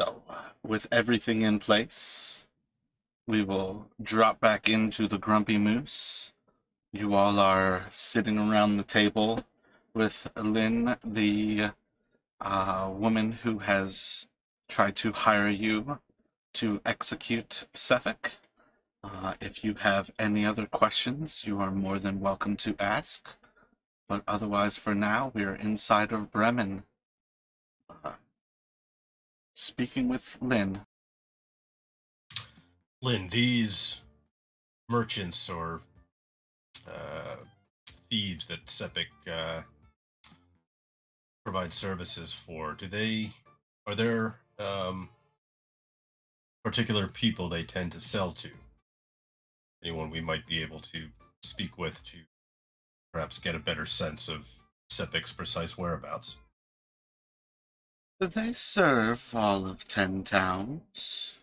So, with everything in place, we will drop back into the Grumpy Moose. You all are sitting around the table with Lynn, the woman who has tried to hire you to execute Suffolk. If you have any other questions, you are more than welcome to ask. But otherwise, for now, we are inside of Bremen, uh, speaking with Lynn. Lynn, these merchants or uh, thieves that Sepik provides services for, are there particular people they tend to sell to? Anyone we might be able to speak with to perhaps get a better sense of Sepik's precise whereabouts? They serve all of 10 towns.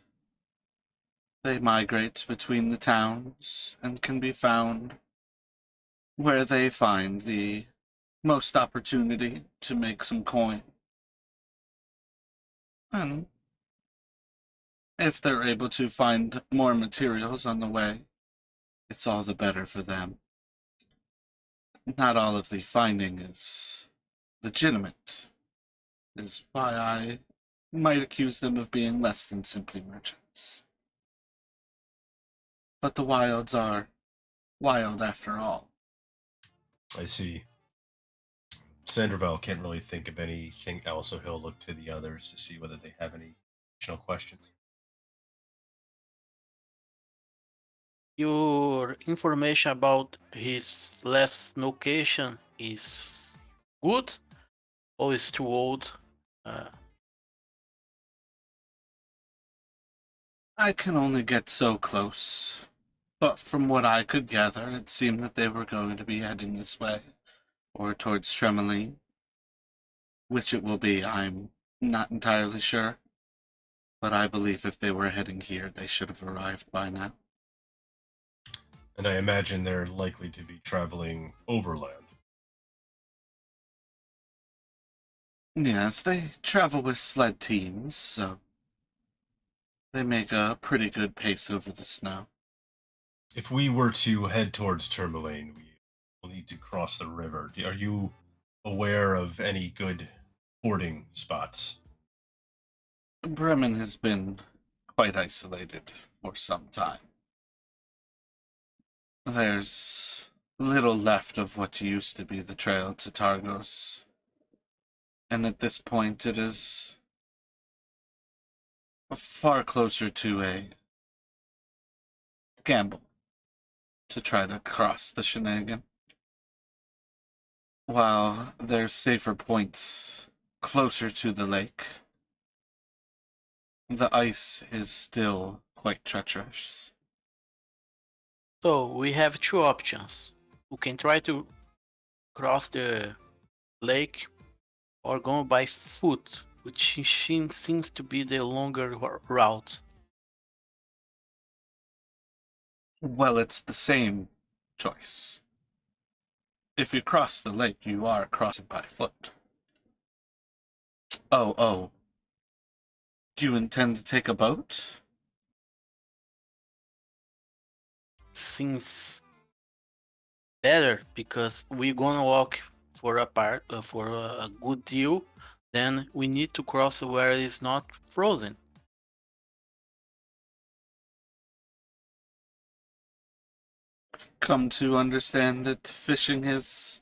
They migrate between the towns and can be found where they find the most opportunity to make some coin. And if they're able to find more materials on the way, it's all the better for them. Not all of the finding is legitimate, is why I might accuse them of being less than simply merchants. But the wilds are wild after all. I see. Sanderville can't really think of anything else, so he'll look to the others to see whether they have any additional questions. Your information about his last location is good or is too old? I can only get so close, but from what I could gather, it seemed that they were going to be heading this way, or towards Termalaine. Which it will be, I'm not entirely sure, but I believe if they were heading here, they should have arrived by now. And I imagine they're likely to be traveling overland. Yes, they travel with sled teams, so they make a pretty good pace over the snow. If we were to head towards Termalaine, we will need to cross the river. Are you aware of any good fording spots? Bremen has been quite isolated for some time. There's little left of what used to be the trail to Targos, and at this point it is far closer to a gamble to try to cross the shenanigan. While there's safer points closer to the lake, the ice is still quite treacherous. So we have two options. We can try to cross the lake or go by foot, which seems to be the longer route. Well, it's the same choice. If you cross the lake, you are crossing by foot. Oh. Do you intend to take a boat? Seems better because we're gonna walk for a good deal. Then we need to cross where it's not frozen. Come to understand that fishing is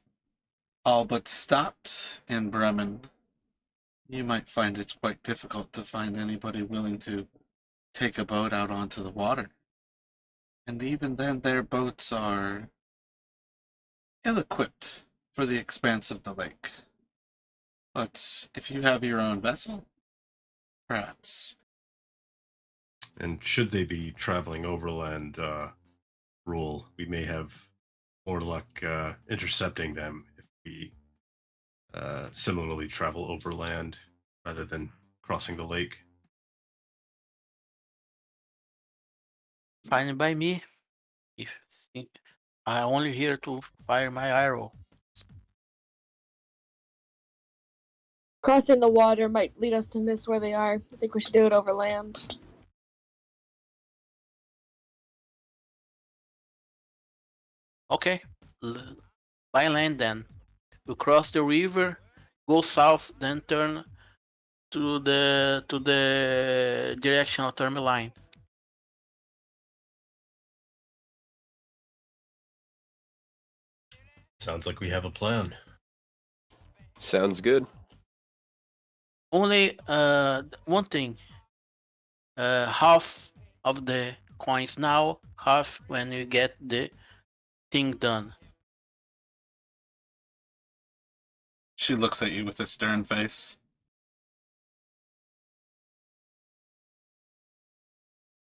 all but stopped in Bremen. You might find it quite difficult to find anybody willing to take a boat out onto the water. And even then, their boats are ill-equipped for the expanse of the lake. But if you have your own vessel, perhaps. And should they be traveling overland, rule, we may have more luck intercepting them if we similarly travel overland rather than crossing the lake. Fine by me. If I only here to fire my arrow. Crossing the water might lead us to miss where they are. I think we should do it over land. Okay, by land then. We cross the river, go south, then turn to the direction of Termalaine. Sounds like we have a plan. Sounds good. Only one thing. Half of the coins now, half when you get the thing done. She looks at you with a stern face.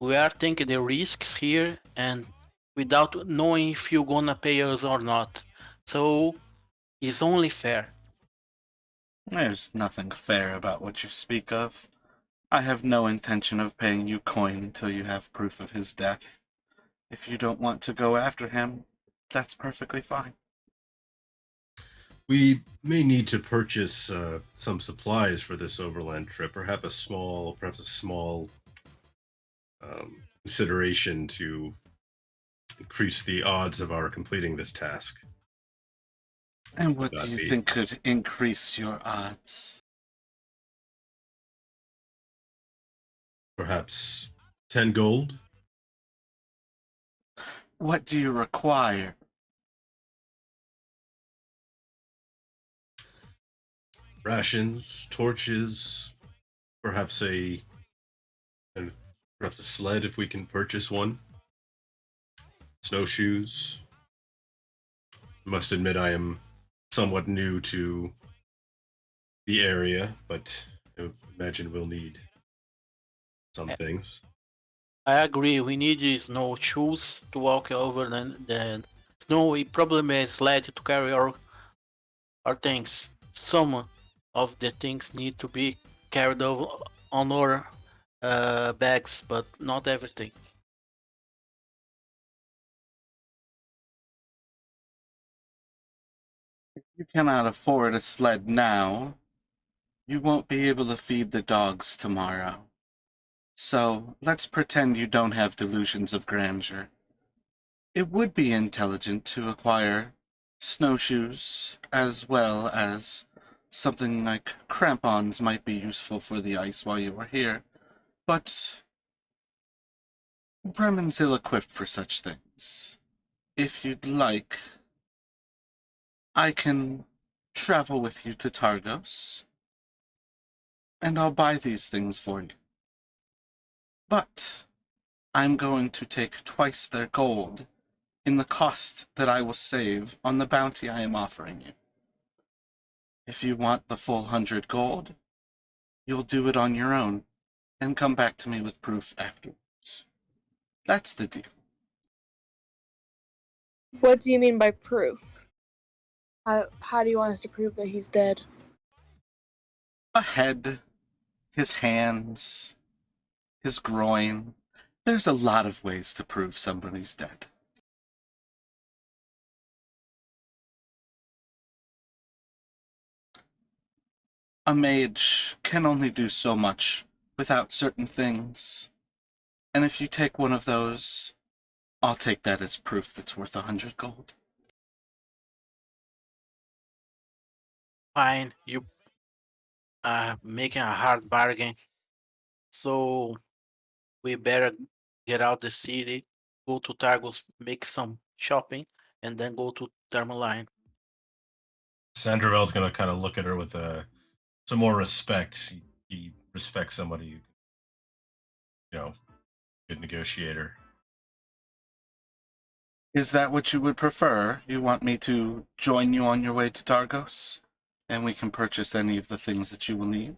We are taking the risks here and without knowing if you're gonna pay us or not. So it's only fair. There's nothing fair about what you speak of. I have no intention of paying you coin until you have proof of his death. If you don't want to go after him, that's perfectly fine. We may need to purchase some supplies for this overland trip, or have a small consideration to increase the odds of our completing this task. And what Would do that you be- think could increase your odds? Perhaps 10 gold? What do you require? Rations, torches, perhaps perhaps a sled if we can purchase one. Snowshoes. Must admit I am somewhat new to the area, but I imagine we'll need some things. I agree. We need snow shoes to walk over the snowy problem is led to carry our things. Some of the things need to be carried over on our bags, but not everything. If you cannot afford a sled now, you won't be able to feed the dogs tomorrow. So let's pretend you don't have delusions of grandeur. It would be intelligent to acquire snowshoes as well as something like crampons might be useful for the ice while you were here. But Bremen's ill-equipped for such things. If you'd like, I can travel with you to Targos, and I'll buy these things for you. But I'm going to take twice their gold in the cost that I will save on the bounty I am offering you. If you want the full 100 gold, you'll do it on your own and come back to me with proof afterwards. That's the deal. What do you mean by proof? How do you want us to prove that he's dead? A head, his hands, his groin. There's a lot of ways to prove somebody's dead. A mage can only do so much without certain things. And if you take one of those, I'll take that as proof that's worth 100 gold. Fine, you are making a hard bargain. So we better get out the city, go to Targos, make some shopping, and then go to Termalaine. Sandravel's gonna kind of look at her with some more respect. He respects somebody, good negotiator. Is that what you would prefer? You want me to join you on your way to Targos? And we can purchase any of the things that you will need?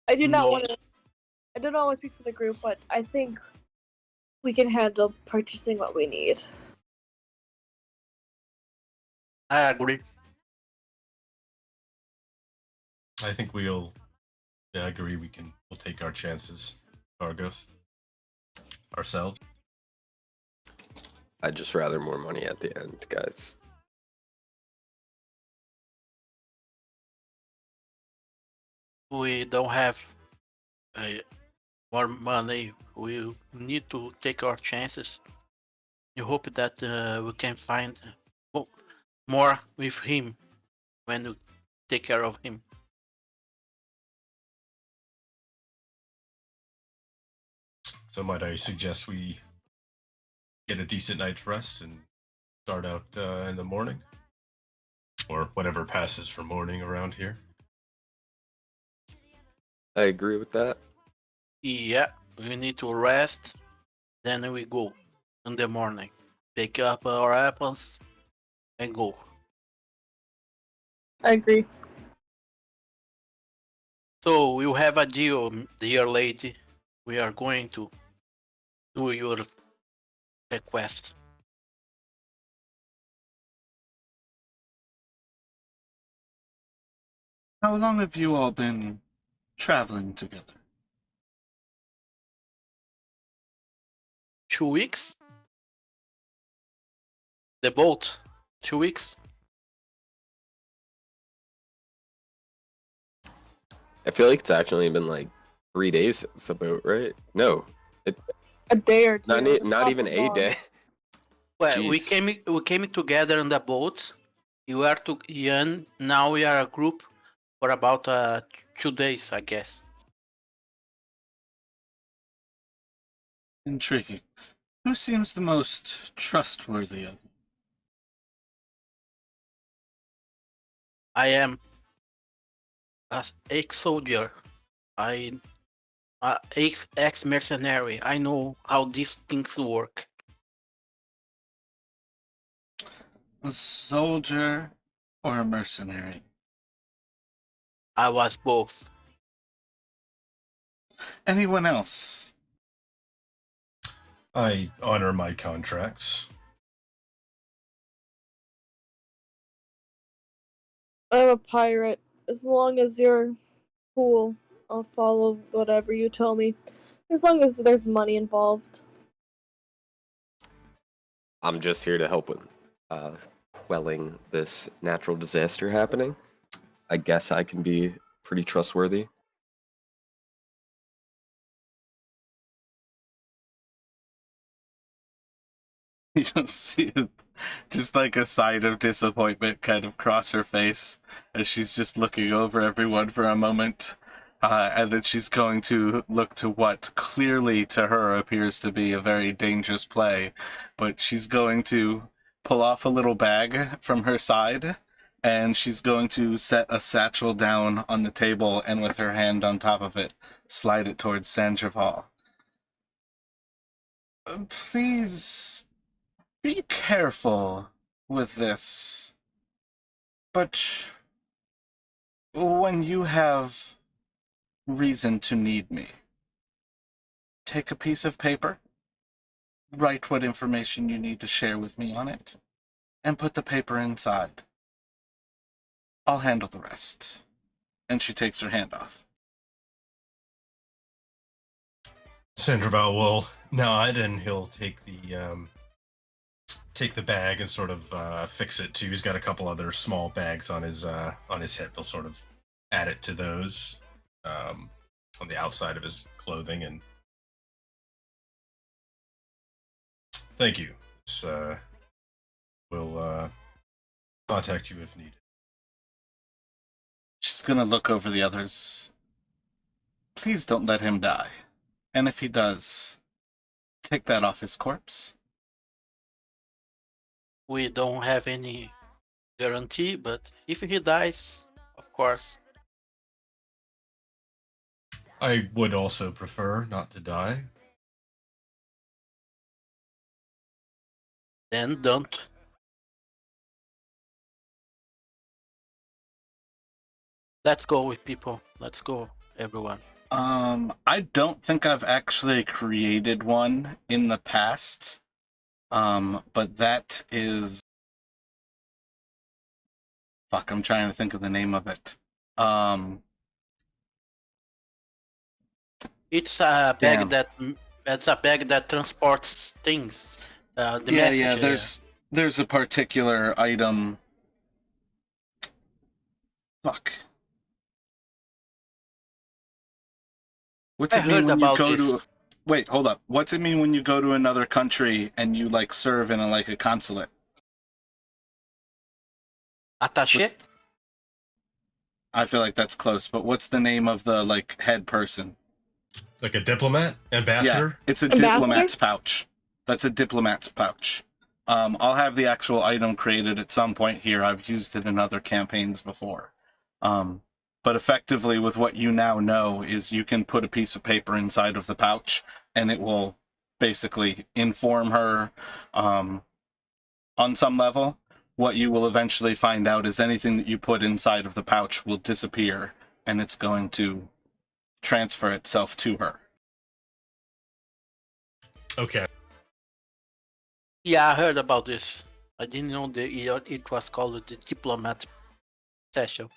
I do not No. want to. I don't always speak for the group, but I think we can handle purchasing what we need. I agree. I think I agree. We'll take our chances, Argos, ourselves. I'd just rather more money at the end, guys. we don't have more money. We need to take our chances. You hope that we can find more with him when we take care of him. So might I suggest we get a decent night's rest and start out in the morning? Or whatever passes for morning around here. I agree with that. Yeah, we need to rest. Then we go in the morning. Pick up our apples and go. I agree. So we'll have a deal, dear lady. We are going to do your request. How long have you all been traveling together? 2 weeks? The boat. 2 weeks? I feel like it's actually been like 3 days since the boat, right? No, A day or two. not even a long. day. Well, we Jeez. came together on the boat. You are to Ian. Now we are a group for about 2 days, I guess. Intriguing. Who seems the most trustworthy of you? I am an ex-soldier. I ex-mercenary. I know how these things work. A soldier or a mercenary? I was both. Anyone else? I honor my contracts. I'm a pirate. As long as you're cool, I'll follow whatever you tell me. As long as there's money involved. I'm just here to help with quelling this natural disaster happening. I guess I can be pretty trustworthy. You don't see it. Just like a side of disappointment kind of cross her face as she's just looking over everyone for a moment. And then she's going to look to what clearly to her appears to be a very dangerous play. But she's going to pull off a little bag from her side, and she's going to set a satchel down on the table and with her hand on top of it, slide it towards Sandoval. Please be careful with this. But when you have reason to need me, take a piece of paper, write what information you need to share with me on it, and put the paper inside. I'll handle the rest. And she takes her hand off. Sandoval will nod and he'll take the bag and sort of fix it too. He's got a couple other small bags on his hip. He'll sort of add it to those on the outside of his clothing. And thank you. We'll contact you if needed. She's gonna look over the others. Please don't let him die. And if he does, take that off his corpse. We don't have any guarantee, but if he dies, of course. I would also prefer not to die. Then don't. Let's go with people. Let's go, everyone. I don't think I've actually created one in the past. But that is... Fuck, I'm trying to think of the name of it. It's a Damn. bag that's a bag that transports things. The yeah, message. there's a particular item. Fuck. What's I it mean heard when you about go this. to? Wait, hold up. What's it mean when you go to another country and you like serve in a consulate? Attaché? What's, I feel like that's close, but what's the name of the like head person? Like a diplomat, Yeah, ambassador. it's a Ambassador? diplomat's pouch. That's a diplomat's pouch. I'll have the actual item created at some point here. I've used it in other campaigns before. But effectively, with what you now know, is you can put a piece of paper inside of the pouch, and it will basically inform her on some level. What you will eventually find out is anything that you put inside of the pouch will disappear, and it's going to transfer itself to her. Okay. Yeah, I heard about this. I didn't know it was called the diplomat session.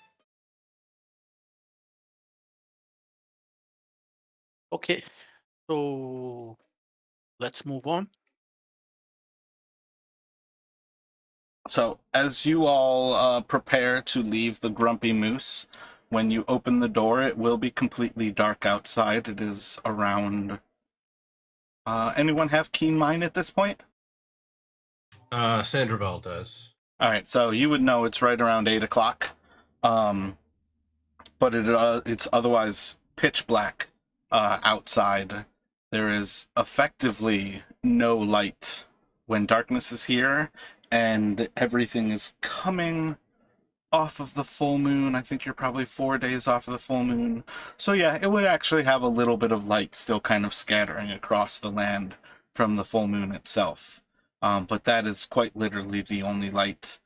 Okay, so let's move on. So, as you all prepare to leave the Grumpy Moose, when you open the door, it will be completely dark outside. It is around. Anyone have keen mind at this point? Sandravel does. All right, so you would know it's right around 8 o'clock, but it's otherwise pitch black outside. There is effectively no light when darkness is here, and everything is coming off of the full moon. I think you're probably 4 days off of the full moon. So yeah, it would actually have a little bit of light still kind of scattering across the land from the full moon itself. But that is quite literally the only light.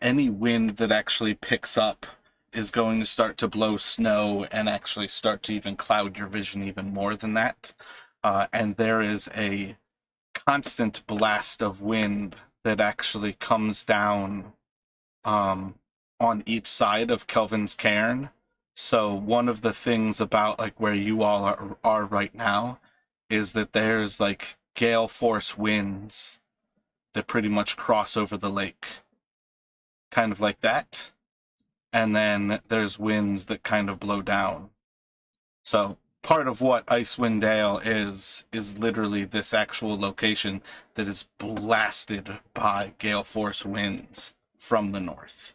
Any wind that actually picks up is going to start to blow snow and actually start to even cloud your vision even more than that. And there is a constant blast of wind that actually comes down on each side of Kelvin's cairn. So one of the things about like where you all are right now is that there's like gale force winds that pretty much cross over the lake. Kind of like that. And then there's winds that kind of blow down. So part of what Icewind Dale is literally this actual location that is blasted by gale force winds from the north.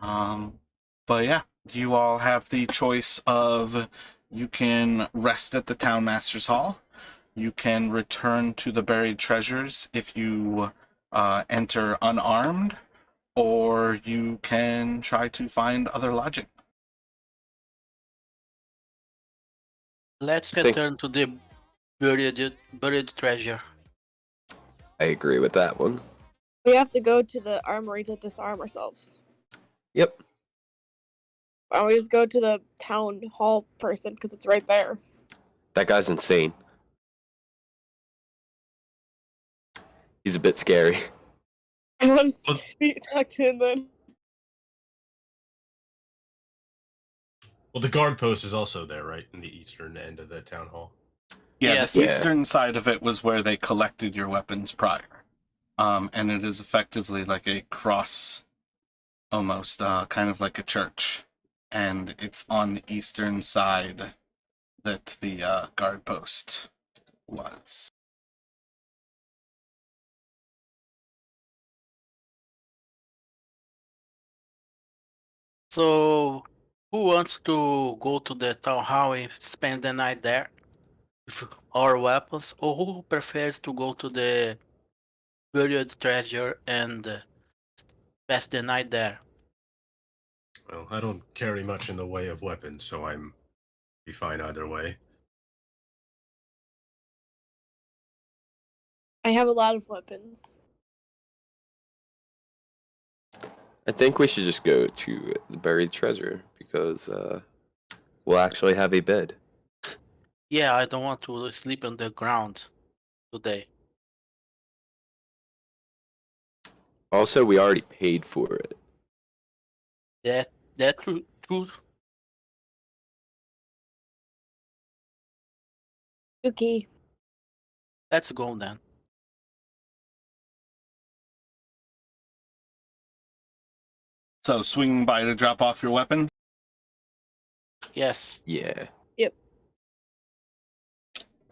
But yeah, you all have the choice of you can rest at the Town Master's Hall. You can return to the buried treasures if you enter unarmed, or you can try to find other lodging. Let's I think- return to the buried treasure. I agree with that one. We have to go to the armory to disarm ourselves. Yep. Why don't we just go to the town hall person because it's right there? That guy's insane. He's a bit scary. I want Well- to talk to him then. Well, the guard post is also there, right, in the eastern end of the town hall. Yeah, Yes. the Yeah. eastern side of it was where they collected your weapons prior. And it is effectively like a cross, almost kind of like a church. And it's on the eastern side that the guard post was. So, who wants to go to the town hall and spend the night there with our weapons, or who prefers to go to the buried treasure and pass the night there? Well, I don't carry much in the way of weapons, so I'm be fine either way. I have a lot of weapons. I think we should just go to the buried treasure because we'll actually have a bed. Yeah, I don't want to sleep on the ground today. Also, we already paid for it. That true. Okay. Let's go then. So swinging by to drop off your weapons. Yes. Yeah.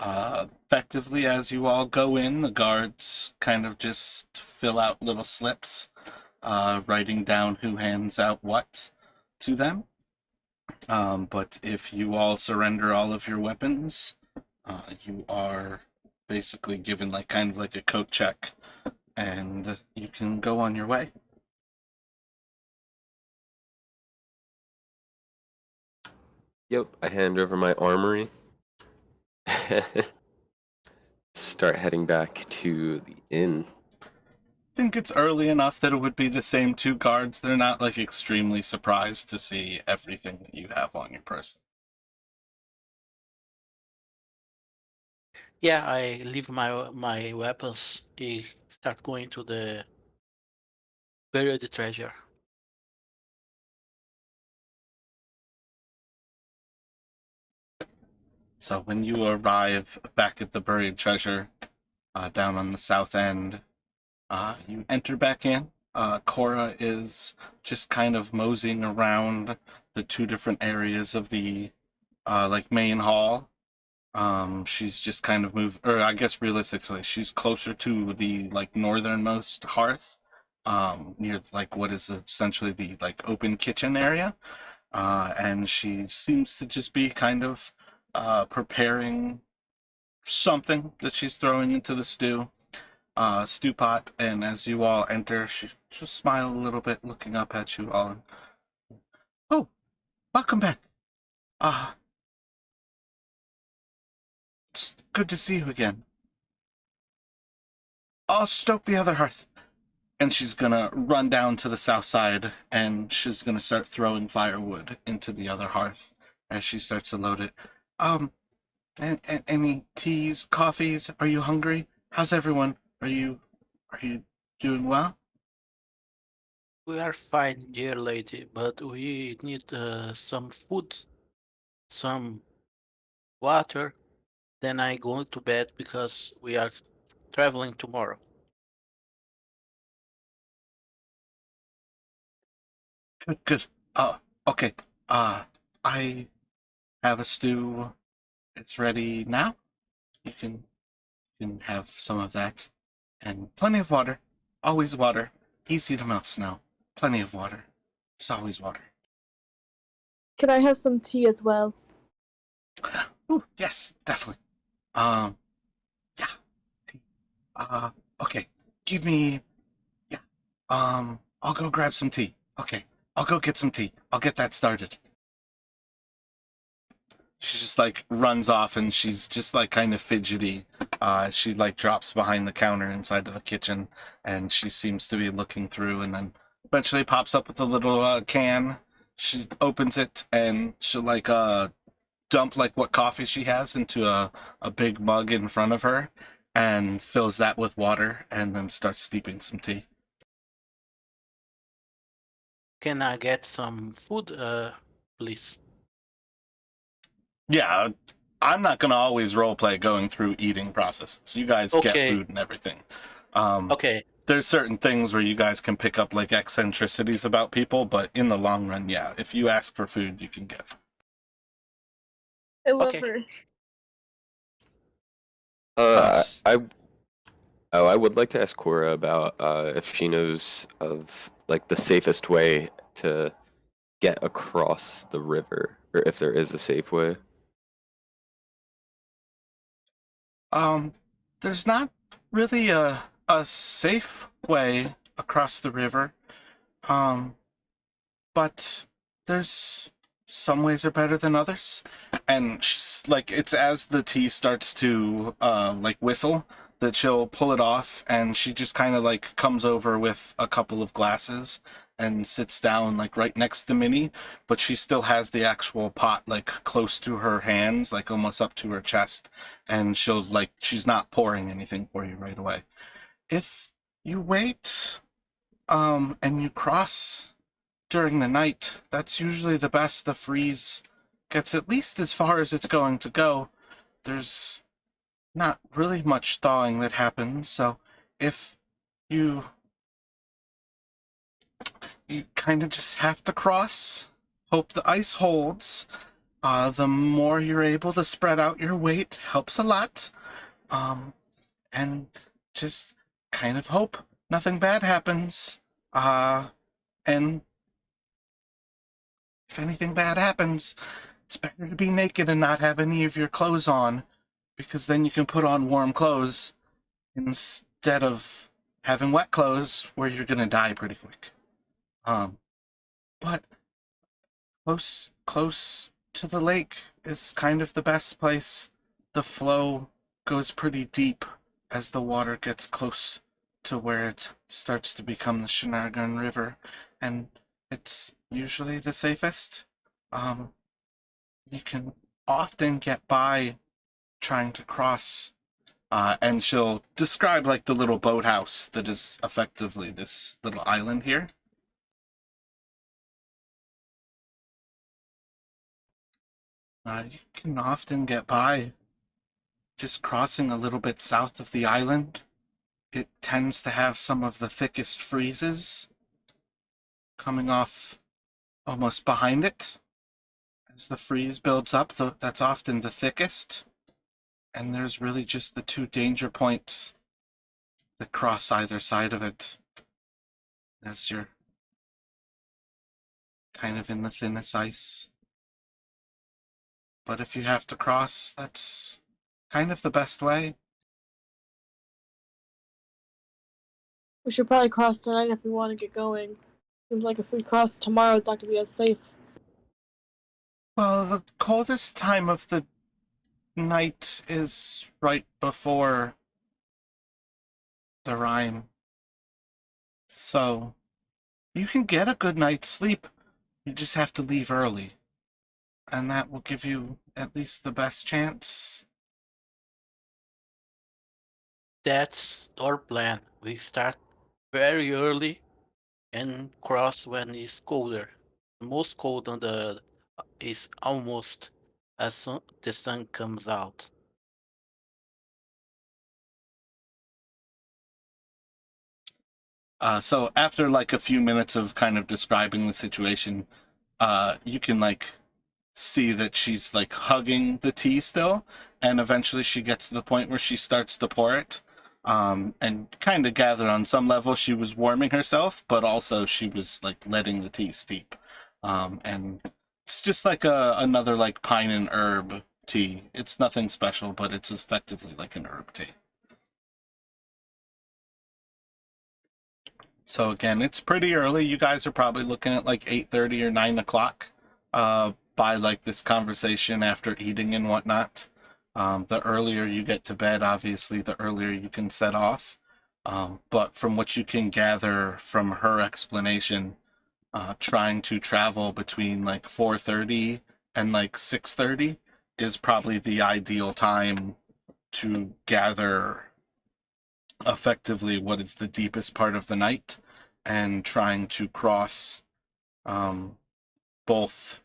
Effectively, as you all go in, the guards kind of just fill out little slips, writing down who hands out what to them. But if you all surrender all of your weapons, you are basically given like kind of like a coat check, and you can go on your way. Yep, I hand over my armory. Start heading back to the inn. Think it's early enough that it would be the same two guards. They're not like extremely surprised to see everything that you have on your person. Yeah, I leave my weapons. I start going to the buried treasure. So when you arrive back at the buried treasure, down on the south end, you enter back in. Cora is just kind of moseying around the two different areas of the like main hall. She's just kind of moved, or I guess realistically, she's closer to the like northernmost hearth, near like what is essentially the like open kitchen area. And she seems to just be kind of preparing something that she's throwing into the stew pot. And as you all enter, she'll smile a little bit, looking up at you all. Oh, welcome back. It's good to see you again. I'll stoke the other hearth. And she's gonna run down to the south side, and she's gonna start throwing firewood into the other hearth as she starts to load it. Any teas, coffees? Are you hungry? How's everyone? Are you doing well? We are fine, dear lady, but we need some food, some water. Then I go to bed because we are traveling tomorrow. Good, good. Okay. I have a stew. It's ready now. You can have some of that, and plenty of water. Always water. Easy to melt snow. Plenty of water. There's always water. Can I have some tea as well? Ooh, yes, definitely. Yeah. Tea. Okay. Give me. Yeah. I'll go grab some tea. Okay. I'll go get some tea. I'll get that started. She just like runs off, and she's just like kind of fidgety. She like drops behind the counter inside of the kitchen, and she seems to be looking through, and then eventually pops up with a little can. She opens it, and she'll like dump like what coffee she has into a big mug in front of her, and fills that with water, and then starts steeping some tea. Can I get some food, please? Yeah, I'm not gonna always roleplay going through eating processes. You guys get Okay. food and everything. Okay. There's certain things where you guys can pick up like eccentricities about people, but in the long run, yeah, if you ask for food, you can get food. I love Okay. her. Us. I would like to ask Cora about if she knows of like the safest way to get across the river, or if there is a safe way. There's not really a safe way across the river. Um, but there's some ways are better than others. And she's like, it's as the tea starts to like whistle that she'll pull it off, and she just kind of like comes over with a couple of glasses and sits down like right next to Minnie, but she still has the actual pot like close to her hands, like almost up to her chest, and she'll like, she's not pouring anything for you right away. If you wait and you cross during the night, that's usually the best. The freeze gets at least as far as it's going to go. There's not really much thawing that happens, so if you kind of just have to cross, hope the ice holds, The more you're able to spread out your weight helps a lot. And just kind of hope nothing bad happens. And if anything bad happens, it's better to be naked and not have any of your clothes on, because then you can put on warm clothes instead of having wet clothes where you're gonna die pretty quick. But close to the lake is kind of the best place. The flow goes pretty deep as the water gets close to where it starts to become the Shenargan River, and it's usually the safest. You can often get by trying to cross, and she'll describe like the little boathouse that is effectively this little island here. You can often get by just crossing a little bit south of the island. It tends to have some of the thickest freezes coming off almost behind it. As the freeze builds up, that's often the thickest. And there's really just the two danger points that cross either side of it as you're kind of in the thinnest ice. But if you have to cross, that's kind of the best way. We should probably cross tonight if we want to get going. Seems like if we cross tomorrow, it's not going to be as safe. Well, the coldest time of the night is right before the rime. So, you can get a good night's sleep. You just have to leave early. And that will give you at least the best chance. That's our plan. We start very early and cross when it's colder. The most cold on the is almost as the sun comes out. So after like a few minutes of kind of describing the situation, you can like see that she's like hugging the tea still, and eventually she gets to the point where she starts to pour it. And kind of gather on some level she was warming herself, but also she was like letting the tea steep. And it's just like another like pine and herb tea. It's nothing special, but it's effectively like an herb tea. So again, it's pretty early. You guys are probably looking at like 8:30 or 9 o'clock by like this conversation after eating and whatnot. The earlier you get to bed, obviously, the earlier you can set off. But from what you can gather from her explanation, trying to travel between like 4:30 and like 6:30 is probably the ideal time to gather effectively what is the deepest part of the night, and trying to cross both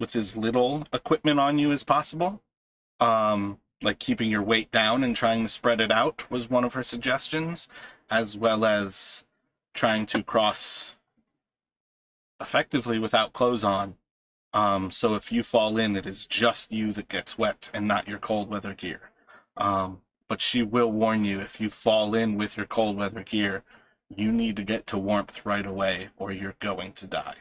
with as little equipment on you as possible. Like keeping your weight down and trying to spread it out was one of her suggestions, as well as trying to cross effectively without clothes on. So if you fall in, it is just you that gets wet and not your cold weather gear. But she will warn you, if you fall in with your cold weather gear, you need to get to warmth right away or you're going to die.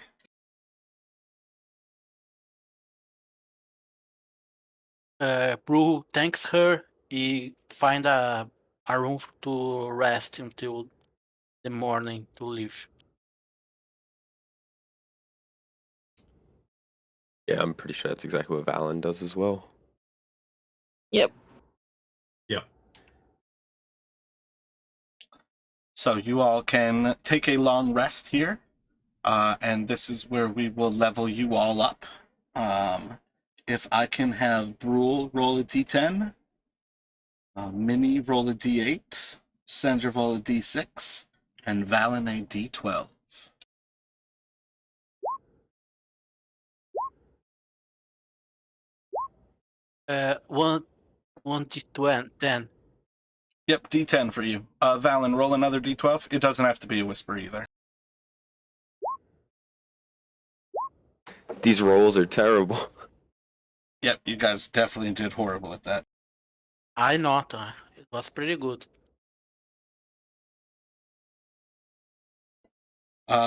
Brew thanks her. He find a room to rest until the morning to leave. Yeah, I'm pretty sure that's exactly what Valen does as well. Yep. Yep. So you all can take a long rest here, and this is where we will level you all up. If I can have Brule roll a d10, Minnie roll a d8, Sandra roll a d6, and Valen a d12. One d10. Yep, d10 for you. Valen, roll another d12. It doesn't have to be a whisper either. These rolls are terrible. Yep, you guys definitely did horrible at that. I not. It was pretty good.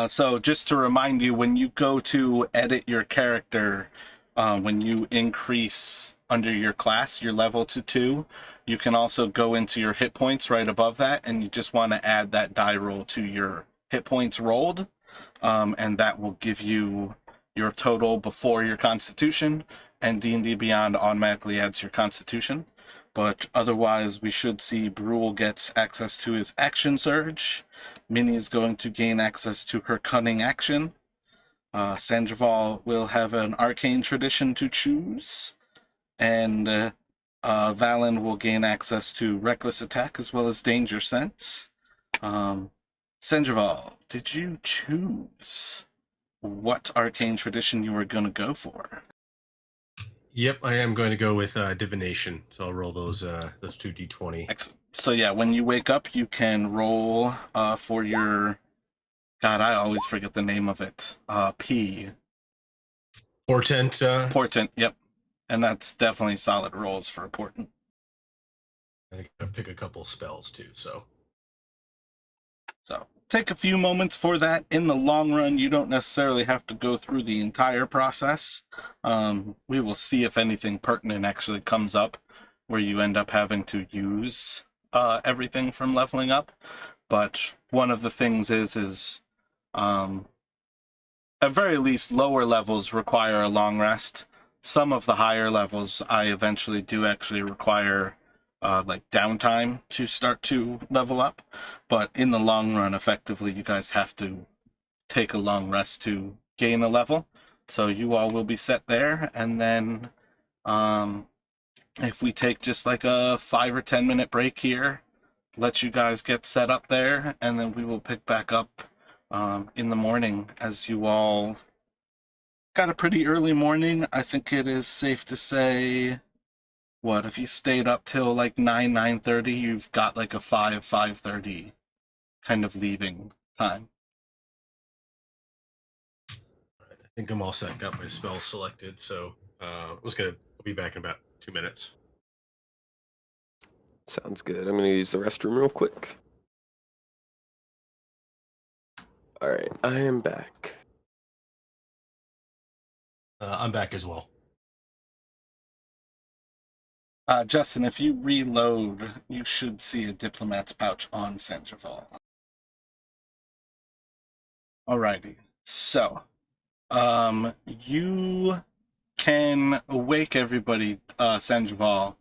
So just to remind you, when you go to edit your character, when you increase under your class your level to 2, you can also go into your hit points right above that, and you just want to add that die roll to your hit points rolled, and that will give you your total before your constitution, and D&D Beyond automatically adds your constitution. But otherwise, we should see Brule gets access to his action surge. Minnie is going to gain access to her cunning action. Sandoval will have an arcane tradition to choose. And Valen will gain access to reckless attack as well as danger sense. Sandoval, did you choose what arcane tradition you were going to go for? Yep, I am going to go with divination. So I'll roll those 2 d20. Excellent. So yeah, when you wake up, you can roll for your... God, I always forget the name of it. P. Portent. Portent, yep. And that's definitely solid rolls for a portent. I think I'll pick a couple spells too. So Take a few moments for that. In the long run, you don't necessarily have to go through the entire process. We will see if anything pertinent actually comes up where you end up having to use everything from leveling up. But one of the things is at very least, lower levels require a long rest. Some of the higher levels, I eventually do actually require like downtime to start to level up. But in the long run, effectively, you guys have to take a long rest to gain a level. So you all will be set there. And then if we take just like a 5 or 10 minute break here, let you guys get set up there, and then we will pick back up in the morning, as you all got a pretty early morning. I think it is safe to say, what, if you stayed up till like 9:30, you've got like a 5:30 kind of leaving time. I think I'm all set. Got my spell selected. So I'll be back in about 2 minutes. Sounds good. I'm gonna use the restroom real quick. All right, I am back. I'm back as well. Justin, if you reload, you should see a diplomat's pouch on Sandoval. Alrighty, so you can wake everybody, Sandoval,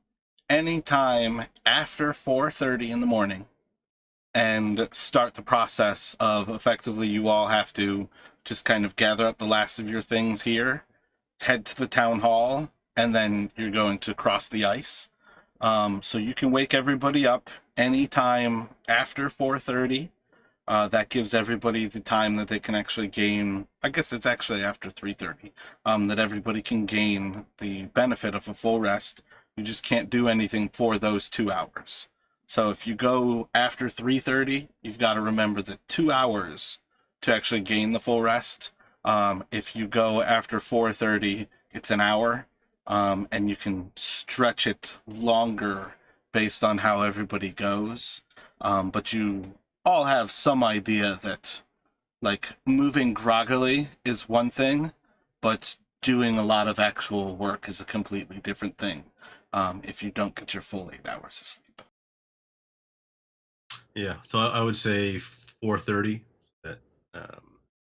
anytime after 4:30 in the morning, and start the process of effectively you all have to just kind of gather up the last of your things here, head to the town hall, and then you're going to cross the ice. So you can wake everybody up anytime after 4:30. That gives everybody the time that they can actually gain. I guess it's actually after 3:30 that everybody can gain the benefit of a full rest. You just can't do anything for those 2 hours. So if you go after 3:30, you've got to remember that 2 hours to actually gain the full rest. If you go after 4:30, it's an hour, and you can stretch it longer based on how everybody goes. But you all have some idea that, like, moving groggily is one thing, but doing a lot of actual work is a completely different thing if you don't get your full 8 hours of sleep. Yeah, so I would say 4:30. That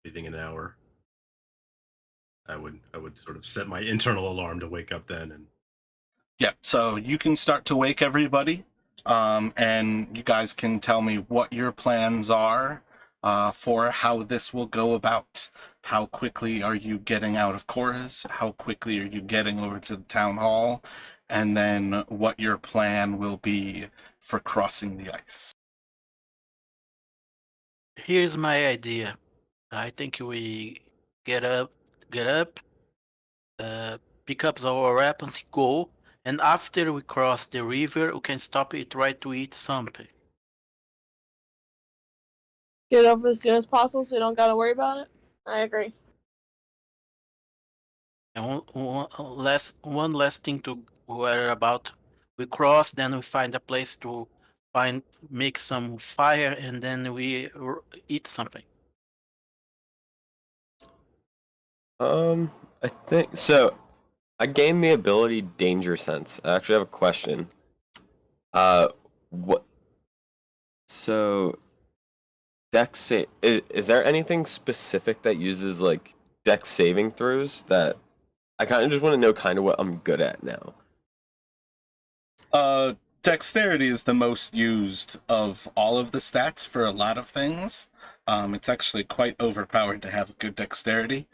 leaving an hour. I would sort of set my internal alarm to wake up then, and Yeah, so you can start to wake everybody, and you guys can tell me what your plans are for how this will go about. How quickly are you getting out of chorus? How quickly are you getting over to the town hall? And then what your plan will be for crossing the ice. Here's my idea. I think we get up, pick up our weapons, go, and after we cross the river, we can stop it right to eat something. Get it over as soon as possible so you don't gotta worry about it. I agree. And one last thing to worry about. We cross, then we find a place to make some fire, and then we eat something. I think so. I gained the ability Danger Sense. I actually have a question. What? So, is there anything specific that uses like Dex saving throws that I kind of just want to know kind of what I'm good at now? Dexterity is the most used of all of the stats for a lot of things. It's actually quite overpowered to have good dexterity,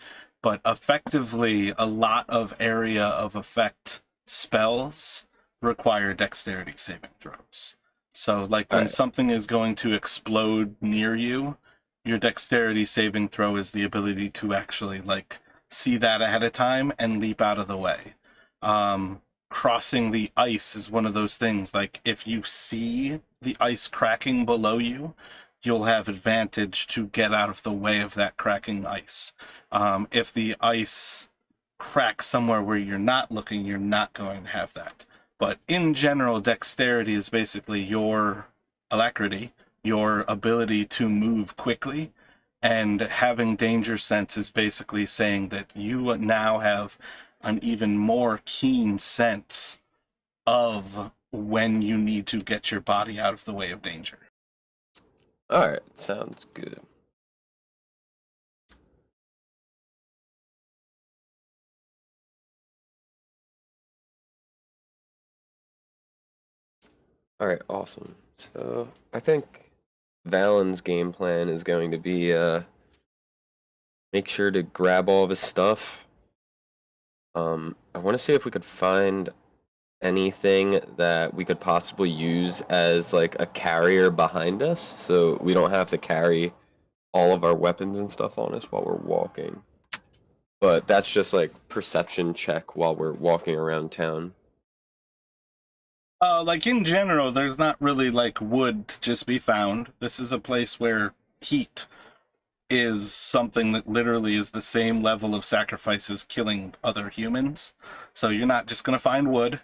but effectively, a lot of area of effect spells require dexterity saving throws. So, like when Alright. something is going to explode near you, your dexterity saving throw is the ability to actually like see that ahead of time and leap out of the way. Crossing the ice is one of those things. Like if you see the ice cracking below you, you'll have advantage to get out of the way of that cracking ice. If the ice cracks somewhere where you're not looking, you're not going to have that. But in general, dexterity is basically your alacrity, your ability to move quickly. And having danger sense is basically saying that you now have an even more keen sense of when you need to get your body out of the way of danger. Alright, sounds good. Alright, awesome. So, I think Valen's game plan is going to be make sure to grab all of his stuff. I want to see if we could find anything that we could possibly use as like a carrier behind us so we don't have to carry all of our weapons and stuff on us while we're walking. But that's just like perception check while we're walking around town. Like in general, there's not really like wood to just be found. This is a place where heat is something that literally is the same level of sacrifice as killing other humans. So you're not just going to find wood.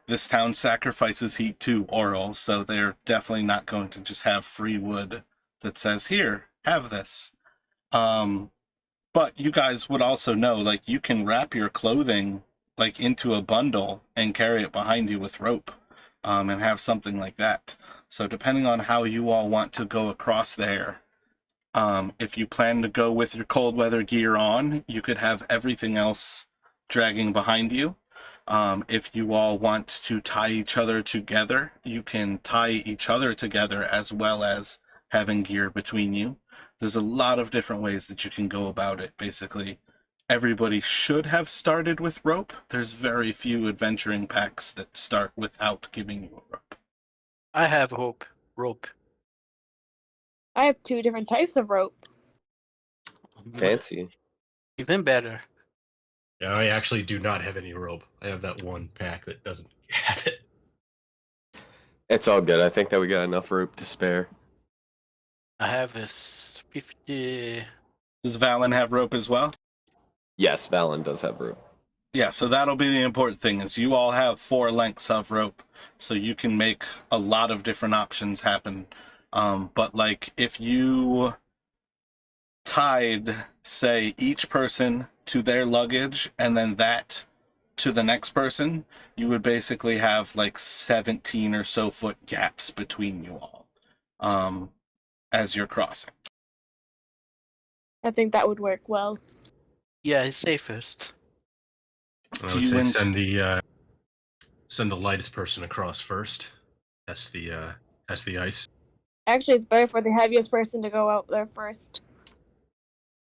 This town sacrifices heat to Oral, so they're definitely not going to just have free wood that says, here, have this. But you guys would also know, like, you can wrap your clothing, like, into a bundle and carry it behind you with rope, and have something like that. So depending on how you all want to go across there, if you plan to go with your cold weather gear on, you could have everything else dragging behind you. If you all want to tie each other together, you can tie each other together as well as having gear between you. There's a lot of different ways that you can go about it. Basically, everybody should have started with rope. There's very few adventuring packs that start without giving you a rope. I have rope. I have 2 different types of rope. Fancy. Even better. Yeah, I actually do not have any rope. I have that one pack that doesn't have it. It's all good. I think that we got enough rope to spare. I have a 50. Does Valen have rope as well? Yes, Valen does have rope. Yeah, so that'll be the important thing is you all have 4 lengths of rope, so you can make a lot of different options happen. But like if you tied, say, each person to their luggage and then that to the next person, you would basically have like 17 or so foot gaps between you all as you're crossing. I think that would work well. Yeah, it's safest. I Do would you say int- send the lightest person across first. Test the ice. Actually, it's better for the heaviest person to go out there first.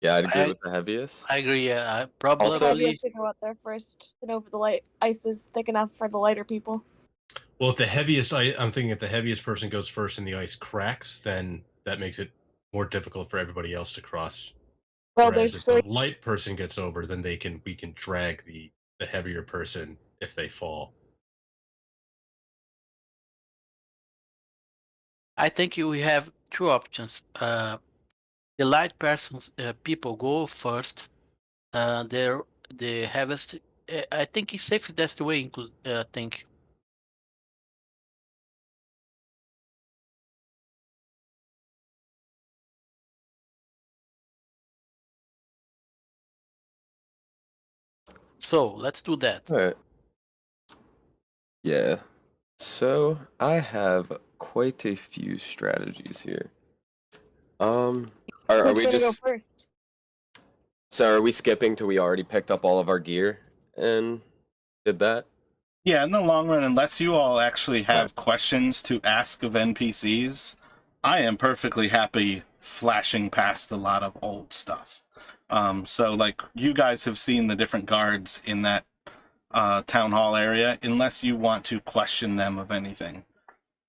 Yeah, I'd agree I- with the heaviest. I agree. The Also- heaviest to go out there first to know if the light ice is thick enough for the lighter people. Well, if the heaviest, I'm thinking if the heaviest person goes first and the ice cracks, then that makes it more difficult for everybody else to cross. Well, Whereas there's if the 3. light person gets over, then we can drag the heavier person if they fall. I think we have 2 options. The light persons, people go first. the harvest. I think it's safe. That's the way. Include. I think. So let's do that. All right. Yeah. So I have quite a few strategies here. Are Who's we gonna go just first? so are we skipping till we already picked up all of our gear and did that? Yeah, in the long run, unless you all actually have Right. questions to ask of NPCs, I am perfectly happy flashing past a lot of old stuff. So, like, you guys have seen the different guards in that town hall area. Unless you want to question them of anything,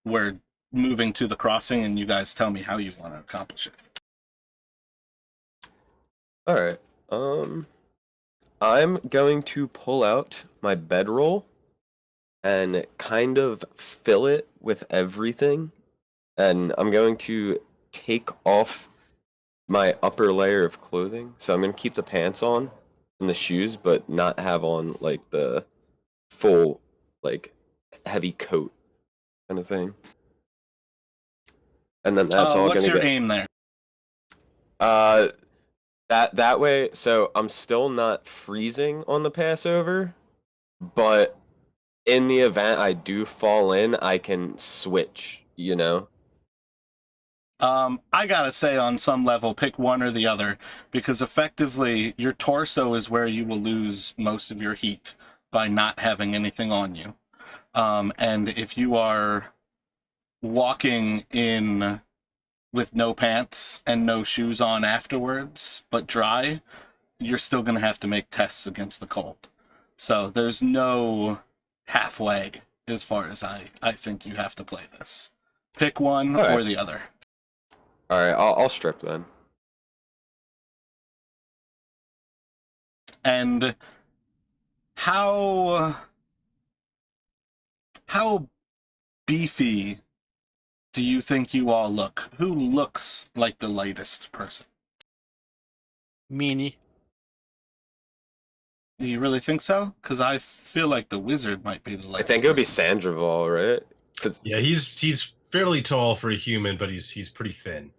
we're moving to the crossing, and you guys tell me how you want to accomplish it. All right. I'm going to pull out my bedroll and kind of fill it with everything, and I'm going to take off my upper layer of clothing. So I'm going to keep the pants on and the shoes, but not have on like the full like heavy coat kind of thing. And then that's all What's going to your get aim there? that way. So I'm still not freezing on the Passover, but in the event I do fall in, I can switch, you know? I gotta say, on some level, pick one or the other, because effectively, your torso is where you will lose most of your heat by not having anything on you. And if you are walking in with no pants and no shoes on afterwards, but dry, you're still gonna have to make tests against the cold. So there's no halfway as far as I think you have to play this. Pick one All right. or the other. All right, I'll strip then. And how beefy do you think you all look? Who looks like the lightest person? Mini. Do you really think so? Because I feel like the wizard might be the I lightest think it would be person. Sandraval, right? Because Yeah, he's fairly tall for a human, but he's pretty thin.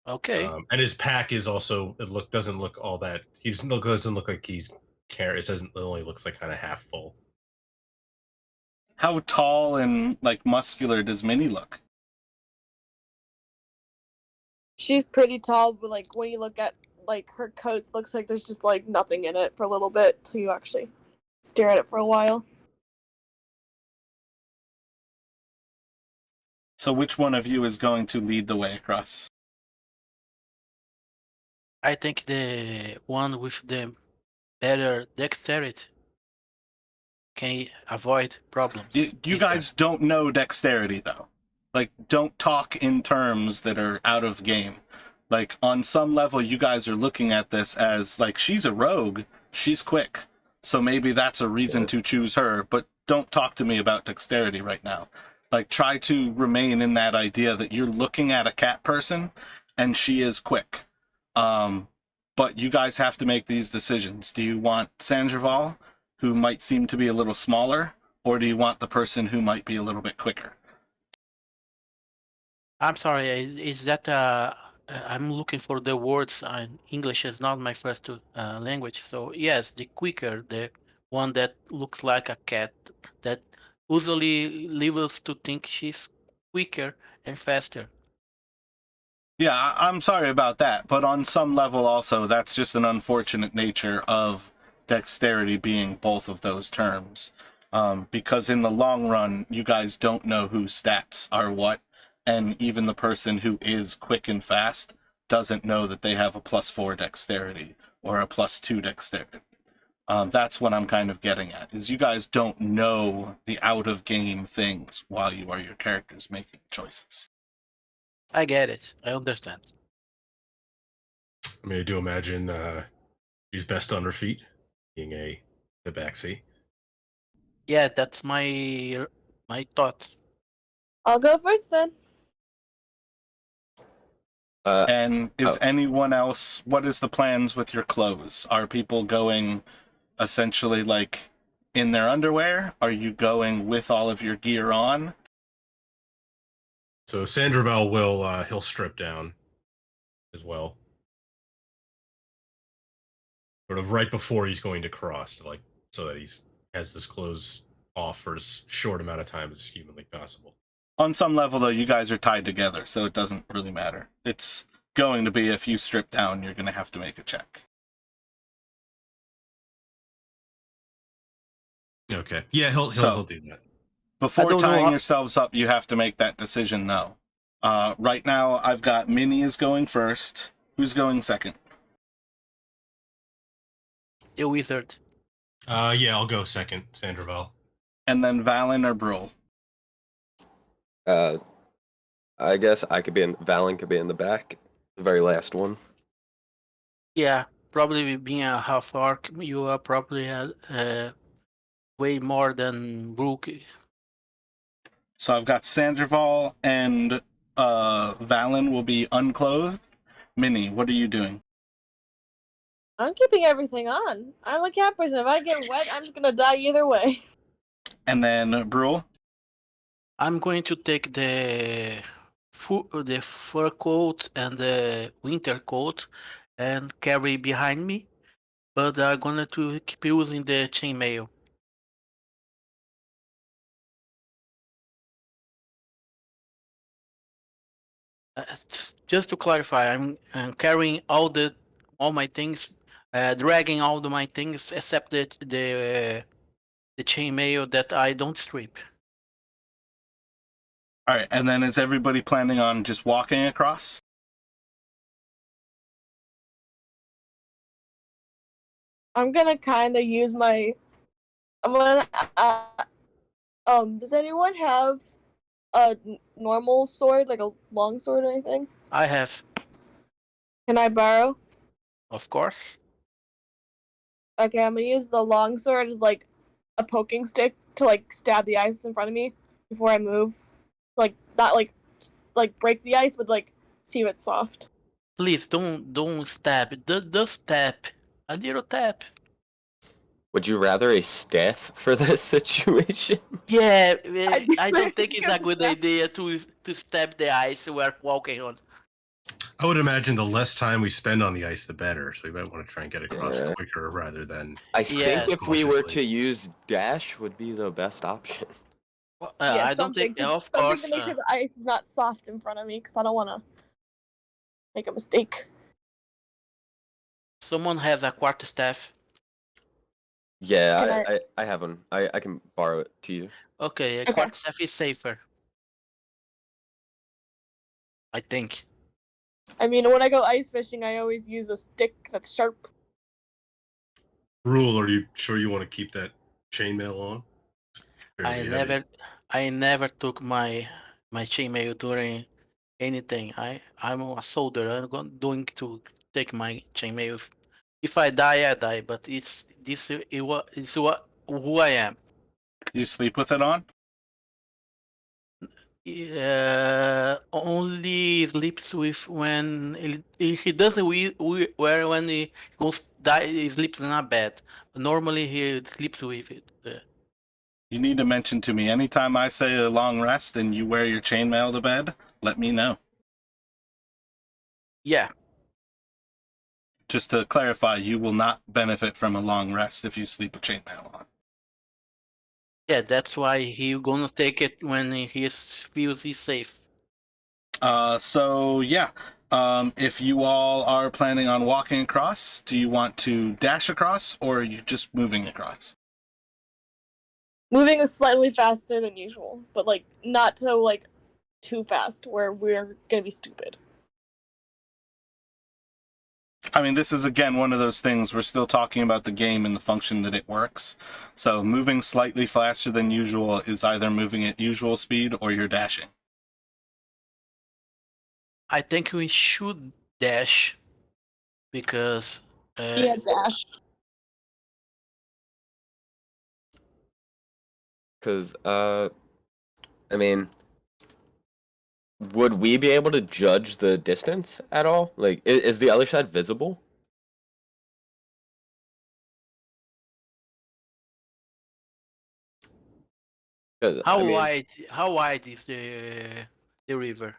Okay. And his pack is also doesn't look all that. Doesn't look like he's carries. It only looks like kind of half full. How tall and like muscular does Minnie look? She's pretty tall, but like when you look at like her coats, looks like there's just like nothing in it for a little bit, so you actually stare at it for a while. So which one of you is going to lead the way across? I think the one with the better dexterity can avoid problems. You guys don't know dexterity, though. Like, don't talk in terms that are out of game. Like, on some level, you guys are looking at this as, like, she's a rogue, she's quick, so maybe that's a reason to choose her, but don't talk to me about dexterity right now. Like, try to remain in that idea that you're looking at a cat person, and she is quick. But you guys have to make these decisions. Do you want Sandraval, who might seem to be a little smaller, or do you want the person who might be a little bit quicker? I'm sorry. Is that I'm looking for the words. English is not my first language. So yes, the quicker, the one that looks like a cat, that usually leads us to think she's quicker and faster. Yeah, I'm sorry about that, but on some level also, that's just an unfortunate nature of dexterity being both of those terms. Because in the long run, you guys don't know whose stats are what, and even the person who is quick and fast doesn't know that they have a +4 dexterity or a +2 dexterity. That's what I'm kind of getting at, is you guys don't know the out-of-game things while you are your characters making choices. I get it. I understand. I mean, I do imagine she's best on her feet, being a tabaxi. Yeah, that's my thought. I'll go first then. And is Oh. anyone else, what is the plans with your clothes? Are people going essentially like in their underwear? Are you going with all of your gear on? So Sandravel will he'll strip down as well, sort of right before he's going to cross, like so that he's has his clothes off for as short amount of time as humanly possible. On some level, though, you guys are tied together, so it doesn't really matter. It's going to be if you strip down, you're going to have to make a check. Okay. Yeah, he'll do that. Before don't know tying how- yourselves up, you have to make that decision, though. Right now, I've got Minnie is going first. Who's going second? The wizard. Yeah, I'll go second, Sandravel. And then Valen or Brule? I guess I could be in. Valen could be in the back, the very last one. Yeah, probably being a half orc, you are probably way more than Rook. So I've got Sandraval and Valen will be unclothed. Minnie, what are you doing? I'm keeping everything on. I'm a cat person. If I get wet, I'm gonna die either way. And then Brule? I'm going to take the fur coat and the winter coat and carry behind me, but I'm gonna to keep using the chainmail. Just to clarify, I'm carrying all my things, dragging all my things except the chainmail that I don't strip. All right, and then is everybody planning on just walking across? I'm gonna kind of use my. I'm gonna. Does anyone have a normal sword, like a long sword or anything? I have, Can I borrow? of course. Okay, I'm gonna use the long sword as like a poking stick to like stab the ice in front of me before I move. Like not like break the ice, but like see if it's soft. Please don't stab. Just tap. A little tap. Would you rather a staff for this situation? Yeah, I I don't think it's a use good that. idea to stab the ice we're walking on. I would imagine the less time we spend on the ice, the better. So we might want to try and get across Yeah. quicker rather than. I Yeah. think if we were cautiously. to use dash, would be the best option. Yeah, I don't think, of something course, to make sure the ice is not soft in front of me, because I don't want to make a mistake. someone has a quarterstaff. Yeah, Can I have one. I can borrow it to you. Okay, a Okay. quarterstaff is safer. I think. I mean, when I go ice fishing, I always use a stick that's sharp. Rule, are you sure you want to keep that chainmail on? I Fairly heavy. never took my chainmail during anything. I'm a soldier. Doing to take my chainmail. If I die, I die. But it's what who I am. You sleep with it on? Only sleeps with when he doesn't wear when he goes die. He sleeps in a bed. Normally he sleeps with it. You need to mention to me anytime I say a long rest and you wear your chainmail to bed, let me know. Yeah. Just to clarify, you will not benefit from a long rest if you sleep with chainmail on. Yeah, that's why he gonna take it when he feels he's safe. So yeah, if you all are planning on walking across, do you want to dash across or are you just moving across? Moving is slightly faster than usual, but like not so like too fast where we're gonna be stupid. I mean, this is again one of those things we're still talking about the game and the function that it works. So moving slightly faster than usual is either moving at usual speed or you're dashing. I think we should dash because Yeah, dash. Cause I mean, would we be able to judge the distance at all? Like, is the other side visible? 'Cause, How I mean, wide? How wide is the river?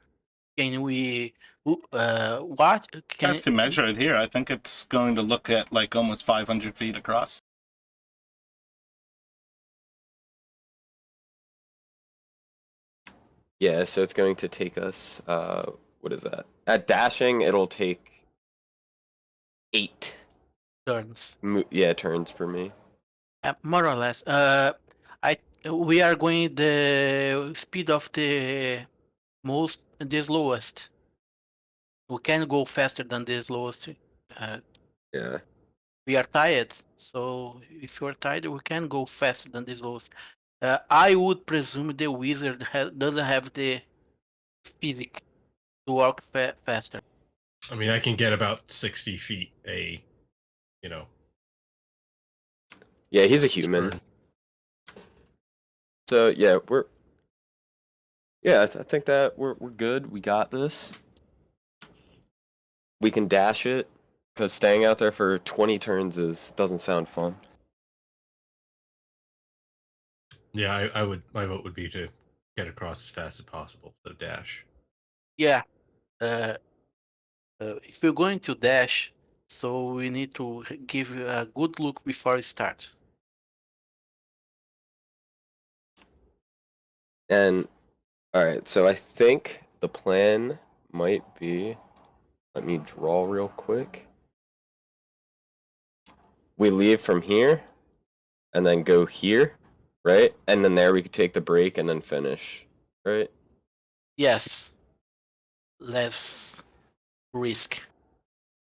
Can we? What You can? guys can measure it here. I think it's going to look at like almost 500 feet across. yeah, so it's going to take us, what is that? At dashing, it'll take 8 Turns. turns for me. More or less. We are going the speed of the lowest. We can go faster than this lowest. Yeah. We are tired, so if you are tired, we can go faster than this lowest. I would presume the wizard doesn't have the physics to walk faster. I mean, I can get about 60 feet you know, Yeah, he's a human. turn. So yeah, I think that we're good. We got this. We can dash it, because staying out there for 20 turns doesn't sound fun. Yeah, my vote would be to get across as fast as possible. So dash. Yeah. If you're going to dash, so we need to give a good look before it starts. And all right, so I think the plan might be, let me draw real quick. We leave from here and then go here, right? And then there we could take the break and then finish, right? Yes. Less risk.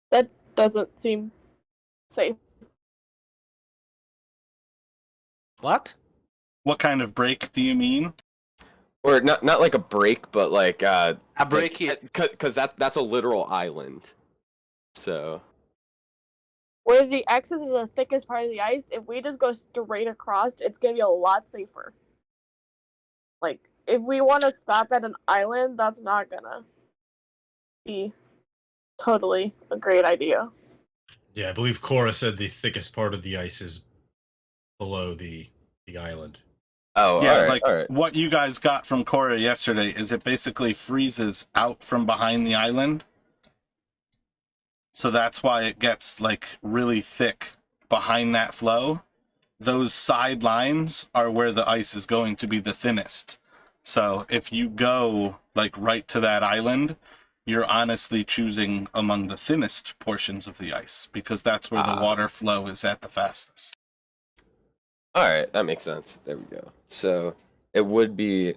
That doesn't seem safe. What? What kind of break do you mean? Or not like a break, but like A break it. cuz that's a literal island. So, Where the X's is the thickest part of the ice, if we just go straight across, it's gonna be a lot safer. Like, if we want to stop at an island, that's not gonna be totally a great idea. Yeah, I believe Cora said the thickest part of the ice is below the island. oh, Yeah, all right, like all right. what you guys got from Cora yesterday is it basically freezes out from behind the island. So that's why it gets like really thick behind that flow. Those side lines are where the ice is going to be the thinnest. So if you go like right to that island, you're honestly choosing among the thinnest portions of the ice because that's where the water flow is at the fastest. All right, that makes sense. There we go. So, it would be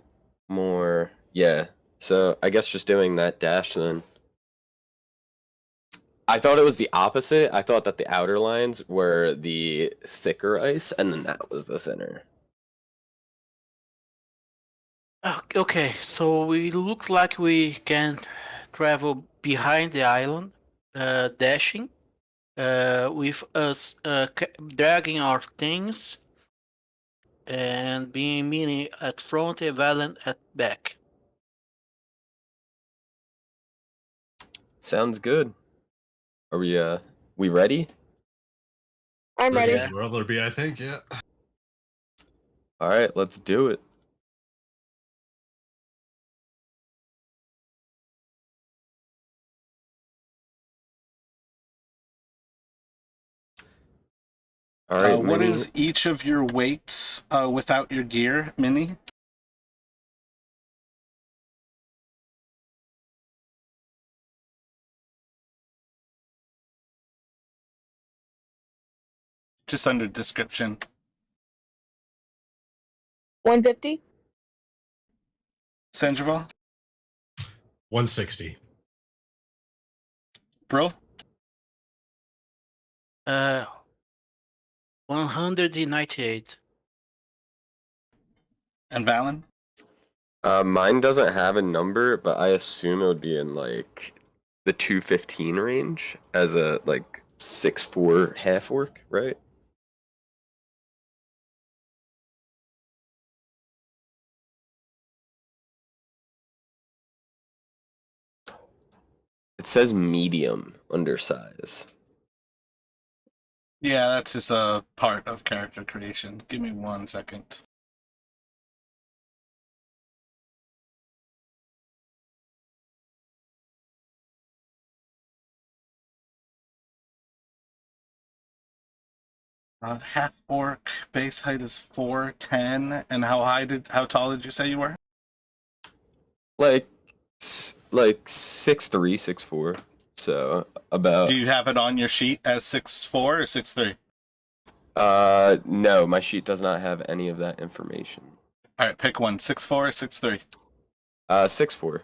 more, yeah. So, I guess just doing that dash then. I thought it was the opposite. I thought that the outer lines were the thicker ice, and then that was the thinner. Okay, so it looks like we can travel behind the island, dashing, with us dragging our things and being Mini at front and Valen at back. Sounds good. Are we ready? I'm ready. As well, there'll be, I think, yeah. All right, let's do it. All right, What Minnie. is each of your weights without your gear, Minnie? Just under description. 150? Sandoval? 160. Bro? 198. And Valen? Mine doesn't have a number, but I assume it would be in like the 215 range as a like 6'4" half orc, right? It says medium undersize. Yeah, that's just a part of character creation. Give me 1 second. Half orc base height is 4'10", and how tall did you say you were? Like 6'3", 6'4". So about Do you have it on your sheet as 6'4" or 6'3"? no, my sheet does not have any of that information. All right, pick one. 6'4" or 6'3"? 6'4".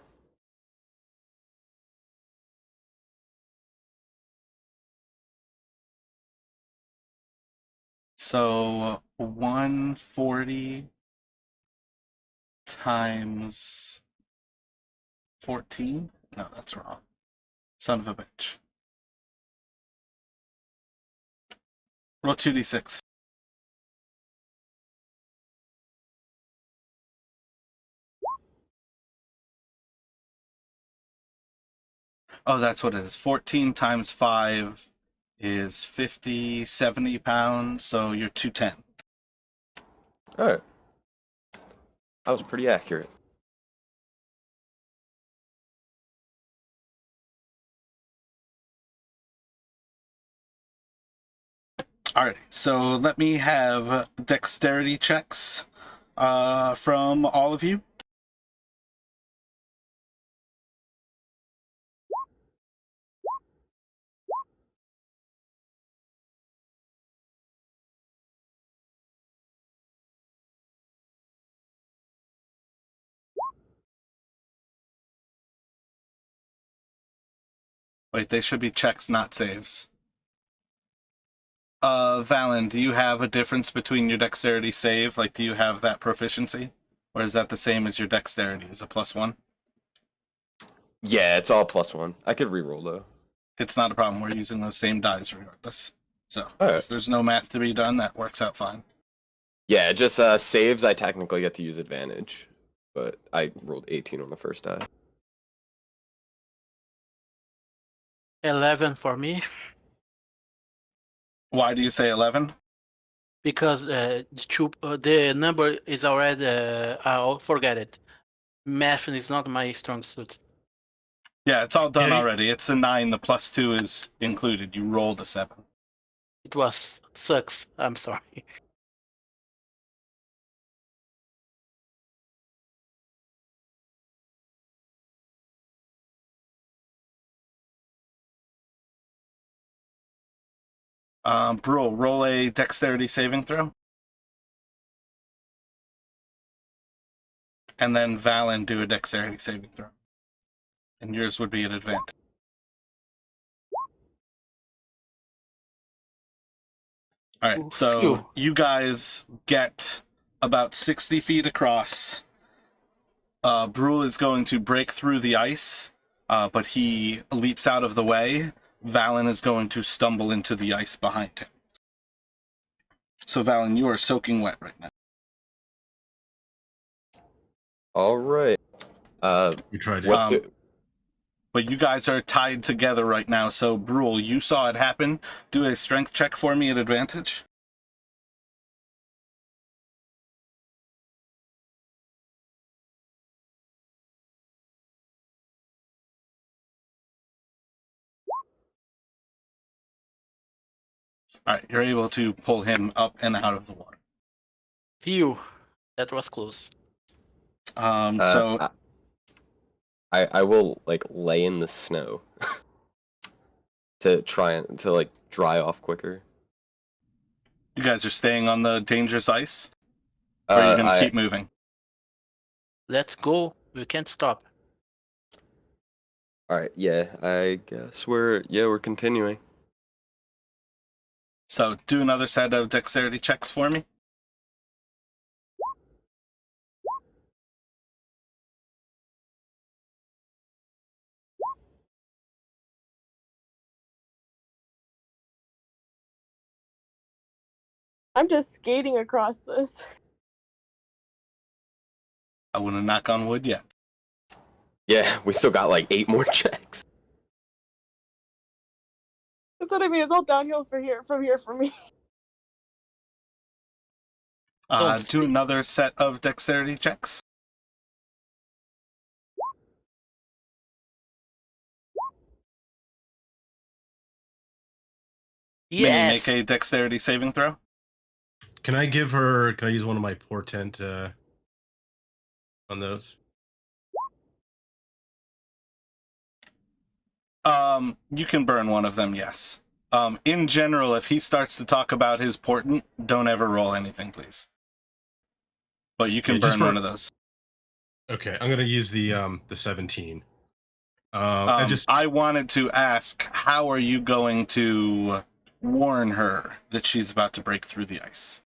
So 140 times 14? No, that's wrong. Son of a bitch. Roll 2d6. Oh, that's what it is. 14 times 5 is 50, 70 pounds, so you're 210. All right, that was pretty accurate. Alright, so let me have dexterity checks from all of you. Wait, they should be checks, not saves. Valen, do you have a difference between your dexterity save? Like, do you have that proficiency? Or is that the same as your dexterity? Is it +1? Yeah, it's all +1. I could reroll though. It's not a problem. We're using those same dice regardless. So, Alright. if there's no math to be done, that works out fine. Yeah, just saves. I technically get to use advantage, but I rolled 18 on the first die. 11 for me Why do you say 11? because the number is already. I'll forget it. Math is not my strong suit. Yeah, it's all done Yeah, already. It's a 9. The +2 is included. You rolled a 7. It was sucks. I'm sorry. Brule, roll a dexterity saving throw. And then Valen, do a dexterity saving throw. And yours would be an advantage. All right, so Phew. you guys get about 60 feet across. Brule is going to break through the ice, but he leaps out of the way. Valen is going to stumble into the ice behind him. So Valen, you are soaking wet right now. All right. we tried it. What do? But you guys are tied together right now, so Brule, you saw it happen. Do a strength check for me at advantage. All right, you're able to pull him up and out of the water. Phew. That was close. So I will like lay in the snow to try and to like dry off quicker. you guys are staying on the dangerous ice, or are you going to keep moving? Let's go. We can't stop. All right. Yeah, I guess we're continuing. So do another set of dexterity checks for me. I'm just skating across this. I wouldn't knock on wood yet. Yeah, we still got like 8 more checks. That's what I mean. It's all downhill from here for me. Do another set of dexterity checks. Yes. Make a dexterity saving throw. Can I give her? Can I use one of my portent on those? You can burn one of them, yes. In general, if he starts to talk about his portent, don't ever roll anything, please. But you can burn one of those. Okay, I'm gonna use the 17. And just I wanted to ask, how are you going to warn her that she's about to break through the ice?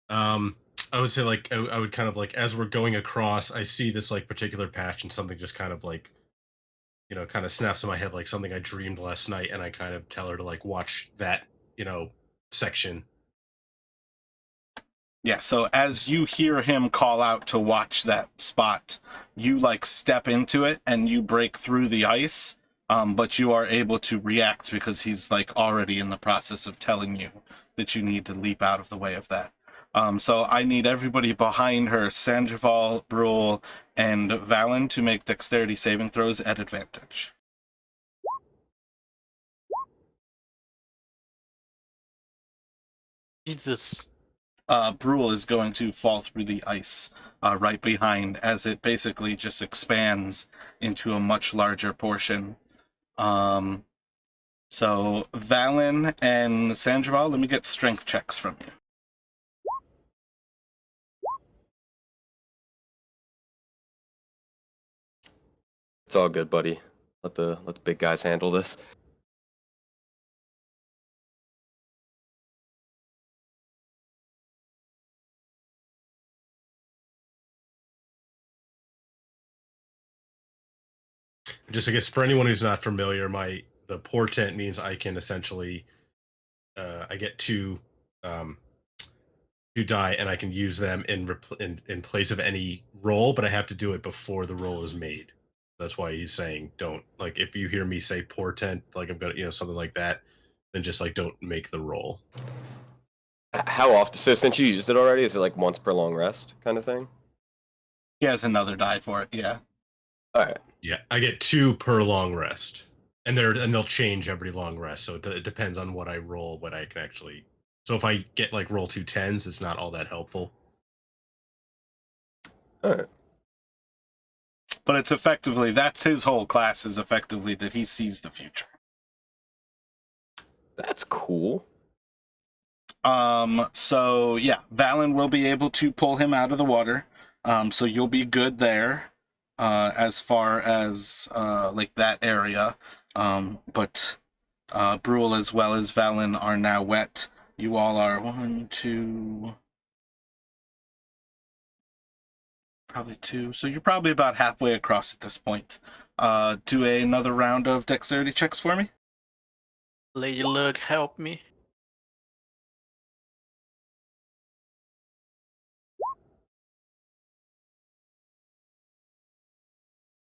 I would say like I would kind of like as we're going across, I see this like particular patch and something just kind of like kind of snaps in my head like something I dreamed last night, and I kind of tell her to like watch that section. Yeah, so as you hear him call out to watch that spot, you like step into it and you break through the ice, but you are able to react because he's like already in the process of telling you that you need to leap out of the way of that. So I need everybody behind her, Sandoval, Brule, and Valen, to make dexterity saving throws at advantage. Jesus. Brule is going to fall through the ice right behind as it basically just expands into a much larger portion. So Valen and Sandoval, let me get strength checks from you. It's all good, buddy. Let the big guys handle this. Just I guess for anyone who's not familiar, the portent means I can essentially I get two die and I can use them in place of any roll, but I have to do it before the roll is made. That's why he's saying don't, like, if you hear me say portent, like I'm gonna something like that, then just like don't make the roll. How often? So since you used it already, is it like once per long rest kind of thing? He has another die for it, yeah. All right. Yeah, I get 2 per long rest, and they'll change every long rest. So it depends on what I roll, what I can actually. So if I get like roll 2 10s, it's not all that helpful. All right. But it's effectively, that's his whole class, is effectively that he sees the future. That's cool. So yeah, Valen will be able to pull him out of the water. So you'll be good there, as far as like that area. But Brule as well as Valen are now wet. You all are 1, 2, probably 2. So you're probably about halfway across at this point. Do another round of dexterity checks for me. Lady Luck, help me.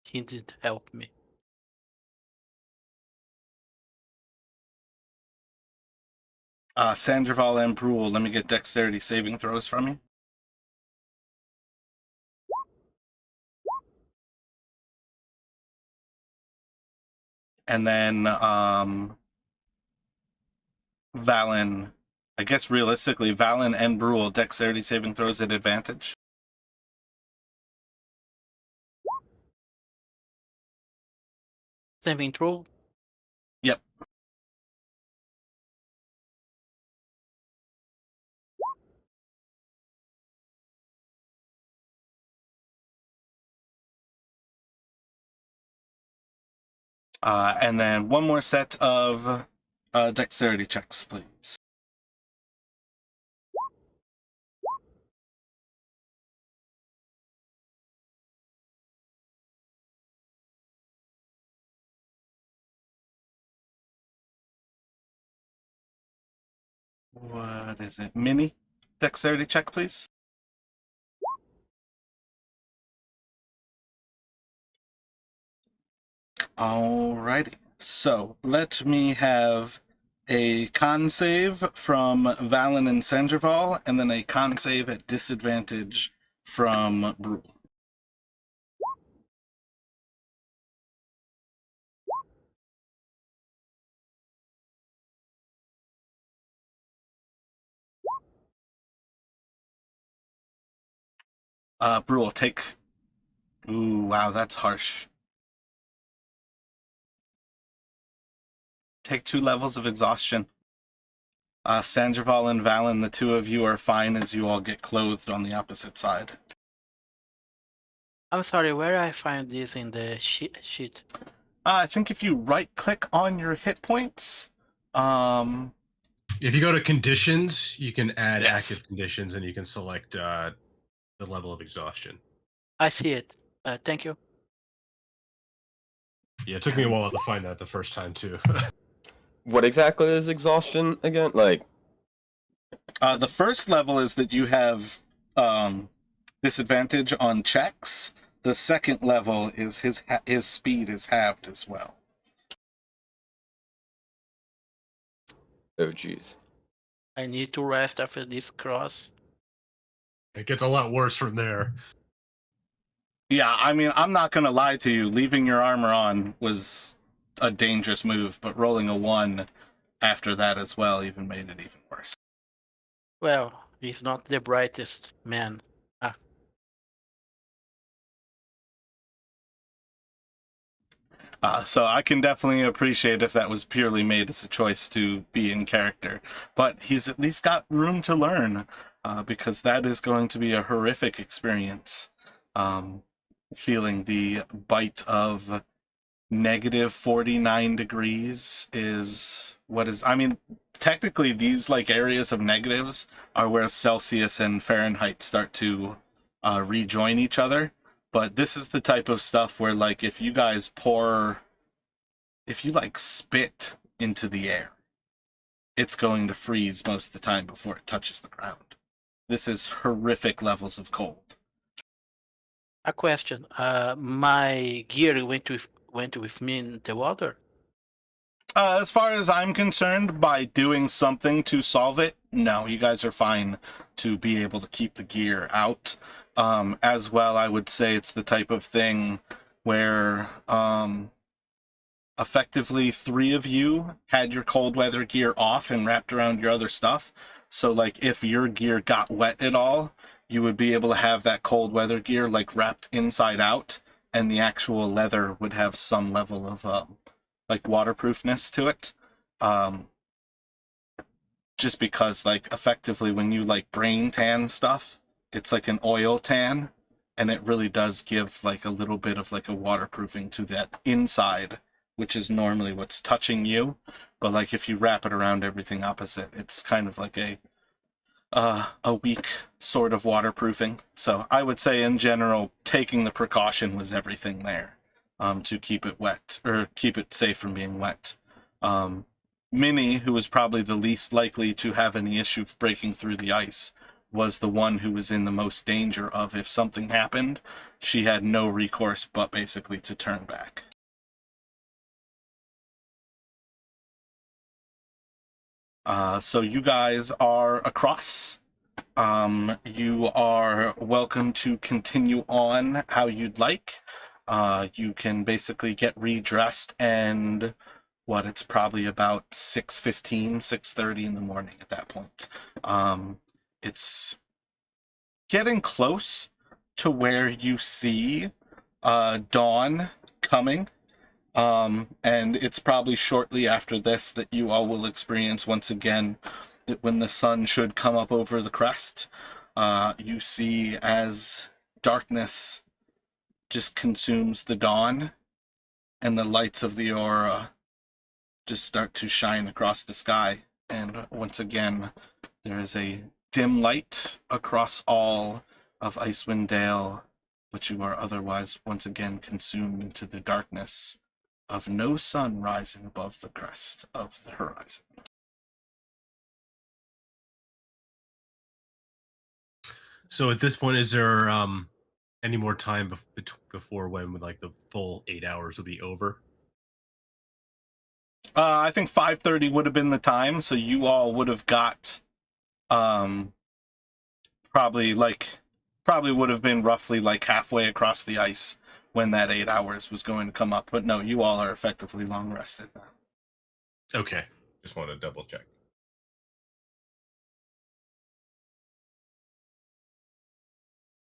He didn't help me. Sandoval and Brule, let me get dexterity saving throws from you. And then Valen, I guess realistically, Valen and Brule, dexterity saving throws at advantage. Saving throw. Yep. And then one more set of dexterity checks, please. What is it? Mini dexterity check, please. Alrighty. So let me have a con save from Valen and Sandoval, and then a con save at disadvantage from Brule. Brule, take... Ooh, wow, that's harsh. Take 2 levels of exhaustion. Sandoval and Valen, the two of you are fine as you all get clothed on the opposite side. I'm sorry, where I find this in the sheet? I think if you right-click on your hit points, If you go to conditions, you can add Yes. active conditions, and you can select the level of exhaustion. I see it. Thank you. Yeah, it took me a while to find that the first time too. What exactly is exhaustion again? Like, the first level is that you have disadvantage on checks. The second level is his speed is halved as well. oh jeez. I need to rest after this cross. It gets a lot worse from there. Yeah, I mean, I'm not going to lie to you. Leaving your armor on was a dangerous move, but rolling a 1 after that as well even made it even worse. Well, he's not the brightest man. So I can definitely appreciate if that was purely made as a choice to be in character. But he's at least got room to learn, because that is going to be a horrific experience. Feeling the bite of negative 49 degrees is what is... I mean, technically these like areas of negatives are where Celsius and Fahrenheit start to rejoin each other. But this is the type of stuff where, like, if you like spit into the air, it's going to freeze most of the time before it touches the ground. This is horrific levels of cold. A question. My gear went with me in the water. As far as I'm concerned, by doing something to solve it, no, you guys are fine to be able to keep the gear out. As well, I would say it's the type of thing where effectively 3 of you had your cold weather gear off and wrapped around your other stuff. So, like, if your gear got wet at all, you would be able to have that cold weather gear, like, wrapped inside out, and the actual leather would have some level of like waterproofness to it, just because, like, effectively when you like brain tan stuff, it's like an oil tan, and it really does give like a little bit of like a waterproofing to that inside, which is normally what's touching you. But like if you wrap it around everything opposite, it's kind of like a weak sort of waterproofing. So I would say in general, taking the precaution was everything there. To keep it wet, or keep it safe from being wet. Minnie, who was probably the least likely to have any issue breaking through the ice, was the one who was in the most danger of, if something happened, she had no recourse but basically to turn back. So you guys are across. You are welcome to continue on how you'd like. You can basically get redressed, and it's probably about 6:15, 6:30 in the morning at that point. It's getting close to where you see dawn coming. And it's probably shortly after this that you all will experience once again that when the sun should come up over the crest, you see as darkness just consumes the dawn, and the lights of the aurora just start to shine across the sky. And once again, there is a dim light across all of Icewind Dale, but you are otherwise once again consumed into the darkness of no sun rising above the crest of the horizon. So at this point, is there any more time before when like the full 8 hours will be over? I think 5:30 would have been the time, so you all would have got probably would have been roughly like halfway across the ice when that 8 hours was going to come up. But no, you all are effectively long rested now. Okay, just want to double check.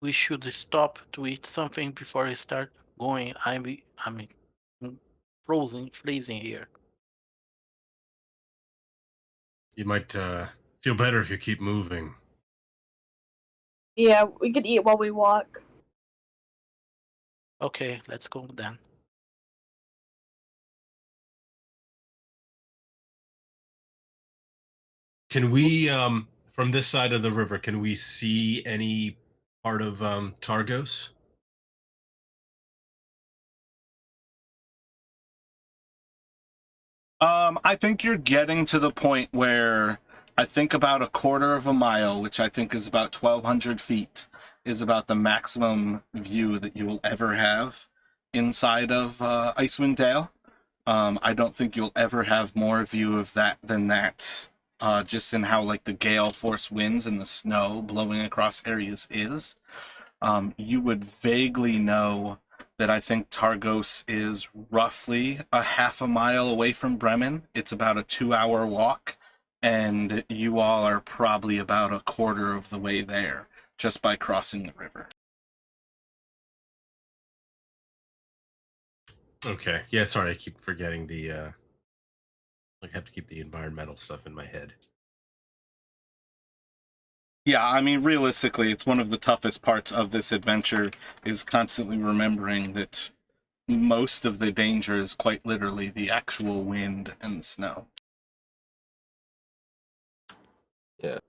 we should stop to eat something before we start going. I'm freezing here. You might feel better if you keep moving. Yeah, we could eat while we walk. Okay, let's go then. Can we, from this side of the river, can we see any part of Targos? I think you're getting to the point where I think about a quarter of a mile, which I think is about 1,200 feet, is about the maximum view that you will ever have inside of Icewind Dale. I don't think you'll ever have more view of that than that, just in how like the gale force winds and the snow blowing across areas is. You would vaguely know that I think Targos is roughly a half a mile away from Bremen. It's about a 2-hour walk, and you all are probably about a quarter of the way there just by crossing the river. Okay. Yeah, sorry, I keep forgetting the I have to keep the environmental stuff in my head. Yeah, I mean, realistically, it's one of the toughest parts of this adventure is constantly remembering that most of the danger is quite literally the actual wind and the snow. Yeah.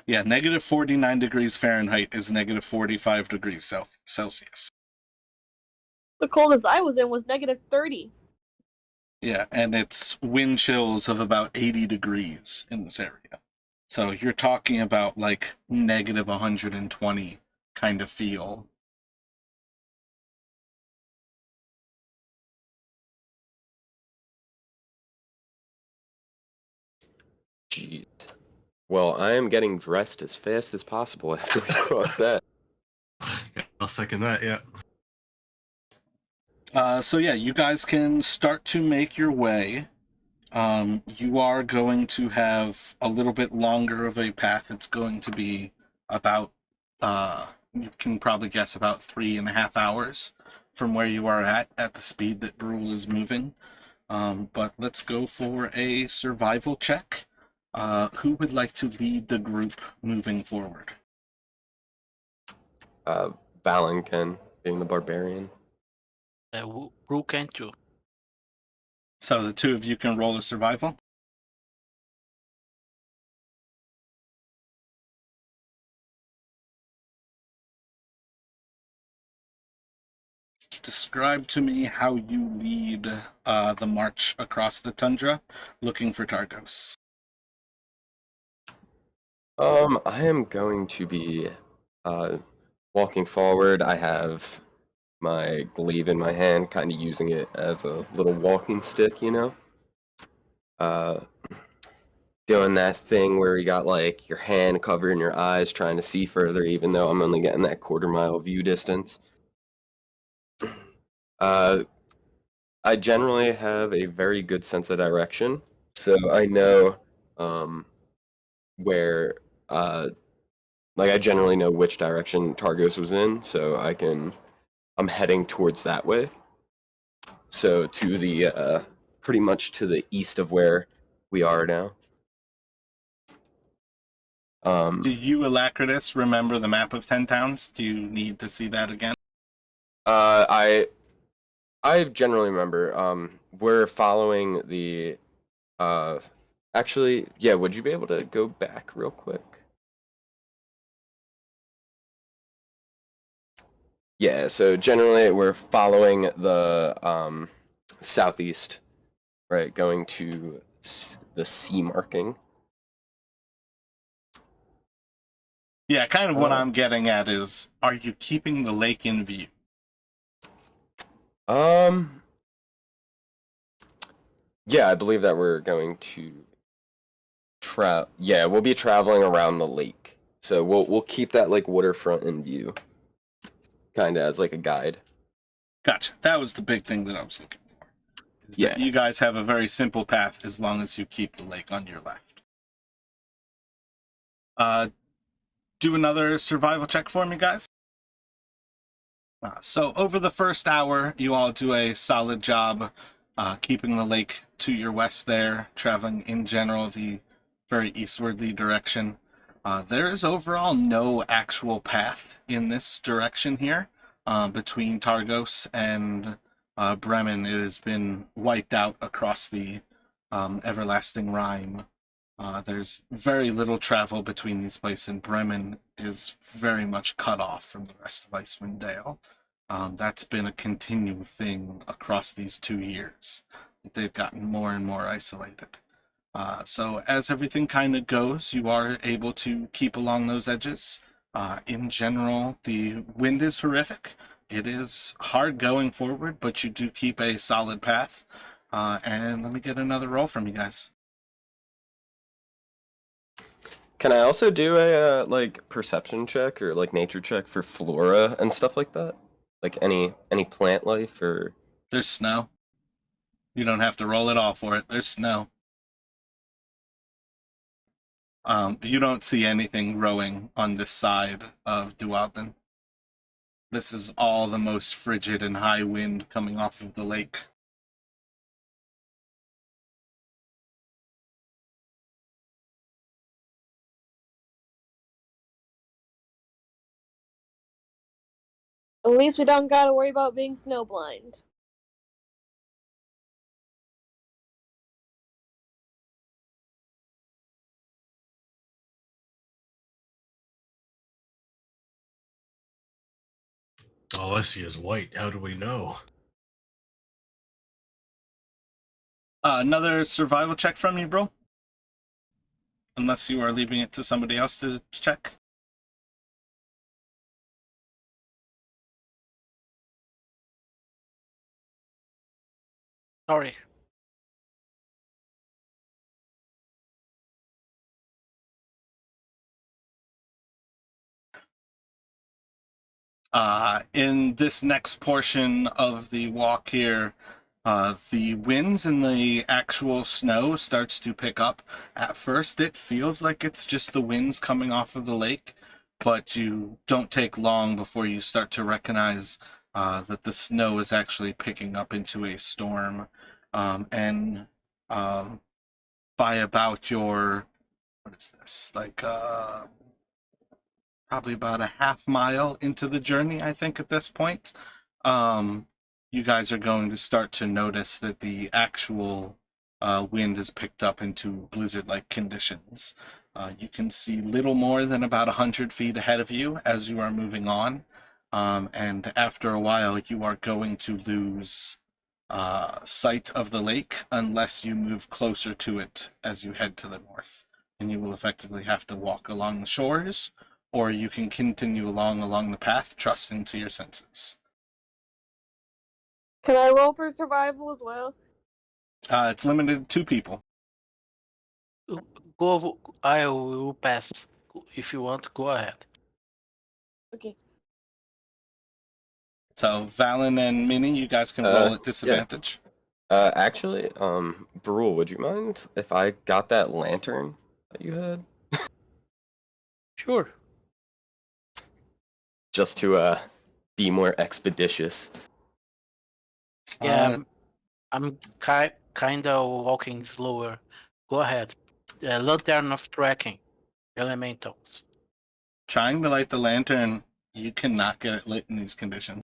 Yeah, negative 49 degrees Fahrenheit is negative 45 degrees Celsius. The coldest I was in was negative 30. Yeah, and it's wind chills of about 80 degrees in this area. So you're talking about like negative 120 kind of feel. Jeez. Well, I am getting dressed as fast as possible after we cross that. I'll second that, yeah. So yeah, you guys can start to make your way. You are going to have a little bit longer of a path. It's going to be about, you can probably guess about 3.5 hours from where you are at the speed that Brule is moving. But let's go for a survival check. Who would like to lead the group moving forward? Valenkin, being the barbarian. Who can too? So the two of you can roll a survival. Describe to me how you lead the march across the tundra looking for Targos. I am going to be walking forward. I have my glaive in my hand, kind of using it as a little walking stick, you know? Doing that thing where you got like your hand covering your eyes, trying to see further, even though I'm only getting that quarter-mile view distance. I generally have a very good sense of direction, so I know where like I generally know which direction Targos was in, so I'm heading towards that way. So to the pretty much to the east of where we are now. Do you, Alacritus, remember the map of 10 towns? Do you need to see that again? I generally remember. We're following the actually, yeah, would you be able to go back real quick? Yeah, so generally we're following the southeast, right, going to the sea marking. Yeah, kind of what I'm getting at is, are you keeping the lake in view? Yeah, I believe that we're going to we'll be traveling around the lake. So we'll keep that like waterfront in view. Kind of as like a guide. Gotcha. That was the big thing that I was looking for. Is that you guys have a very simple path as long as you keep the lake on your left. Do another survival check for me, guys. So over the first hour, you all do a solid job keeping the lake to your west there, traveling in general the very eastwardly direction. There is overall no actual path in this direction here between Targos and Bremen. It has been wiped out across the everlasting Rhine. There's very little travel between these places, and Bremen is very much cut off from the rest of Icewind Dale. That's been a continual thing across these 2 years. They've gotten more and more isolated. So as everything kind of goes, you are able to keep along those edges. In general, the wind is horrific. It is hard going forward, but you do keep a solid path. And let me get another roll from you guys. Can I also do a like perception check or like nature check for flora and stuff like that? Like any plant life or There's snow. You don't have to roll at all for it. There's snow. You don't see anything growing on this side of Dualden. This is all the most frigid and high wind coming off of the lake. At least we don't gotta worry about being snowblind. All I see is white. How do we know? Another survival check from you, bro. Unless you are leaving it to somebody else to check. Sorry. In this next portion of the walk here, the winds and the actual snow starts to pick up. At first, it feels like it's just the winds coming off of the lake, but you don't take long before you start to recognize that the snow is actually picking up into a storm. And by about your, what is this, like probably about a half mile into the journey, I think, at this point, you guys are going to start to notice that the actual wind has picked up into blizzard-like conditions. You can see little more than about 100 feet ahead of you as you are moving on, and after a while, you are going to lose sight of the lake unless you move closer to it as you head to the north, and you will effectively have to walk along the shores, or you can continue along the path, trusting to your senses. Can I roll for survival as well? It's limited to 2 people. Go. I will pass. If you want, go ahead. Okay. So Valen and Minnie, you guys can roll at disadvantage. actually, Brule, would you mind if I got that lantern that you had? Sure. Just to be more expeditious. Yeah, I'm kind of walking slower. Go ahead. Lantern of tracking. Elementals. Trying to light the lantern, you cannot get it lit in these conditions.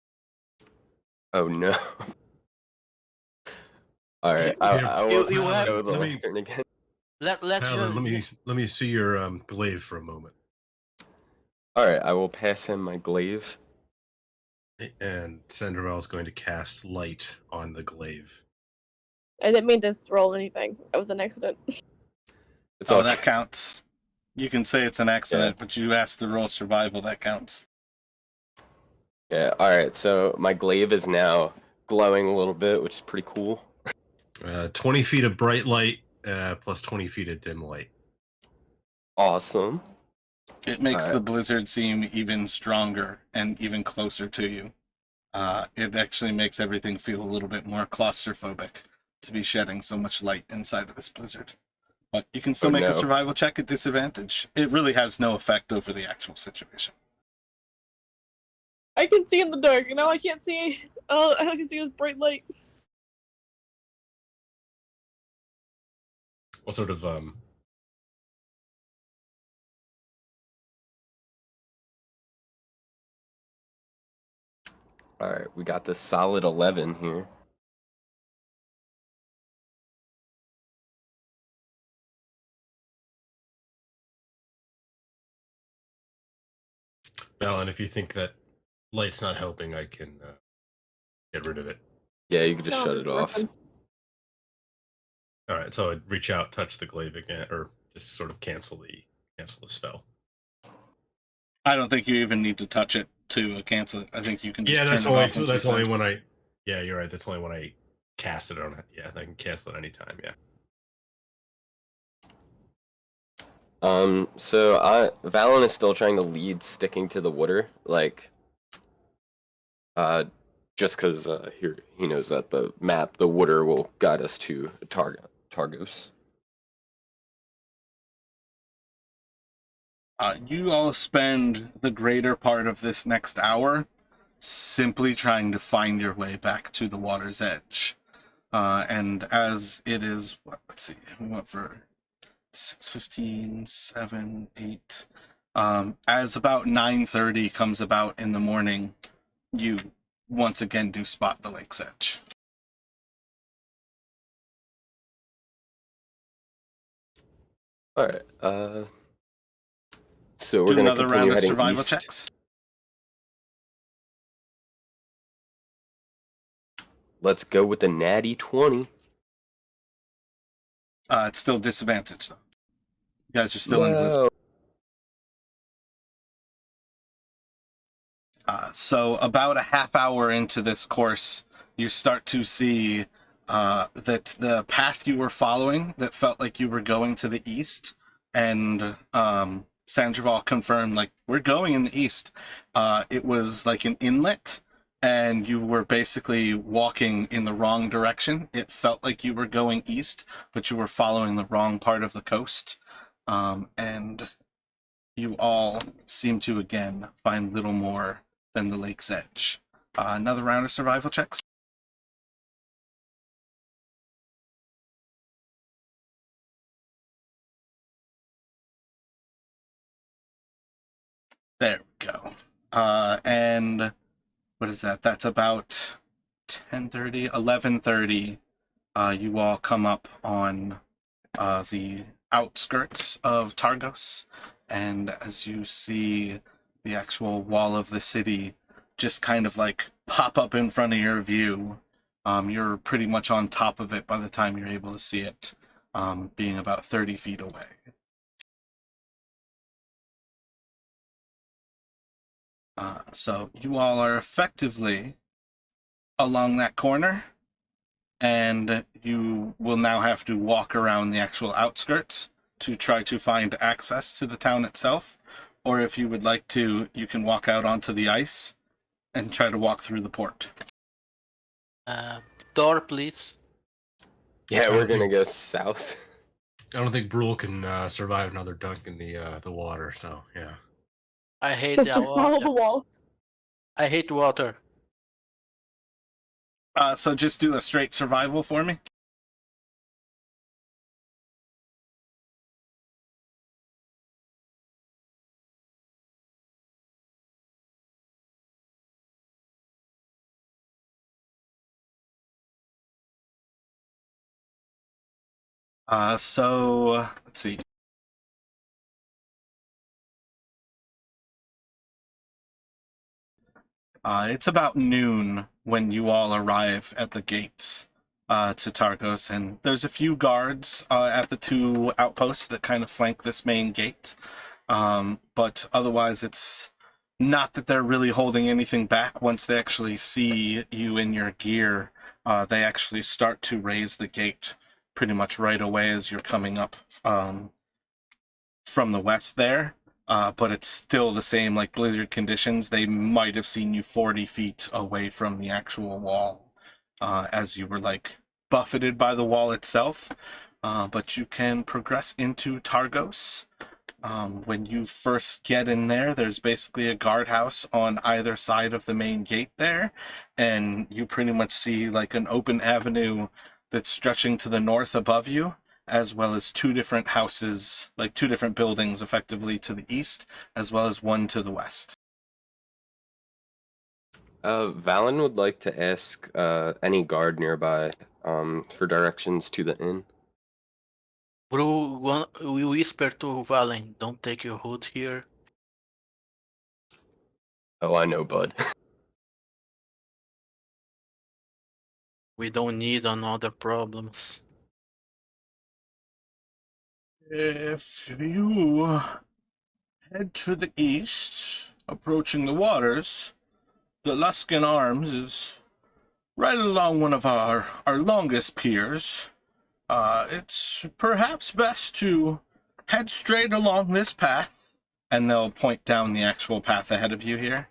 Oh no. All right, I will go the lantern again. Let me see your glaive for a moment. All right, I will pass him my glaive. And Sandrael is going to cast light on the glaive. I didn't mean to roll anything. It was an accident. It's all that counts. You can say it's an accident, but you asked to roll survival, that counts. Yeah, alright, so my glaive is now glowing a little bit, which is pretty cool. 20 feet of bright light, plus 20 feet of dim light. Awesome. It makes the blizzard seem even stronger and even closer to you. It actually makes everything feel a little bit more claustrophobic to be shedding so much light inside of this blizzard. But you can still Oh, make no. a survival check at disadvantage. It really has no effect over the actual situation. I can see in the dark. You know, I can't see. All I can see is bright light. What sort of All right, we got the solid 11 here. Alan, if you think that light's not helping, I can get rid of it. Yeah, you can just No, shut just it off. listen. All right, so I'd reach out, touch the glaive again, or just sort of cancel the spell. I don't think you even need to touch it to cancel it. I think you can just Yeah, turn that's it only off once you that's only sense. when I. Yeah, you're right. That's only when I cast it on it. Yeah, I can cancel it anytime. Yeah. So Valen is still trying to lead, sticking to the water, like, just because he knows that the water will guide us to Targos. You all spend the greater part of this next hour simply trying to find your way back to the water's edge. And as it is, let's see, we went for 6:15, 7, 8. As about 9:30 comes about in the morning, you once again do spot the lake's edge. All right. So we're Do gonna another round continue of heading survival east. checks. Let's go with the natty 20. It's still disadvantage though. You guys are still in blizzard. No. So about a half hour into this course, you start to see that the path you were following that felt like you were going to the east, and Sandoval confirmed, like, we're going in the east. It was like an inlet, and you were basically walking in the wrong direction. It felt like you were going east, but you were following the wrong part of the coast. And you all seem to again find little more than the lake's edge. Another round of survival checks. There we go. And what is that? That's about 10:30, 11:30. You all come up on the outskirts of Targos, and as you see the actual wall of the city just kind of like pop up in front of your view, you're pretty much on top of it by the time you're able to see it, being about 30 feet away. So you all are effectively along that corner, and you will now have to walk around the actual outskirts to try to find access to the town itself. Or if you would like to, you can walk out onto the ice and try to walk through the port. Door, please. Yeah, I we're don't gonna think- go south. I don't think Brule can survive another dunk in the water. So yeah. I hate Let's that just follow water. the wall. I hate water. So just do a straight survival for me. So let's see. It's about noon when you all arrive at the gates to Targos, and there's a few guards at the two outposts that kind of flank this main gate. But otherwise, it's not that they're really holding anything back. Once they actually see you in your gear, they actually start to raise the gate pretty much right away as you're coming up from the west there. But it's still the same, like, blizzard conditions. They might have seen you 40 feet away from the actual wall as you were, like, buffeted by the wall itself. but you can progress into Targos. When you first get in there, there's basically a guardhouse on either side of the main gate there, and you pretty much see like an open avenue that's stretching to the north above you, as well as two different houses, like two different buildings effectively to the east, as well as one to the west. Valen would like to ask any guard nearby for directions to the inn. We whisper to Valen, don't take your hood here. Oh, I know, bud. We don't need another problems. If you head to the east, approaching the waters, the Luskan Arms is right along one of our longest piers. It's perhaps best to head straight along this path, and they'll point down the actual path ahead of you here.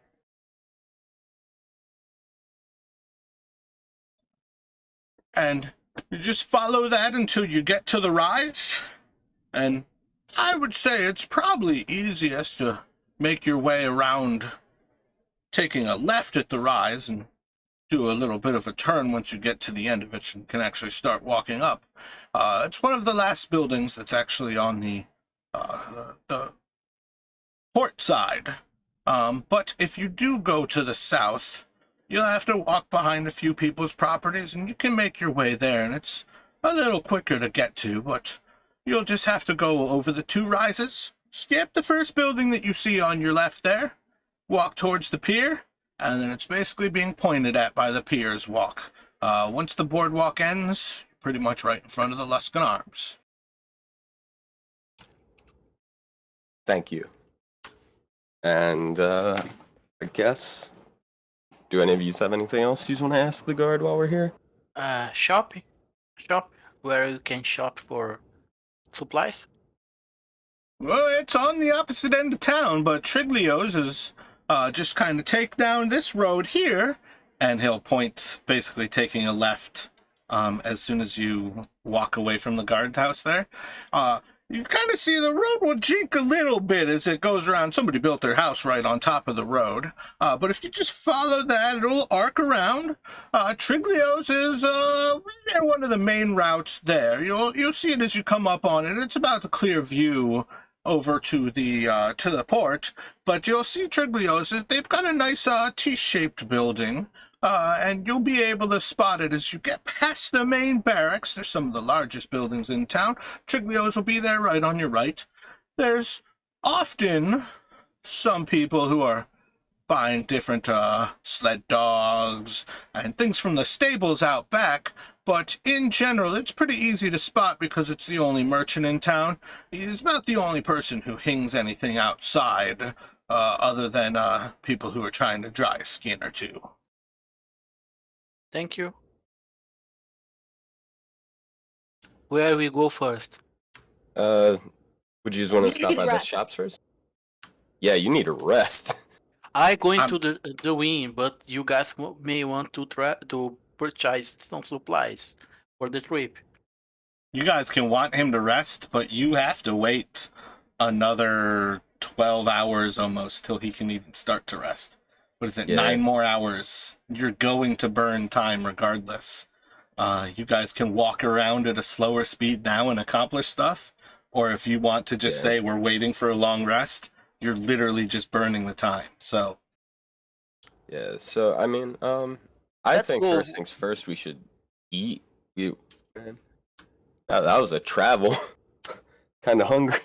And you just follow that until you get to the rise, and I would say it's probably easiest to make your way around taking a left at the rise and do a little bit of a turn once you get to the end of it and can actually start walking up. It's one of the last buildings that's actually on the port side. But if you do go to the south, you'll have to walk behind a few people's properties, and you can make your way there, and it's a little quicker to get to, but you'll just have to go over the two rises, skip the first building that you see on your left there, walk towards the pier, and then it's basically being pointed at by the pier's walk. Once the boardwalk ends, you're pretty much right in front of the Luskan Arms. Thank you. And I guess, do any of you have anything else you want to ask the guard while we're here? Shopping. Shop where you can shop for supplies. Well, it's on the opposite end of town, but Triglio's is just kind of take down this road here, and he'll point, basically taking a left as soon as you walk away from the guardhouse there. You kind of see the road will jink a little bit as it goes around. Somebody built their house right on top of the road. But if you just follow that, it'll arc around. Triglio's is one of the main routes there. You'll see it as you come up on it. It's about a clear view over to the port, but you'll see Triglio's. They've got a nice T-shaped building, and you'll be able to spot it as you get past the main barracks. There's some of the largest buildings in town. Triglio's will be there right on your right. There's often some people who are buying different sled dogs and things from the stables out back, but in general, it's pretty easy to spot because it's the only merchant in town. He's about the only person who hangs anything outside, other than people who are trying to dry a skin or two. Thank you. Where we go first? Would you just want to You stop need by the rest. shops first? Yeah, you need a rest. I go into the wing, but you guys may want to purchase some supplies for the trip. You guys can want him to rest, but you have to wait another 12 hours almost till he can even start to rest. What is it, Yeah. 9 more hours? You're going to burn time regardless. You guys can walk around at a slower speed now and accomplish stuff, or if you want to just say we're waiting for a long rest, you're literally just burning the time. So Yeah, so I mean, I Let's think go. first things first, we should eat. That was a travel. Kind of hungry.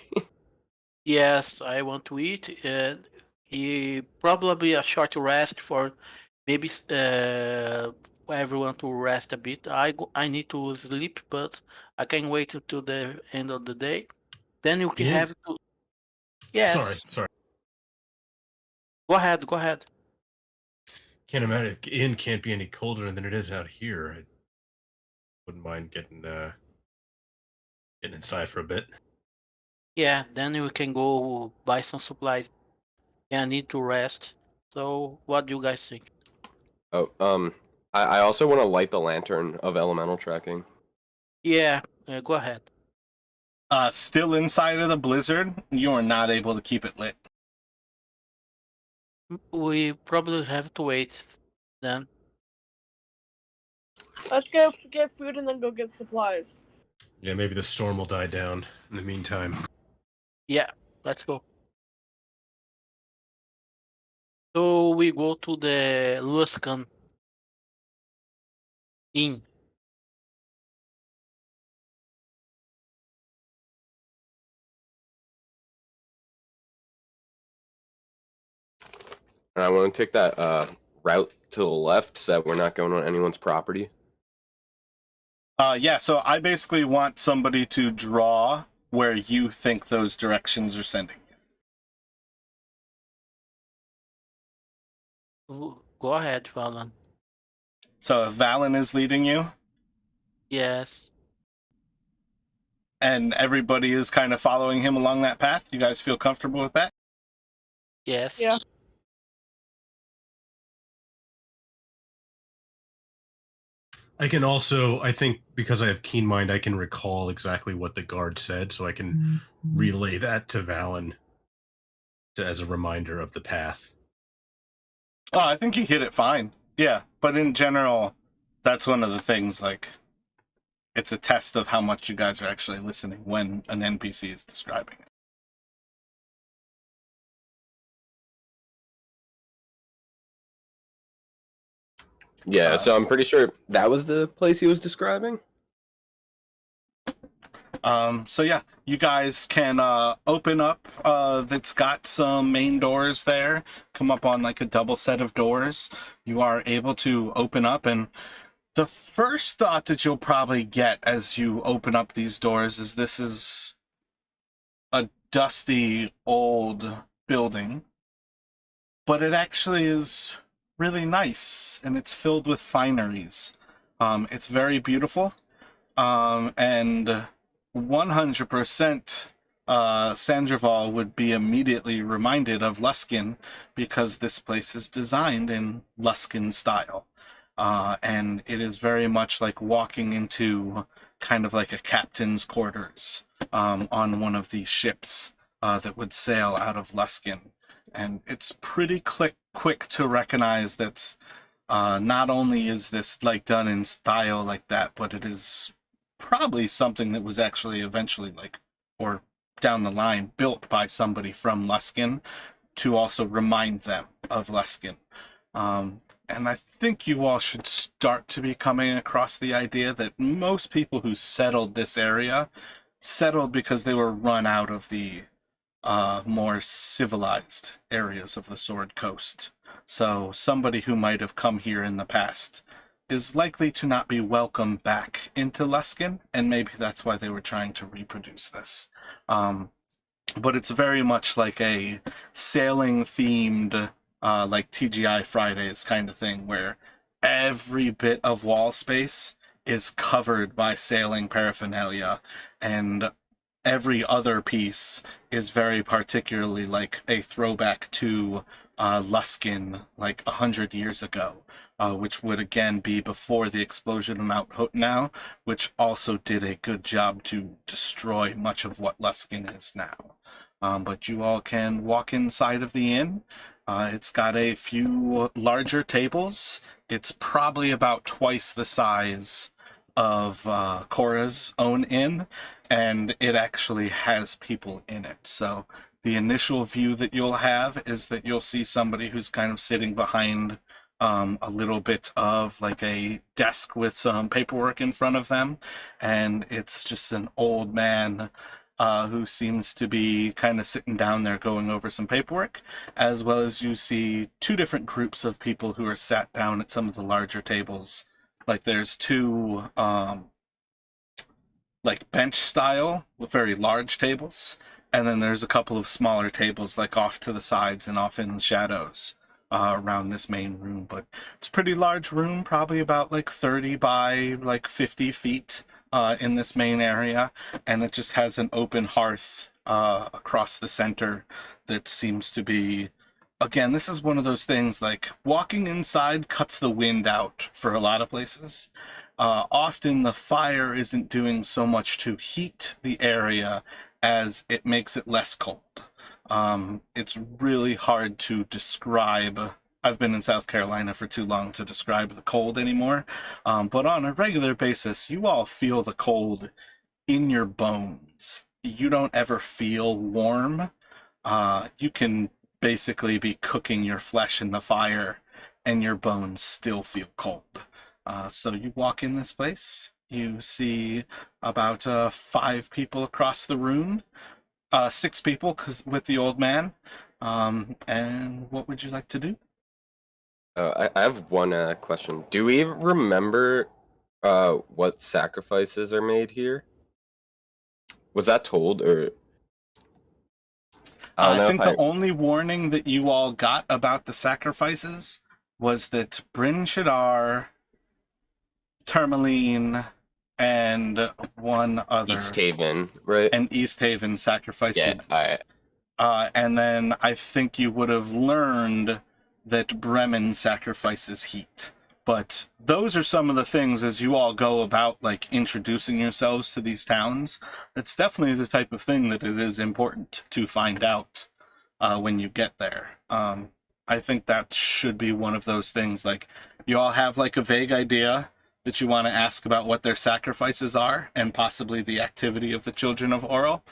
Yes, I want to eat. He probably a short rest for maybe for everyone to rest a bit. I need to sleep, but I can wait until the end of the day. Then you can Yeah. have to. Yes. Sorry. Go ahead. Can't imagine inn can't be any colder than it is out here. I wouldn't mind getting inside for a bit. Yeah, then we can go buy some supplies. Yeah, I need to rest. So, what do you guys think? Oh, I also want to light the lantern of elemental tracking. Yeah, go ahead. Still inside of the blizzard, you are not able to keep it lit. We probably have to wait then. Let's go get food and then go get supplies. Yeah, maybe the storm will die down in the meantime. Yeah, let's go. So we go to the Luskan Inn. And I want to take that route to the left so that we're not going on anyone's property. Yeah, so I basically want somebody to draw where you think those directions are sending you. Go ahead, Valen. So if Valen is leading you, Yes. and everybody is kind of following him along that path, you guys feel comfortable with that? Yes. Yeah. I can also, I think, because I have keen mind, I can recall exactly what the guard said, so I can relay that to Valen as a reminder of the path. Oh, I think you hit it fine. Yeah, but in general, that's one of the things, like, it's a test of how much you guys are actually listening when an NPC is describing it. Yeah, so I'm pretty sure that was the place he was describing. So yeah, you guys can open up. That's got some main doors there. Come up on like a double set of doors. You are able to open up, and the first thought that you'll probably get as you open up these doors is this is a dusty old building, but it actually is really nice, and it's filled with fineries. It's very beautiful, and 100% Sandraval would be immediately reminded of Luskin because this place is designed in Luskin style. And it is very much like walking into kind of like a captain's quarters on one of these ships that would sail out of Luskin. And it's pretty quick to recognize that not only is this like done in style like that, but it is probably something that was actually eventually like, or down the line, built by somebody from Luskin to also remind them of Luskin. And I think you all should start to be coming across the idea that most people who settled this area settled because they were run out of the more civilized areas of the Sword Coast. So somebody who might have come here in the past is likely to not be welcome back into Luskin, and maybe that's why they were trying to reproduce this. But it's very much like a sailing themed, like TGI Fridays kind of thing, where every bit of wall space is covered by sailing paraphernalia, and every other piece is very particularly like a throwback to Luskin, like 100 years ago, which would again be before the explosion of Mount Hotenow, which also did a good job to destroy much of what Luskin is now. But you all can walk inside of the inn. It's got a few larger tables. It's probably about twice the size of Cora's own inn, and it actually has people in it. So the initial view that you'll have is that you'll see somebody who's kind of sitting behind a little bit of like a desk with some paperwork in front of them, and it's just an old man who seems to be kind of sitting down there going over some paperwork, as well as you see two different groups of people who are sat down at some of the larger tables. Like there's two like bench style with very large tables, and then there's a couple of smaller tables like off to the sides and off in the shadows around this main room. But it's a pretty large room, probably about like 30 by like 50 feet in this main area, and it just has an open hearth across the center that seems to be, again, this is one of those things like walking inside cuts the wind out for a lot of places, often the fire isn't doing so much to heat the area as it makes it less cold. It's really hard to describe. I've been in South Carolina for too long to describe the cold anymore. But on a regular basis, you all feel the cold in your bones. You don't ever feel warm. You can basically be cooking your flesh in the fire and your bones still feel cold. So you walk in this place, you see about 5 people across the room, 6 people 'cause with the old man. And what would you like to do? I have one question. Do we remember what sacrifices are made here? Was that told, or I don't I know think if the only warning that you all got about the sacrifices was that Bryn Shadar, Termalaine, and one other, East Haven, right? and East Haven sacrifice Yeah, humans. And then I think you would have learned that Bremen sacrifices heat. But those are some of the things as you all go about, like, introducing yourselves to these towns. It's definitely the type of thing that it is important to find out when you get there. I think that should be one of those things. Like, you all have, like, a vague idea that you want to ask about what their sacrifices are and possibly the activity of the children of Oral.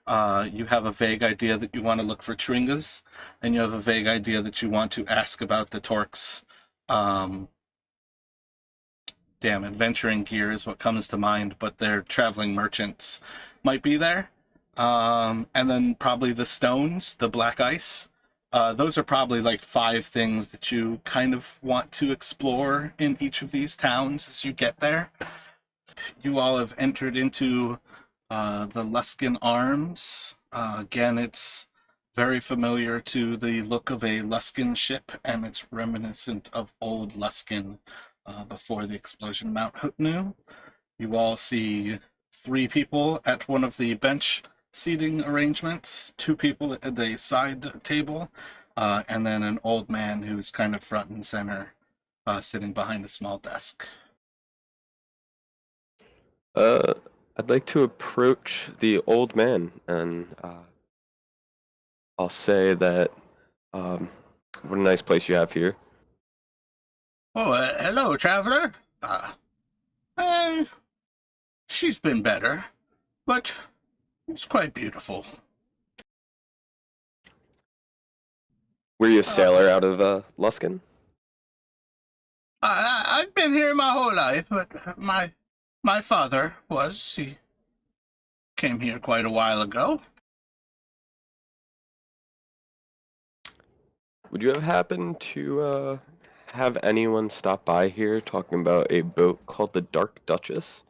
You have a vague idea that you want to look for Tringas, and you have a vague idea that you want to ask about the Torques. Adventuring gear is what comes to mind, but their traveling merchants might be there. And then probably the stones, the black ice. Those are probably like 5 things that you kind of want to explore in each of these towns as you get there. You all have entered into the Luskin Arms. Again, it's very familiar to the look of a Luskin ship, and it's reminiscent of old Luskin before the explosion of Mount Hutnu. You all see 3 people at one of the bench seating arrangements, 2 people at a side table, and then an old man who's kind of front and center, sitting behind a small desk. I'd like to approach the old man, and I'll say that what a nice place you have here. Oh, hello, traveler. She's been better, but it's quite beautiful. Were you a sailor out of Luskin? I've been here my whole life, but my father was. He came here quite a while ago. Would you have happened to have anyone stop by here talking about a boat called the Dark Duchess?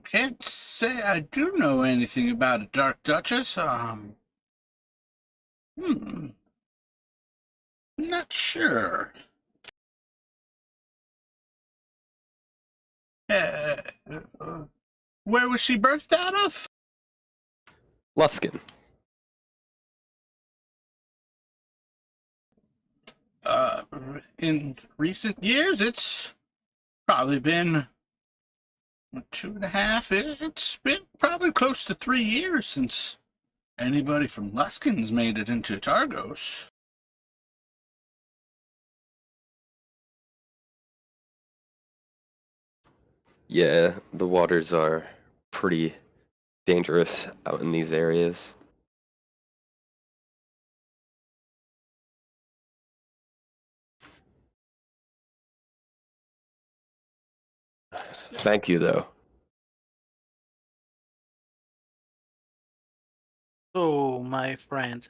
Can't say I do know anything about a Dark Duchess. Not sure. Uh, where was she birthed out of? Luskin. In recent years, it's probably been 2.5. It's been probably close to 3 years since anybody from Luskin's made it into Targos. Yeah, the waters are pretty dangerous out in these areas. Thank you, though. So, my friend,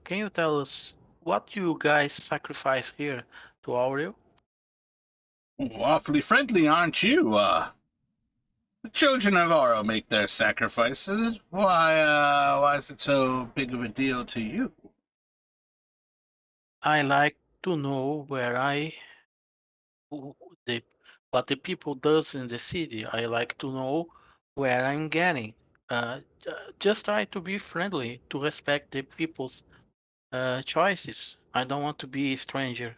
can you tell us what you guys sacrifice here to Aurel? Awfully friendly, aren't you? The children of Oro make their sacrifices. Why is it so big of a deal to you? I like to know where who- the what the people does in the city. I like to know where I'm getting. Just try to be friendly, to respect the people's choices. I don't want to be a stranger.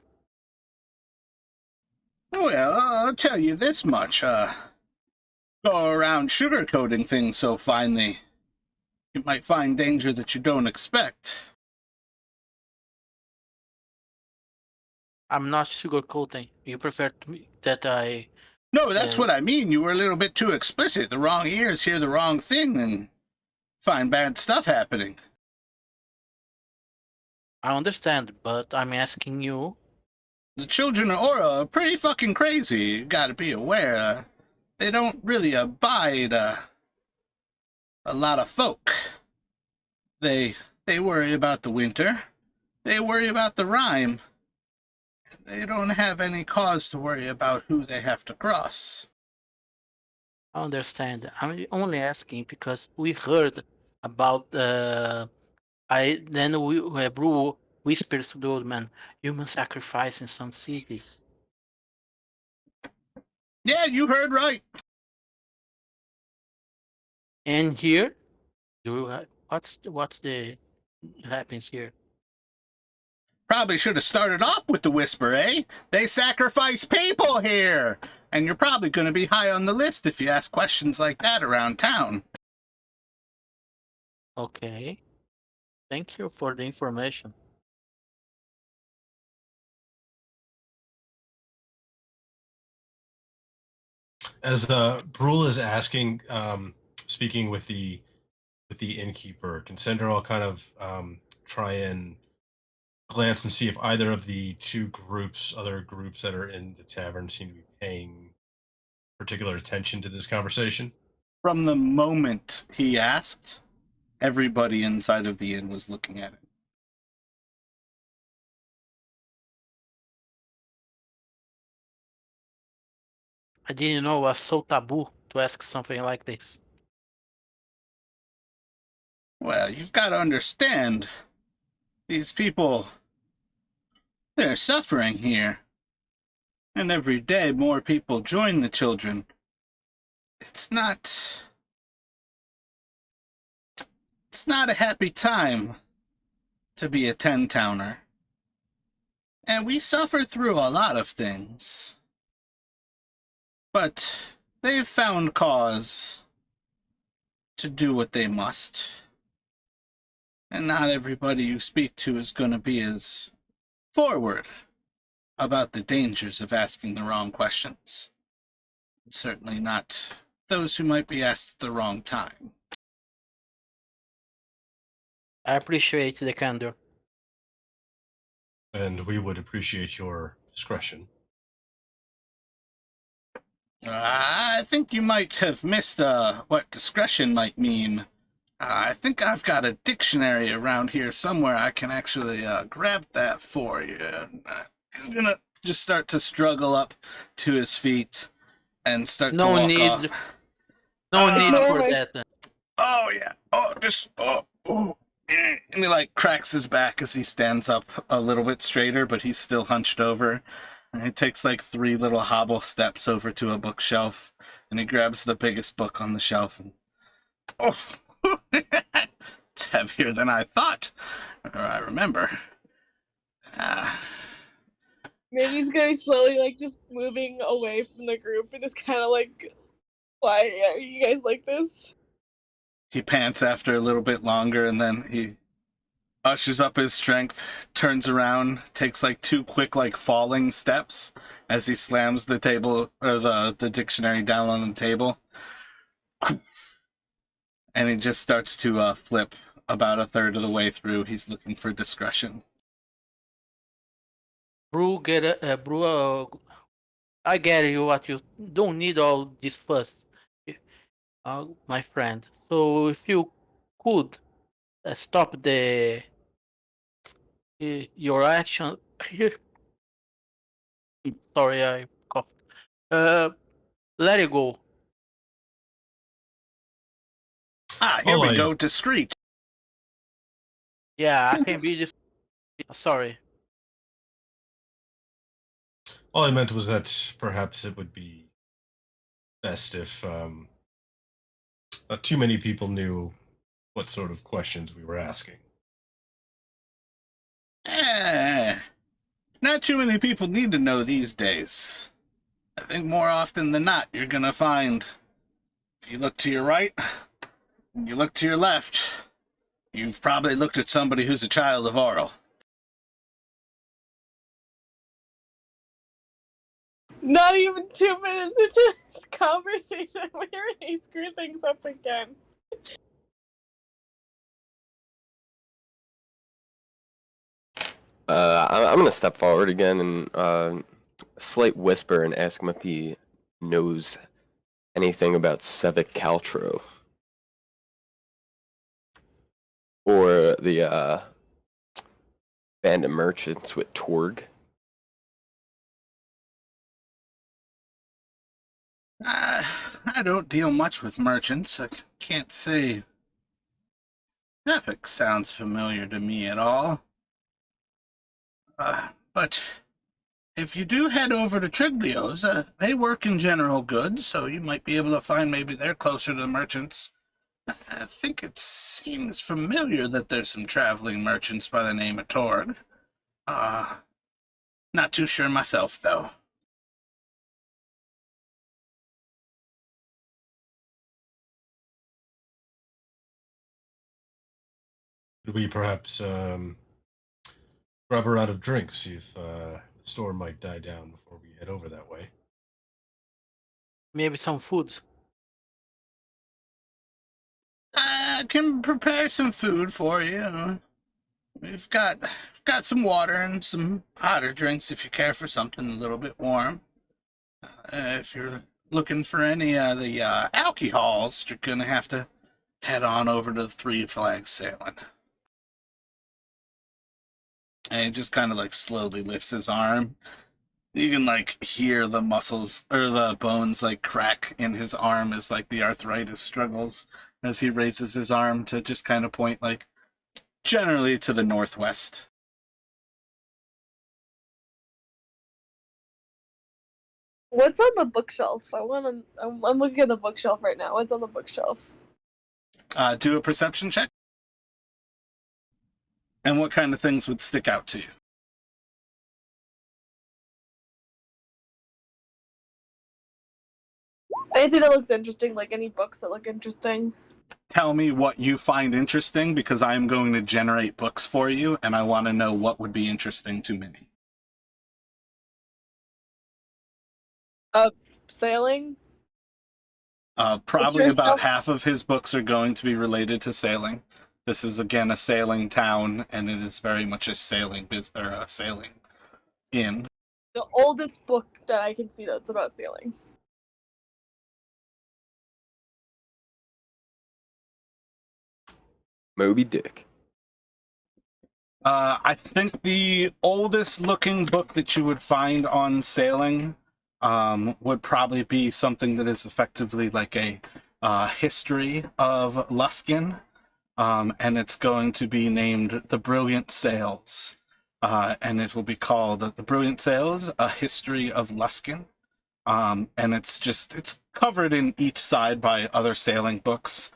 Well, I'll tell you this much. Go around sugarcoating things so finely, you might find danger that you don't expect. I'm not sugarcoating. You prefer that I... No, that's Uh, what I mean. You were a little bit too explicit. The wrong ears hear the wrong thing and find bad stuff happening. I understand, but I'm asking you. The children of Aura are pretty fucking crazy. You gotta be aware. They don't really abide a lot of folk. They worry about the winter. They worry about the rhyme. They don't have any cause to worry about who they have to cross. I understand. I'm only asking because we heard about Brew whispers to the old man, human sacrifice in some cities. Yeah, you heard right. And here, what's the happens here? Probably should have started off with the whisper, eh? They sacrifice people here! And you're probably going to be high on the list if you ask questions like that around town. Okay. Thank you for the information. As Brule is asking, speaking with the innkeeper, can Senderall kind of try and glance and see if either of the other groups that are in the tavern, seem to be paying particular attention to this conversation? From the moment he asked, everybody inside of the inn was looking at him. I didn't know it was so taboo to ask something like this. Well, you've got to understand, these people, they're suffering here. And every day more people join the children. It's not a happy time to be a 10-towner. And we suffer through a lot of things. But they've found cause to do what they must. And not everybody you speak to is going to be as forward about the dangers of asking the wrong questions. Certainly not those who might be asked at the wrong time. I appreciate the candor. And we would appreciate your discretion. I think you might have missed what discretion might mean. I think I've got a dictionary around here somewhere. I can actually grab that for you. He's gonna just start to struggle up to his feet and start to walk off. No need no for way. that. Oh yeah. Oh. And he like cracks his back as he stands up a little bit straighter, but he's still hunched over. And he takes like 3 little hobble steps over to a bookshelf, and he grabs the biggest book on the shelf. And it's heavier than I thought, or I remember. Maybe he's gonna be slowly like just moving away from the group and just kind of like, why are you guys like this? He pants after a little bit longer, and then he ushers up his strength, turns around, takes like 2 quick like falling steps as he slams the table or the dictionary down on the table. And he just starts to flip about a third of the way through. He's looking for discretion. Brew, I get you what you don't need all this fuss, my friend. So if you could stop your action here. Sorry, I coughed. Let it go. Here we All go, discreet. Yeah, I can be this. Sorry. All I meant was that perhaps it would be best if not too many people knew what sort of questions we were asking. Eh, not too many people need to know these days. I think more often than not, you're gonna find if you look to your right and you look to your left, you've probably looked at somebody who's a child of Oral. Not even 2 minutes into this conversation, we already screwed things up again. I'm gonna step forward again and slight whisper and ask him if he knows anything about Sevic Caltro or the band of merchants with Torg. I don't deal much with merchants. I can't say Sevic sounds familiar to me at all. But if you do head over to Triglio's, they work in general goods, so you might be able to find maybe they're closer to the merchants. I think it seems familiar that there's some traveling merchants by the name of Torg. Not too sure myself, though. Could we perhaps grab her out of drinks, see if the storm might die down before we head over that way? Maybe some food. I can prepare some food for you. We've got some water and some hotter drinks if you care for something a little bit warm. If you're looking for any of the alcohols, you're gonna have to head on over to the Three Flags Sailing. And he just kind of like slowly lifts his arm. You can like hear the muscles or the bones like crack in his arm as like the arthritis struggles as he raises his arm to just kind of point like generally to the northwest. What's on the bookshelf? I'm looking at the bookshelf right now. What's on the bookshelf? Do a perception check. And what kind of things would stick out to you? Anything that looks interesting, like any books that look interesting. Tell me what you find interesting because I'm going to generate books for you and I want to know what would be interesting to Minnie. Sailing? Probably Sure, about so- half of his books are going to be related to sailing. This is again a sailing town, and it is very much a sailing or a sailing inn. The oldest book that I can see that's about sailing. Moby Dick. I think the oldest looking book that you would find on sailing would probably be something that is effectively like a history of Luskin. And it's going to be named The Brilliant Sails. And it will be called The Brilliant Sails, A History of Luskin. And it's covered in each side by other sailing books.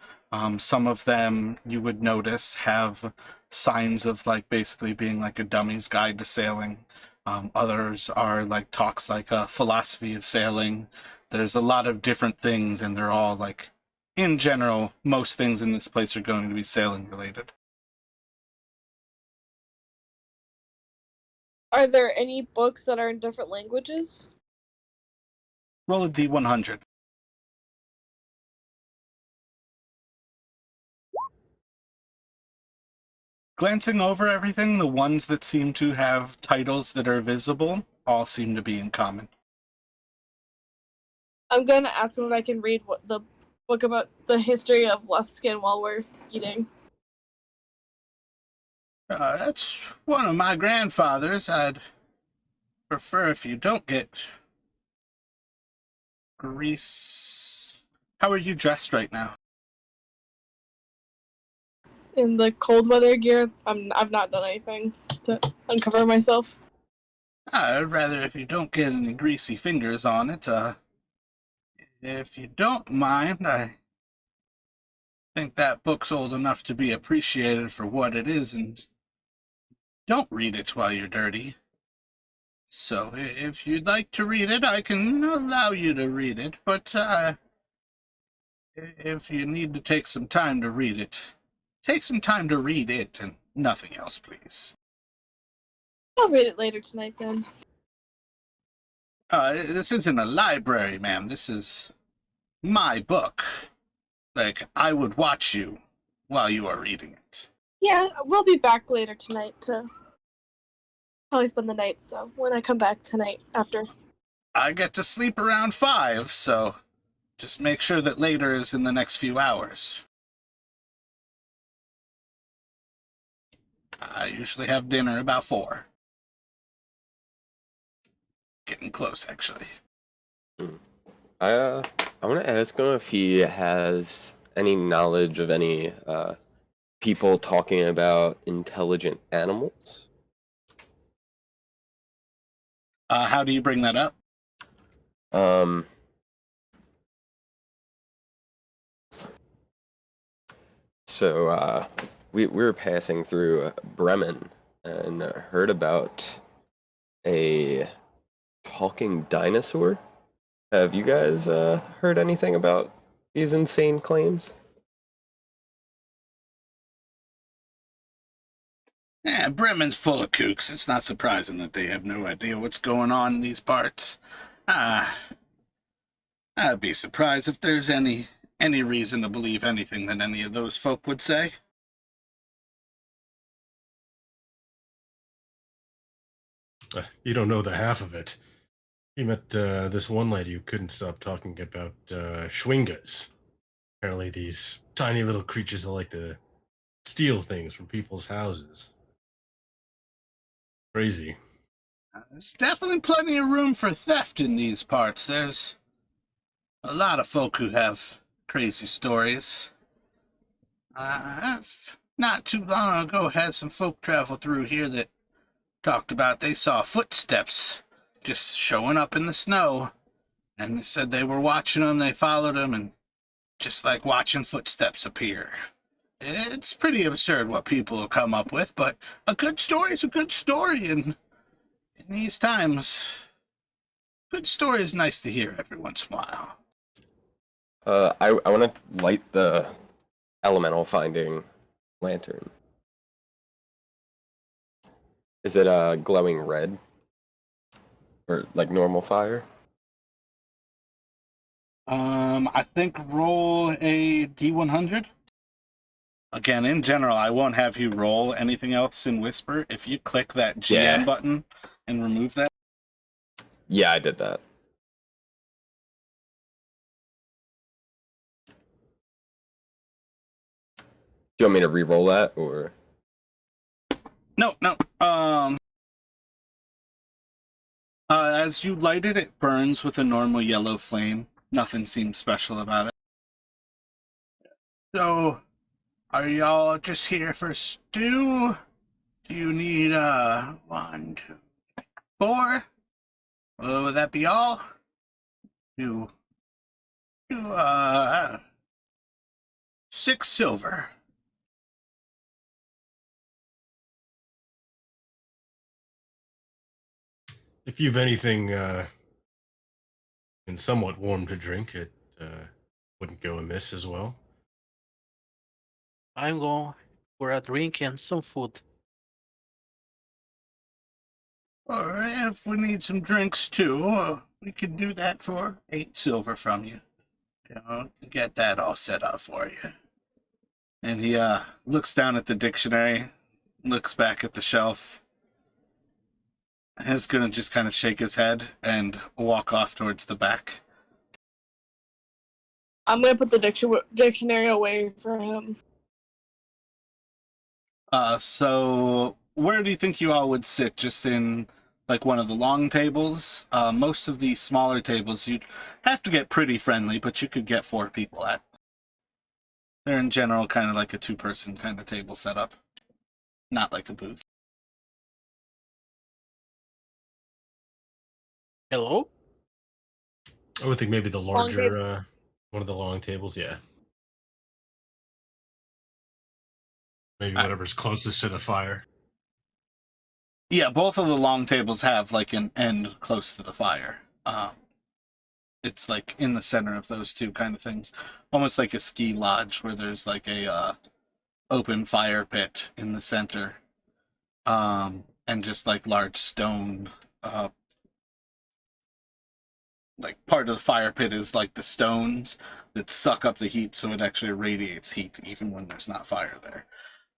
Some of them you would notice have signs of like basically being like a dummy's guide to sailing. Others are like talks like a philosophy of sailing. There's a lot of different things, and they're all like, in general, most things in this place are going to be sailing related. Are there any books that are in different languages? Roll a D100. Glancing over everything, the ones that seem to have titles that are visible all seem to be in common. I'm gonna ask him if I can read what the book about the history of Luskin while we're eating. That's one of my grandfathers. I'd prefer if you don't get grease. How are you dressed right now? In the cold weather gear, I've not done anything to uncover myself. I'd rather if you don't get any greasy fingers on it. If you don't mind, I think that book's old enough to be appreciated for what it is, and don't read it while you're dirty. So if you'd like to read it, I can allow you to read it, but if you need to take some time to read it, take some time to read it and nothing else, please. I'll read it later tonight then. This isn't a library, ma'am. This is my book. Like, I would watch you while you are reading it. Yeah, we'll be back later tonight to probably spend the night, so when I come back tonight after. I get to sleep around 5, so just make sure that later is in the next few hours. I usually have dinner about 4. Getting close, actually. I want to ask him if he has any knowledge of any people talking about intelligent animals. How do you bring that up? So we were passing through Bremen and heard about a talking dinosaur. Have you guys heard anything about these insane claims? Yeah, Bremen's full of kooks. It's not surprising that they have no idea what's going on in these parts. I'd be surprised if there's any reason to believe anything that any of those folk would say. You don't know the half of it. You met this one lady who couldn't stop talking about schwingas. Apparently these tiny little creatures that like to steal things from people's houses. Crazy. There's definitely plenty of room for theft in these parts. There's a lot of folk who have crazy stories. I've not too long ago had some folk travel through here that talked about they saw footsteps just showing up in the snow, and they said they were watching them, they followed them, and just like watching footsteps appear. It's pretty absurd what people will come up with, but a good story is a good story, and in these times, good story is nice to hear every once in a while. I want to light the elemental finding lantern. Is it glowing red? Or like normal fire? I think roll a D100. Again, in general, I won't have you roll anything else in Whisper. If you click that GM button and remove that. Yeah, I did that. Do you want me to re-roll that, or? No. As you light it, it burns with a normal yellow flame. Nothing seems special about it. So, are y'all just here for stew? Do you need, 1, 2, 4? Would that be all? You, 6 silver. If you've anything and somewhat warm to drink, it wouldn't go amiss as well. I'm going for a drink and some food. Or if we need some drinks too, we could do that for 8 silver from you. Get that all set up for you. And he looks down at the dictionary, looks back at the shelf, and is gonna just kind of shake his head and walk off towards the back. I'm gonna put the dictionary away for him. So where do you think you all would sit? Just in like one of the long tables? Most of the smaller tables you'd have to get pretty friendly, but you could get 4 people at. They're in general kind of like a 2-person kind of table setup, not like a booth. Hello? I would think maybe the Long larger, one of the long tables, yeah. Maybe whatever's closest to the fire. Yeah, both of the long tables have like an end close to the fire. It's like in the center of those two kind of things, almost like a ski lodge where there's like a open fire pit in the center, and just like large stone. Like part of the fire pit is like the stones that suck up the heat, so it actually radiates heat even when there's not fire there.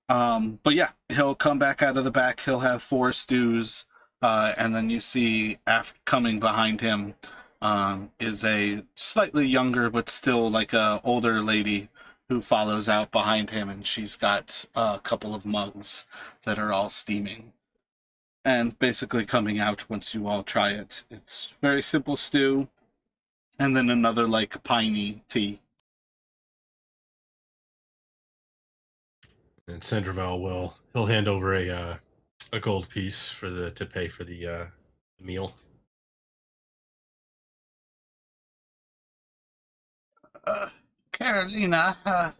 But yeah, he'll come back out of the back. He'll have 4 stews, and then you see after coming behind him is a slightly younger but still like a older lady who follows out behind him, and she's got a couple of mugs that are all steaming. And basically coming out once you all try it, it's very simple stew, and then another like piney tea. And Sandravel he'll hand over a gold piece for to pay for the meal. Carolina,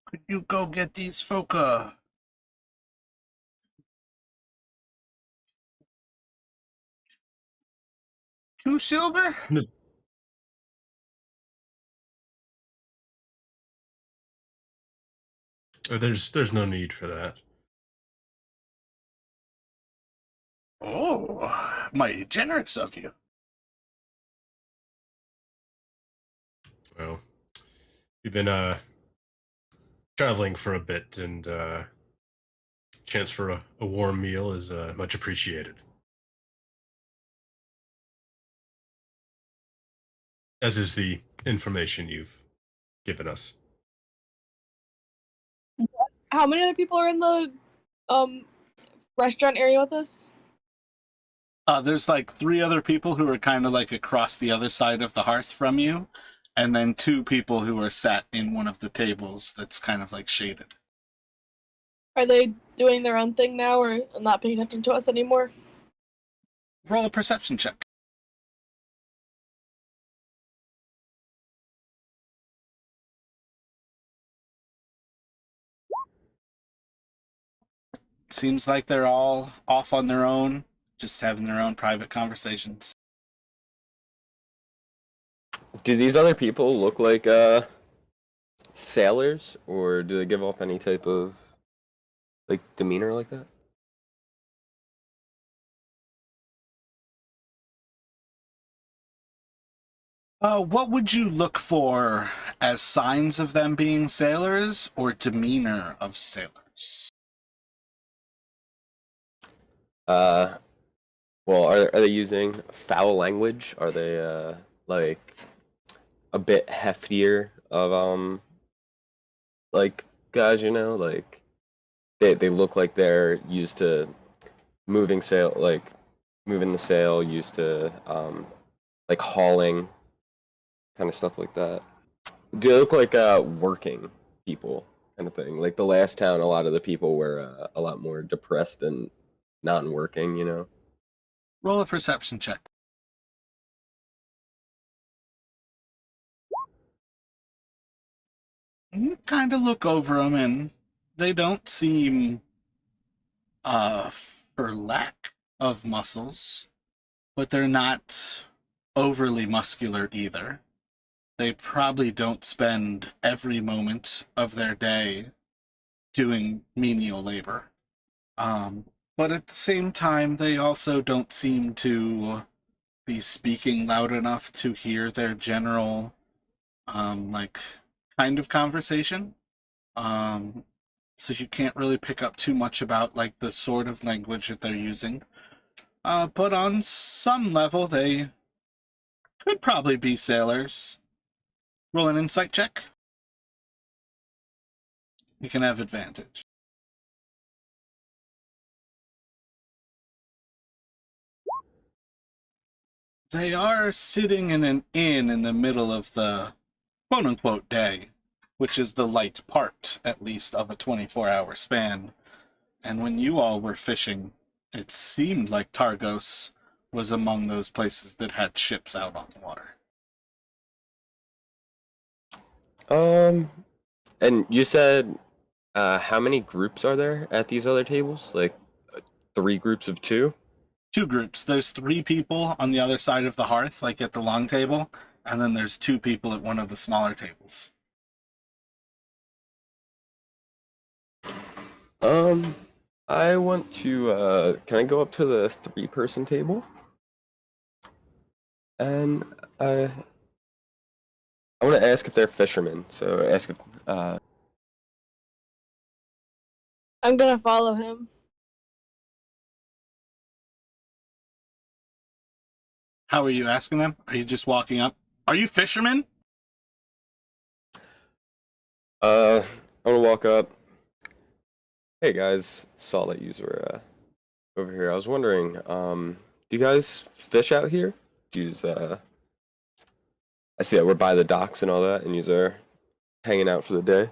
could you go get these folk 2 silver? There's no need for that. Oh, mighty generous of you. Well, we've been traveling for a bit, and chance for a warm meal is much appreciated. As is the information you've given us. How many other people are in the restaurant area with us? There's like 3 other people who are kind of like across the other side of the hearth from you, and then 2 people who are sat in one of the tables that's kind of like shaded. Are they doing their own thing now, or not paying attention to us anymore? Roll a perception check. Seems like they're all off on their own, just having their own private conversations. Do these other people look like sailors, or do they give off any type of like demeanor like that? What would you look for as signs of them being sailors or demeanor of sailors? Well, are they using foul language? Are they like a bit heftier of like guys, like they look like they're used to moving sail, like moving the sail, used to like hauling, kind of stuff like that. Do they look like working people kind of thing? Like the last town, a lot of the people were a lot more depressed and non-working. Roll a perception check. You kind of look over them, and they don't seem, for lack of muscles, but they're not overly muscular either. They probably don't spend every moment of their day doing menial labor. But at the same time, they also don't seem to be speaking loud enough to hear their general, like, kind of conversation. Um, so you can't really pick up too much about, like, the sort of language that they're using. But on some level, they could probably be sailors. Roll an insight check. You can have advantage. They are sitting in an inn in the middle of the quote unquote day, which is the light part, at least, of a 24-hour span. And when you all were fishing, it seemed like Targos was among those places that had ships out on the water. And you said how many groups are there at these other tables? Like 3 groups of 2? 2 groups. There's 3 people on the other side of the hearth, like at the long table, and then there's 2 people at one of the smaller tables. I want to, can I go up to the 3-person table? And I want to ask if they're fishermen. So ask if, I'm gonna follow him. How are you asking them? Are you just walking up? Are you fishermen? I want to walk up. Hey guys, saw that you were over here. I was wondering, do you guys fish out here? Use I see that we're by the docks and all that, and you are hanging out for the day.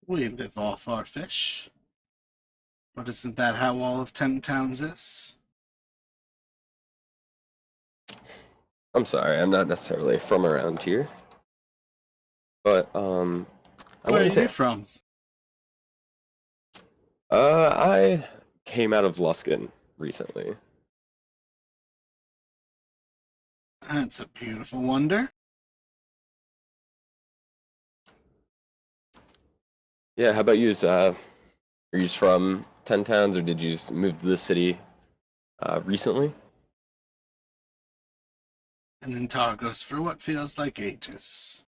We live off our fish. But isn't that how all of 10 towns is? I'm sorry, I'm not necessarily from around here, but I Where are wanted you to. from? I came out of Luskin recently. That's a beautiful wonder. Yeah, how about you? Are you from 10 towns, or did you just move to the city recently? And in Targos for what feels like ages.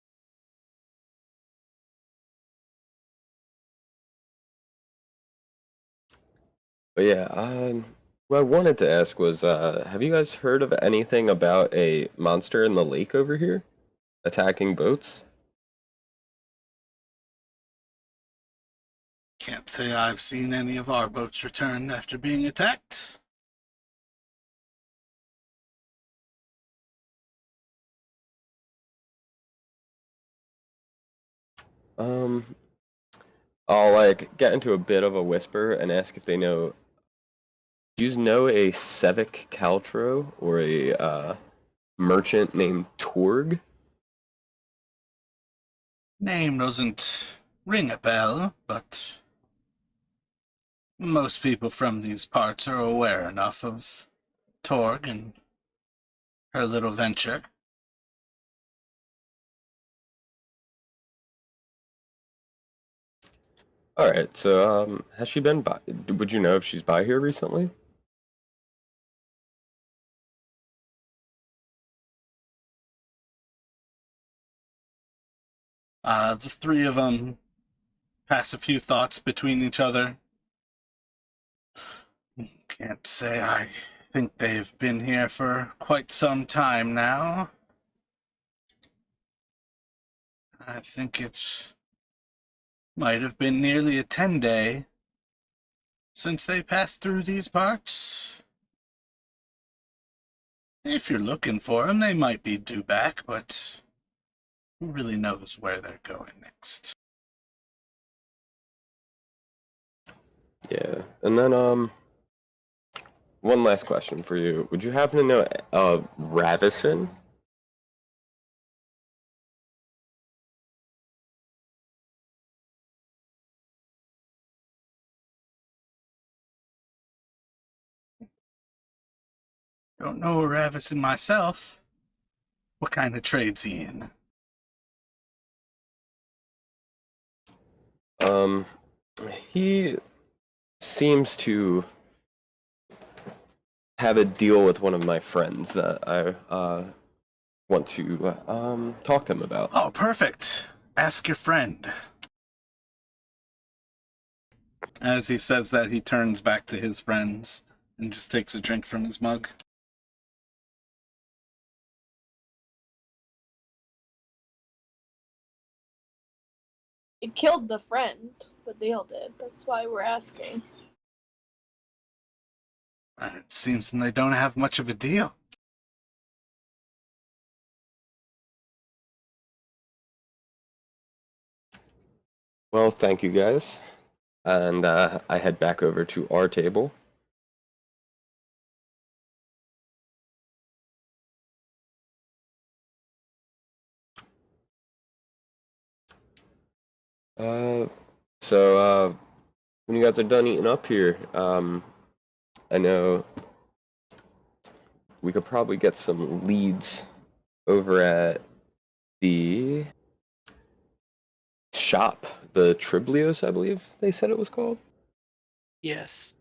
But yeah, what I wanted to ask was, have you guys heard of anything about a monster in the lake over here attacking boats? Can't say I've seen any of our boats return after being attacked. Um, I'll like get into a bit of a whisper and ask if they know. Do you know a Civic Caltro or a merchant named Torg? Name doesn't ring a bell, but most people from these parts are aware enough of Torg and her little venture. All right, so has she been by? Would you know if she's by here recently? The 3 of them pass a few thoughts between each other. Can't say I think they've been here for quite some time now. I think it might have been nearly a 10-day since they passed through these parts. If you're looking for them, they might be due back, but who really knows where they're going next? Yeah, and then one last question for you. Would you happen to know Ravison? Don't know Ravison myself. What kind of trade's he in? Um, he seems to have a deal with one of my friends that I want to talk to him about. Oh, perfect. Ask your friend. As he says that, he turns back to his friends and just takes a drink from his mug. It killed the friend. The deal did. That's why we're asking. It seems they don't have much of a deal. Well, thank you guys, and I head back over to our table. Uh, So, when you guys are done eating up here, I know we could probably get some leads over at the shop, the Triblios, I believe they said it was called. Yes.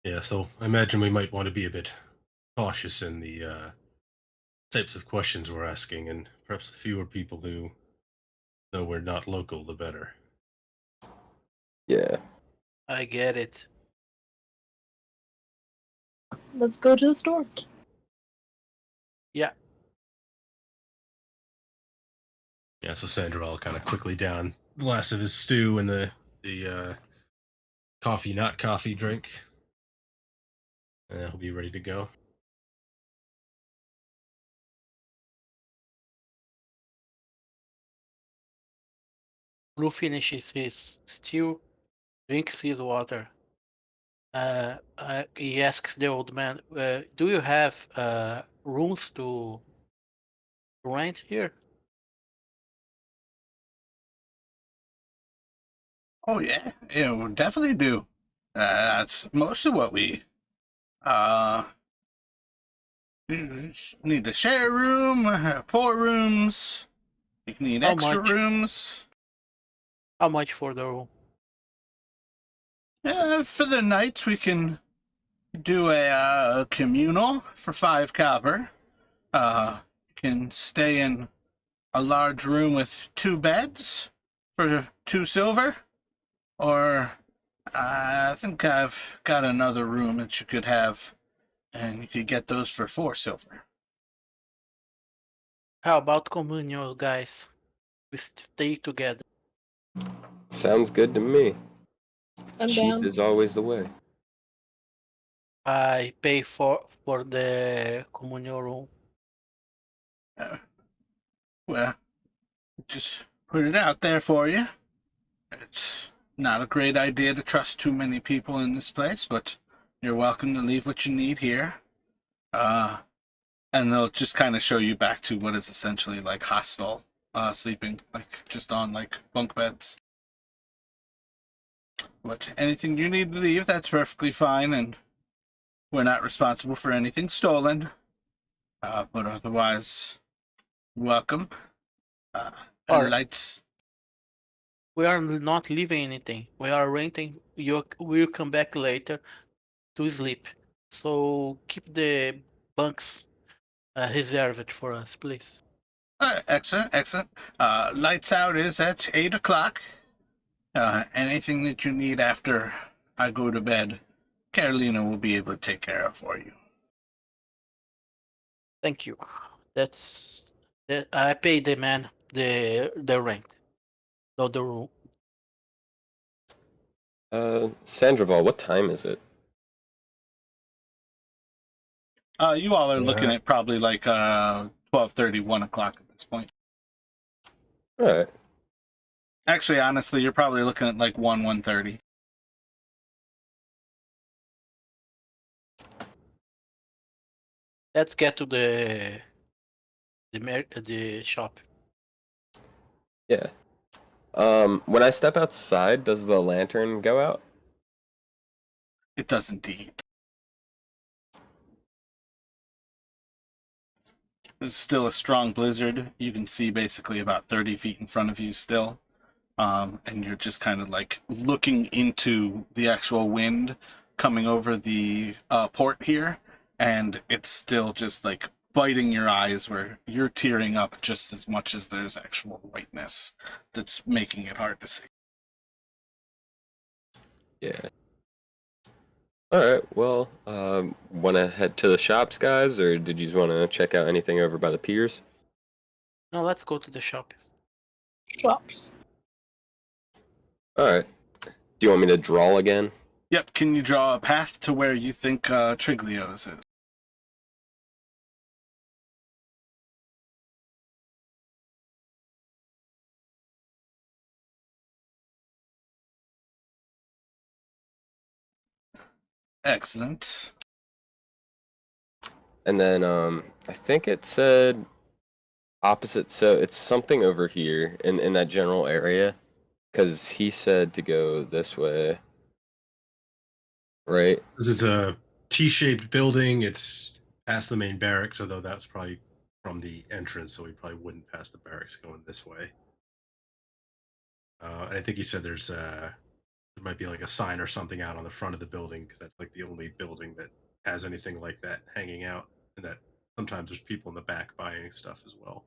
Yeah, so I imagine we might want to be a bit cautious in the types of questions we're asking, and perhaps the fewer people who know we're not local, the better. Yeah. I get it. Let's go to the store. Yeah. Yeah, so Sandoval kind of quickly down the last of his stew and the coffee, not coffee drink. And he'll be ready to go. Blue finishes his stew, drinks his water. He asks the old man, "Do you have rooms to rent here?" Oh yeah, yeah, we definitely do. That's most of what we uh you just need to share a room, 4 rooms. You need How extra much? rooms. How much for the room? For the nights, we can do a communal for 5 copper. You can stay in a large room with 2 beds for 2 silver, or I think I've got another room that you could have, and you could get those for 4 silver. How about communal, guys? We stay together. Sounds good to me. I'm Chief down. is always the way. I pay for the communal room. Uh, well, just put it out there for you. It's not a great idea to trust too many people in this place, but you're welcome to leave what you need here. And they'll just kind of show you back to what is essentially like hostel sleeping, like just on like bunk beds. But anything you need to leave, that's perfectly fine, and we're not responsible for anything stolen. But otherwise, welcome. And Or lights. we are not leaving anything. We are renting. We'll come back later to sleep. So keep the bunks reserved for us, please. Excellent, excellent. Lights out is at 8 o'clock. Anything that you need after I go to bed, Carolina will be able to take care of for you. Thank you. That's that. I pay the man the rent, not the room. Sandoval, what time is it? You all are looking Yeah. at probably like 12:30, 1 o'clock at this point. All right. Actually, honestly, you're probably looking at like 1:30. Let's get to the shop. Yeah. When I step outside, does the lantern go out? It does indeed. It's still a strong blizzard. You can see basically about 30 feet in front of you still. And you're just kind of like looking into the actual wind coming over the port here, and it's still just like biting your eyes where you're tearing up just as much as there's actual whiteness that's making it hard to see. Yeah. All right. Well, want to head to the shops, guys, or did you want to check out anything over by the piers? No, let's go to the shop. Shops. All right. Do you want me to draw again? Yep, can you draw a path to where you think Triglio's is? Excellent. And then I think it said opposite. So it's something over here in that general area, because he said to go this way, right? Because it's a T-shaped building. It's past the main barracks, although that's probably from the entrance, so we probably wouldn't pass the barracks going this way. And I think he said there might be like a sign or something out on the front of the building, because that's like the only building that has anything like that hanging out, and that sometimes there's people in the back buying stuff as well.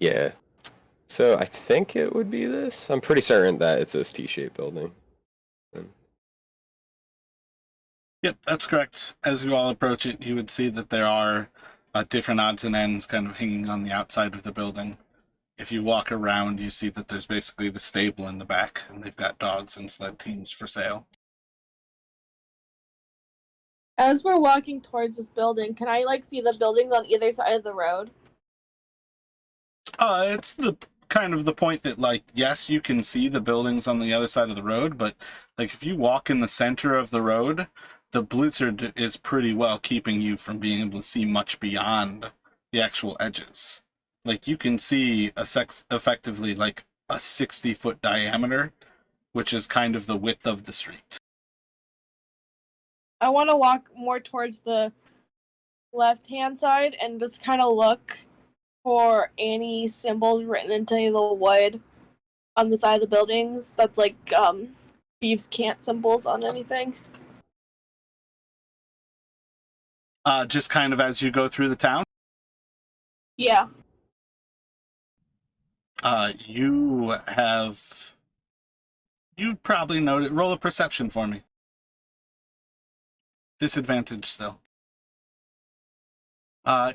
Yeah. So I think it would be this. I'm pretty certain that it's this T-shaped building. Yep, that's correct. As you all approach it, you would see that there are different odds and ends kind of hanging on the outside of the building. If you walk around, you see that there's basically the stable in the back, and they've got dogs and sled teams for sale. As we're walking towards this building, can I see the buildings on either side of the road? It's the kind of the point that yes, you can see the buildings on the other side of the road, but if you walk in the center of the road, the blizzard is pretty well keeping you from being able to see much beyond the actual edges. You can see effectively a 60-foot diameter, which is kind of the width of the street. I want to walk more towards the left-hand side and just kind of look for any symbols written into the wood on the side of the buildings that's thieves can't symbols on anything. Just kind of as you go through the town. Yeah. You probably noted. Roll a perception for me. Disadvantage still.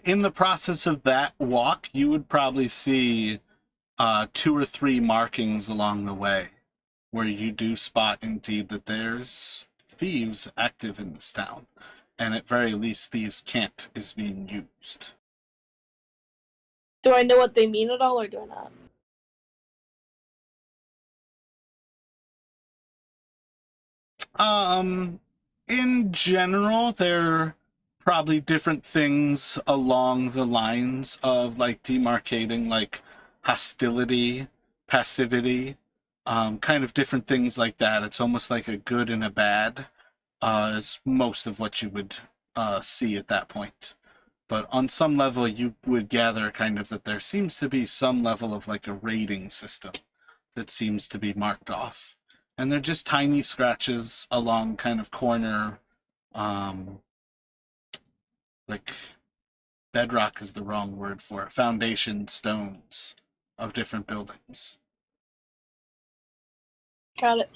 In the process of that walk, you would probably see 2 or 3 markings along the way where you do spot indeed that there's thieves active in this town. And at very least, thieves can't is being used. Do I know what they mean at all, or do I not? In general, they're probably different things along the lines of demarcating hostility, passivity, kind of different things like that. It's almost like a good and a bad is most of what you would see at that point. But on some level, you would gather kind of that there seems to be some level of a rating system that seems to be marked off. And they're just tiny scratches along kind of corner, bedrock is the wrong word for it, foundation stones of different buildings. Got it.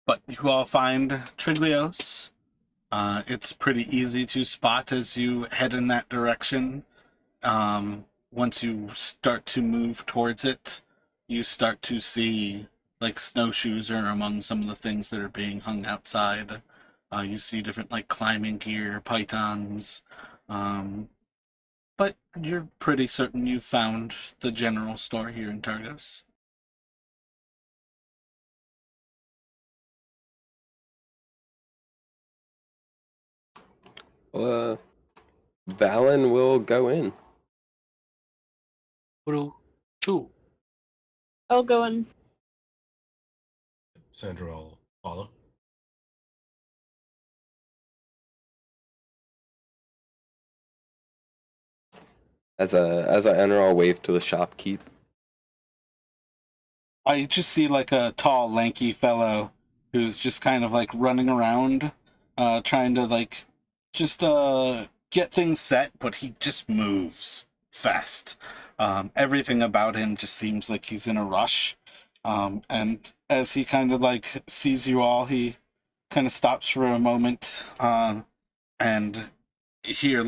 But you all find Triglios. It's pretty easy to spot as you head in that direction. Once you start to move towards it, you start to see snowshoes are among some of the things that are being hung outside. You see different climbing gear, pythons. But you're pretty certain you've found the general store here in Targos. Valen will go in. Two. I'll go in. Sandra will follow. As I enter, I'll wave to the shopkeep. I just see a tall, lanky fellow who's just kind of running around, trying to just get things set, but he just moves fast. Everything about him just seems like he's in a rush. And as he kind of sees you all, he kind of stops for a moment, and here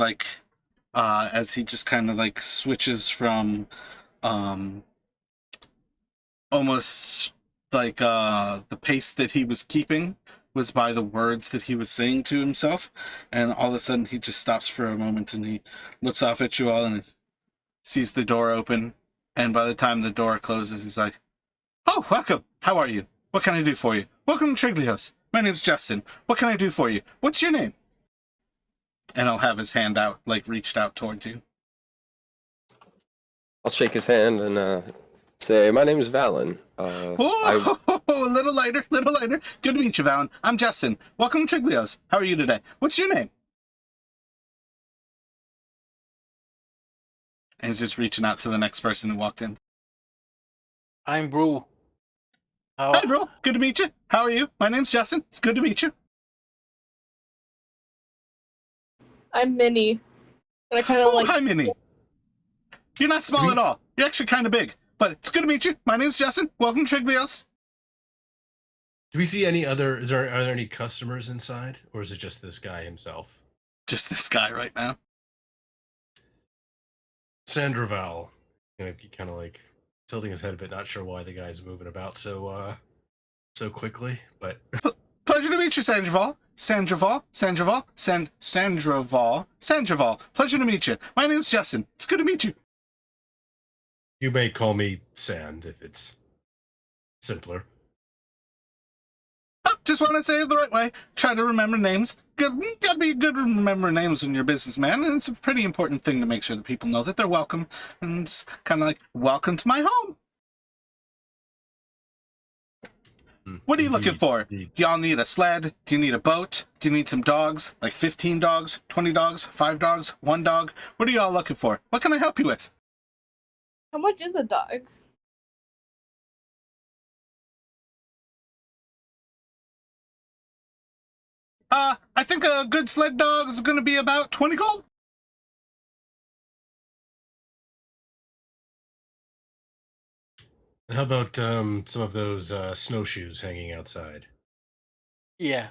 as he just kind of switches from almost the pace that he was keeping was by the words that he was saying to himself, and all of a sudden he just stops for a moment and he looks off at you all and sees the door open And by the time the door closes, he's like, "Oh, welcome. How are you? What can I do for you? Welcome to Triglios. My name's Justin. What can I do for you? What's your name?" And I'll have his hand out, like reached out towards you. I'll shake his hand and say, "My name is Valen. Oh, a little lighter, little lighter. Good to meet you, Valen. I'm Justin. Welcome to Triglios. How are you today? What's your name?" And he's just reaching out to the next person who walked in. I'm Brew. Hi, bro. Good to meet you. How are you? My name's Justin. It's good to meet you. I'm Minnie. And I kind of Oh, like. hi, Minnie. You're not small at all. You're actually kind of big. But it's good to meet you. My name's Justin. Welcome to Triglios. Do we see any other? Are there any customers inside, or is it just this guy himself? Just this guy right now. Sandraval, kind of like tilting his head a bit, not sure why the guy's moving about so quickly, but Pleasure to meet you, Sandraval. Sandraval. Pleasure to meet you. My name's Justin. It's good to meet you. you may call me Sand if it's simpler. Oh, just want to say it the right way. Try to remember names. Gotta be good to remember names when you're a businessman, and it's a pretty important thing to make sure that people know that they're welcome. And it's kind of like, welcome to my home. What are you looking for? Do y'all need a sled? Do you need a boat? Do you need some dogs? Like 15 dogs, 20 dogs, 5 dogs, 1 dog? What are y'all looking for? What can I help you with? How much is a dog? I think a good sled dog is going to be about 20 gold. And how about some of those snowshoes hanging outside? Yeah.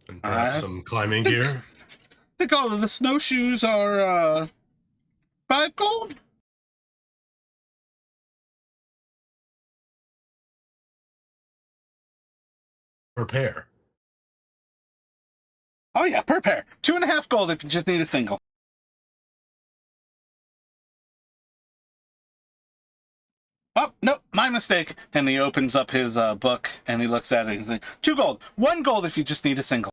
And perhaps Uh, some climbing gear? I think all of the snowshoes are 5 gold. Per pair? Oh yeah, per pair. 2.5 gold if you just need a single. Oh, no, my mistake. And he opens up his book and he looks at it and he's like, 2 gold. 1 gold if you just need a single.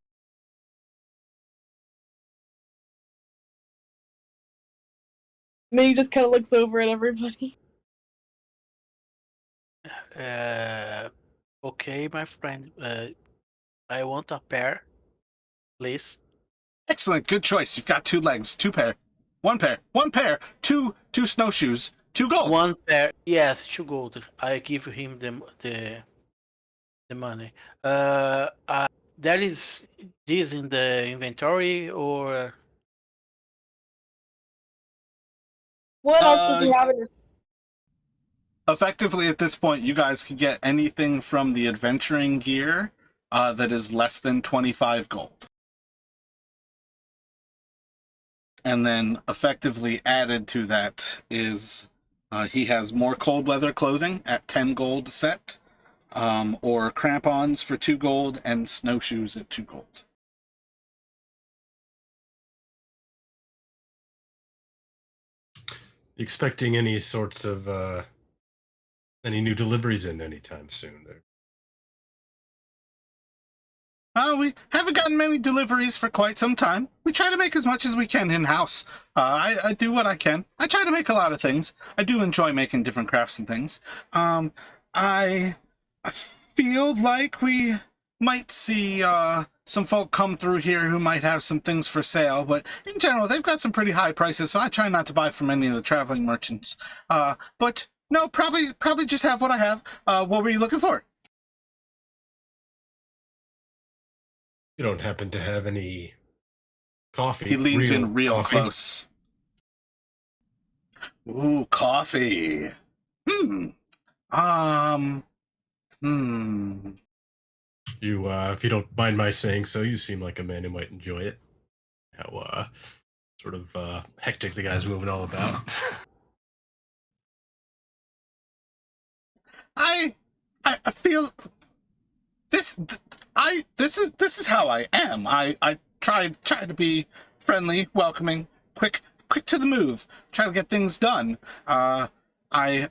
Minnie just kind of looks over at everybody. Okay, my friend. I want a pair, please. Excellent, good choice. You've got 2 legs, 2 pair. 1 pair. 1 pair. 2 snowshoes. 2 gold. 1 pair. Yes, 2 gold. I give him the money. There is this in the inventory, or What else does he have in his? Effectively, at this point, you guys can get anything from the adventuring gear that is less than 25 gold. And then effectively added to that is he has more cold weather clothing at 10 gold a set, or crampons for 2 gold, and snowshoes at 2 gold. Expecting any sorts of any new deliveries in anytime soon there? We haven't gotten many deliveries for quite some time. We try to make as much as we can in-house. I do what I can. I try to make a lot of things. I do enjoy making different crafts and things. I feel like we might see some folk come through here who might have some things for sale, but in general, they've got some pretty high prices, so I try not to buy from any of the traveling merchants. But no, probably just have what I have. What were you looking for? You don't happen to have any coffee? He leans in real coffee? close. Ooh, coffee. You, if you don't mind my saying so, you seem like a man who might enjoy it. How sort of hectic the guy's moving all about. I feel this is how I am. I try to be friendly, welcoming, quick to the move. Try to get things done. I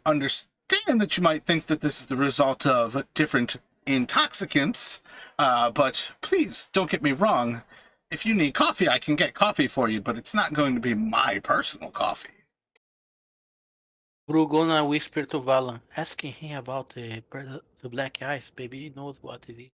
understand that you might think that this is the result of different intoxicants, but please don't get me wrong. If you need coffee, I can get coffee for you, but it's not going to be my personal coffee. We're gonna whisper to Valan, asking him about the black ice. Maybe he knows what it is.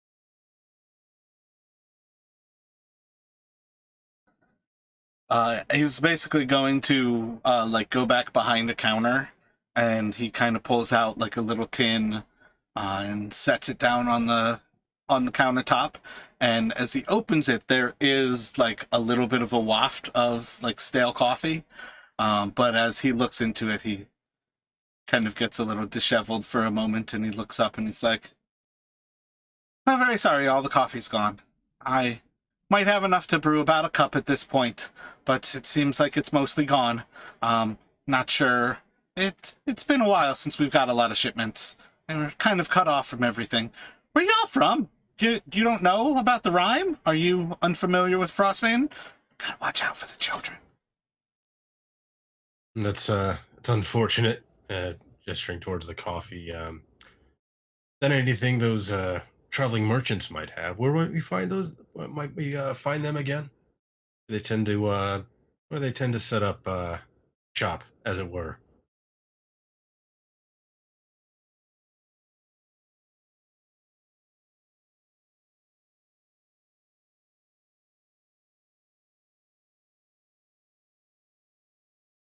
He's basically going to like go back behind a counter, and he kind of pulls out like a little tin and sets it down on the countertop. And as he opens it, there is like a little bit of a waft of like stale coffee. But as he looks into it, he kind of gets a little disheveled for a moment, and he looks up and he's like, "I'm very sorry, all the coffee's gone. I might have enough to brew about a cup at this point, but it seems like it's mostly gone. Not sure. It's been a while since we've got a lot of shipments, and we're kind of cut off from everything. Where y'all from? You don't know about the rhyme? Are you unfamiliar with Frostbane? Gotta watch out for the children." That's it's unfortunate. Gesturing towards the coffee. Then anything those traveling merchants might have. Where might we find those? Where might we find them again? They tend to where they tend to set up shop, as it were.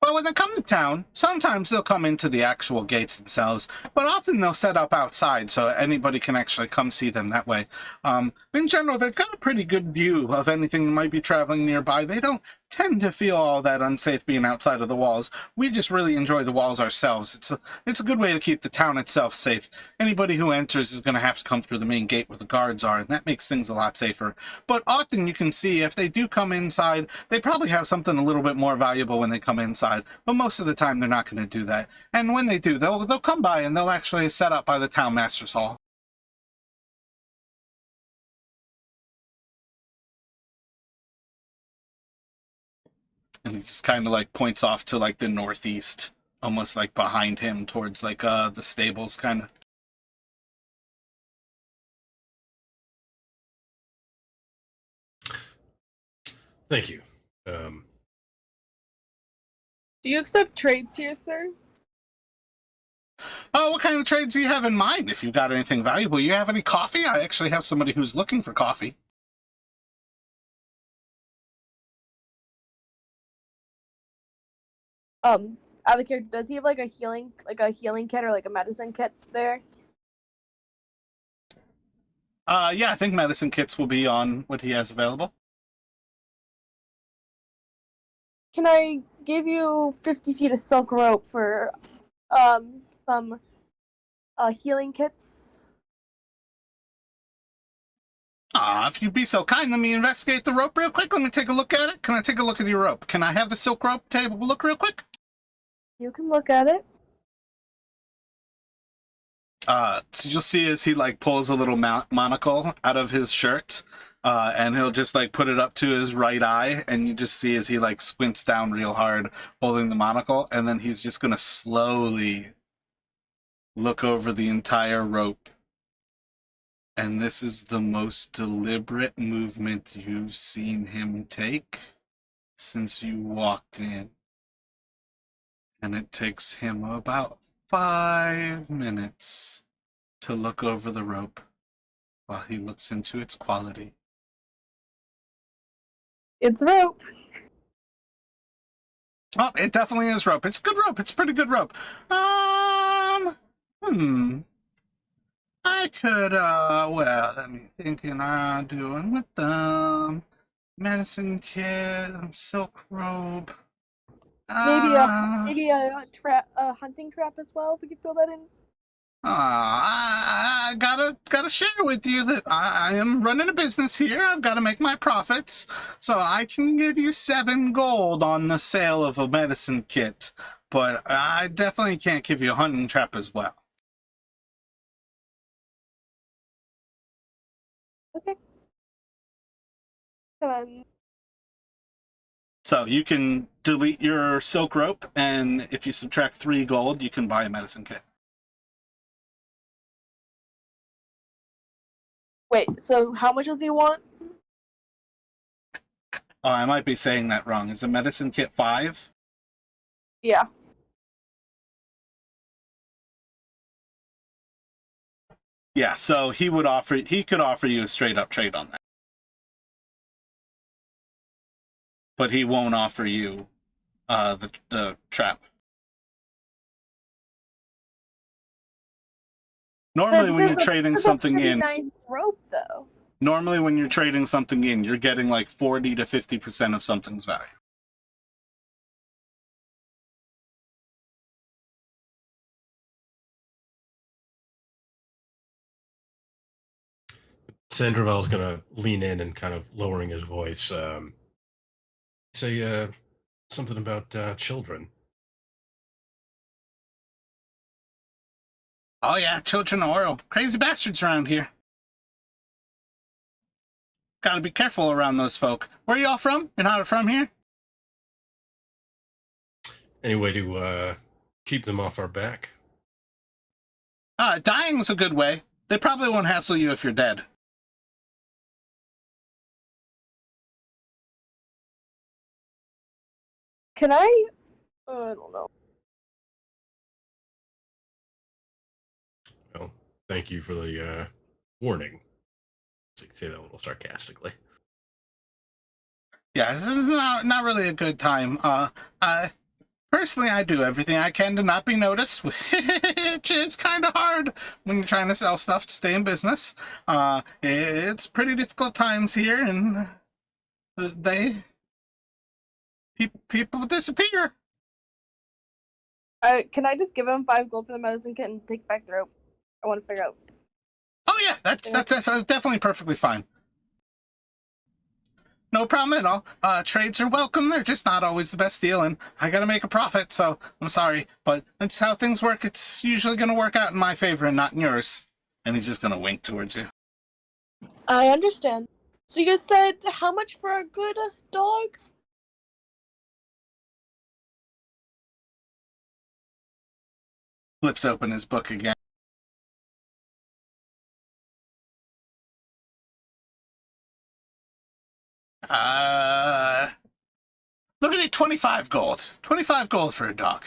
Well, when they come to town, sometimes they'll come into the actual gates themselves, but often they'll set up outside so anybody can actually come see them that way. In general, they've got a pretty good view of anything that might be traveling nearby. They don't tend to feel all that unsafe being outside of the walls. We just really enjoy the walls ourselves. It's a good way to keep the town itself safe. Anybody who enters is going to have to come through the main gate where the guards are, and that makes things a lot safer. But often you can see if they do come inside, they probably have something a little bit more valuable when they come inside, but most of the time they're not going to do that. And when they do, they'll come by and they'll actually set up by the town master's hall. And he just kind of like points off to like the northeast, almost like behind him towards like the stables kind of. Thank you. Do you accept trades here, sir? Oh, what kind of trades do you have in mind? If you've got anything valuable, you have any coffee? I actually have somebody who's looking for coffee. Out of character, does he have like a healing kit or like a medicine kit there? Yeah, I think medicine kits will be on what he has available. Can I give you 50 feet of silk rope for some healing kits? If you'd be so kind, let me investigate the rope real quick. Let me take a look at it. Can I take a look at your rope? Can I have the silk rope table look real quick? You can look at it. So you'll see as he like pulls a little monocle out of his shirt, and he'll just like put it up to his right eye, and you just see as he like squints down real hard, holding the monocle, and then he's just gonna slowly look over the entire rope. And this is the most deliberate movement you've seen him take since you walked in. And it takes him about 5 minutes to look over the rope while he looks into its quality. It's rope. Oh, it definitely is rope. It's good rope. It's pretty good rope. I could, well, let me think, and I'm doing with them. Medicine kit, silk robe. Maybe a hunting trap as well. If we could throw that in. I gotta share with you that I am running a business here. I've got to make my profits, so I can give you 7 gold on the sale of a medicine kit, but I definitely can't give you a hunting trap as well. Okay. So you can delete your silk rope, and if you subtract 3 gold, you can buy a medicine kit. Wait, so how much do you want? Oh, I might be saying that wrong. Is a medicine kit 5? Yeah. Yeah, so he could offer you a straight up trade on that. But he won't offer you the trap. Normally when you're trading something in, nice rope though. normally when you're trading something in, you're getting like 40 to 50% of something's value. Sandravel's gonna lean in and kind of lowering his voice. Say something about children. Oh yeah, children are crazy bastards around here. Gotta be careful around those folk. Where are y'all from? You're not from here? Any way to keep them off our back? Dying's a good way. They probably won't hassle you if you're dead. Can I? I don't know. Well, thank you for the warning. So you can say that a little sarcastically. Yeah, this is not really a good time. Personally, I do everything I can to not be noticed, which is kind of hard when you're trying to sell stuff to stay in business. It's pretty difficult times here, and people disappear. Can I just give him 5 gold for the medicine kit and take back the rope? I want to figure out. Oh yeah, that's definitely perfectly fine. No problem at all. Trades are welcome. They're just not always the best deal, and I gotta make a profit, so I'm sorry. But that's how things work. It's usually gonna work out in my favor and not in yours. And he's just gonna wink towards you. I understand. So you said how much for a good dog? Flips open his book again. Look at it, 25 gold. 25 gold for a dog.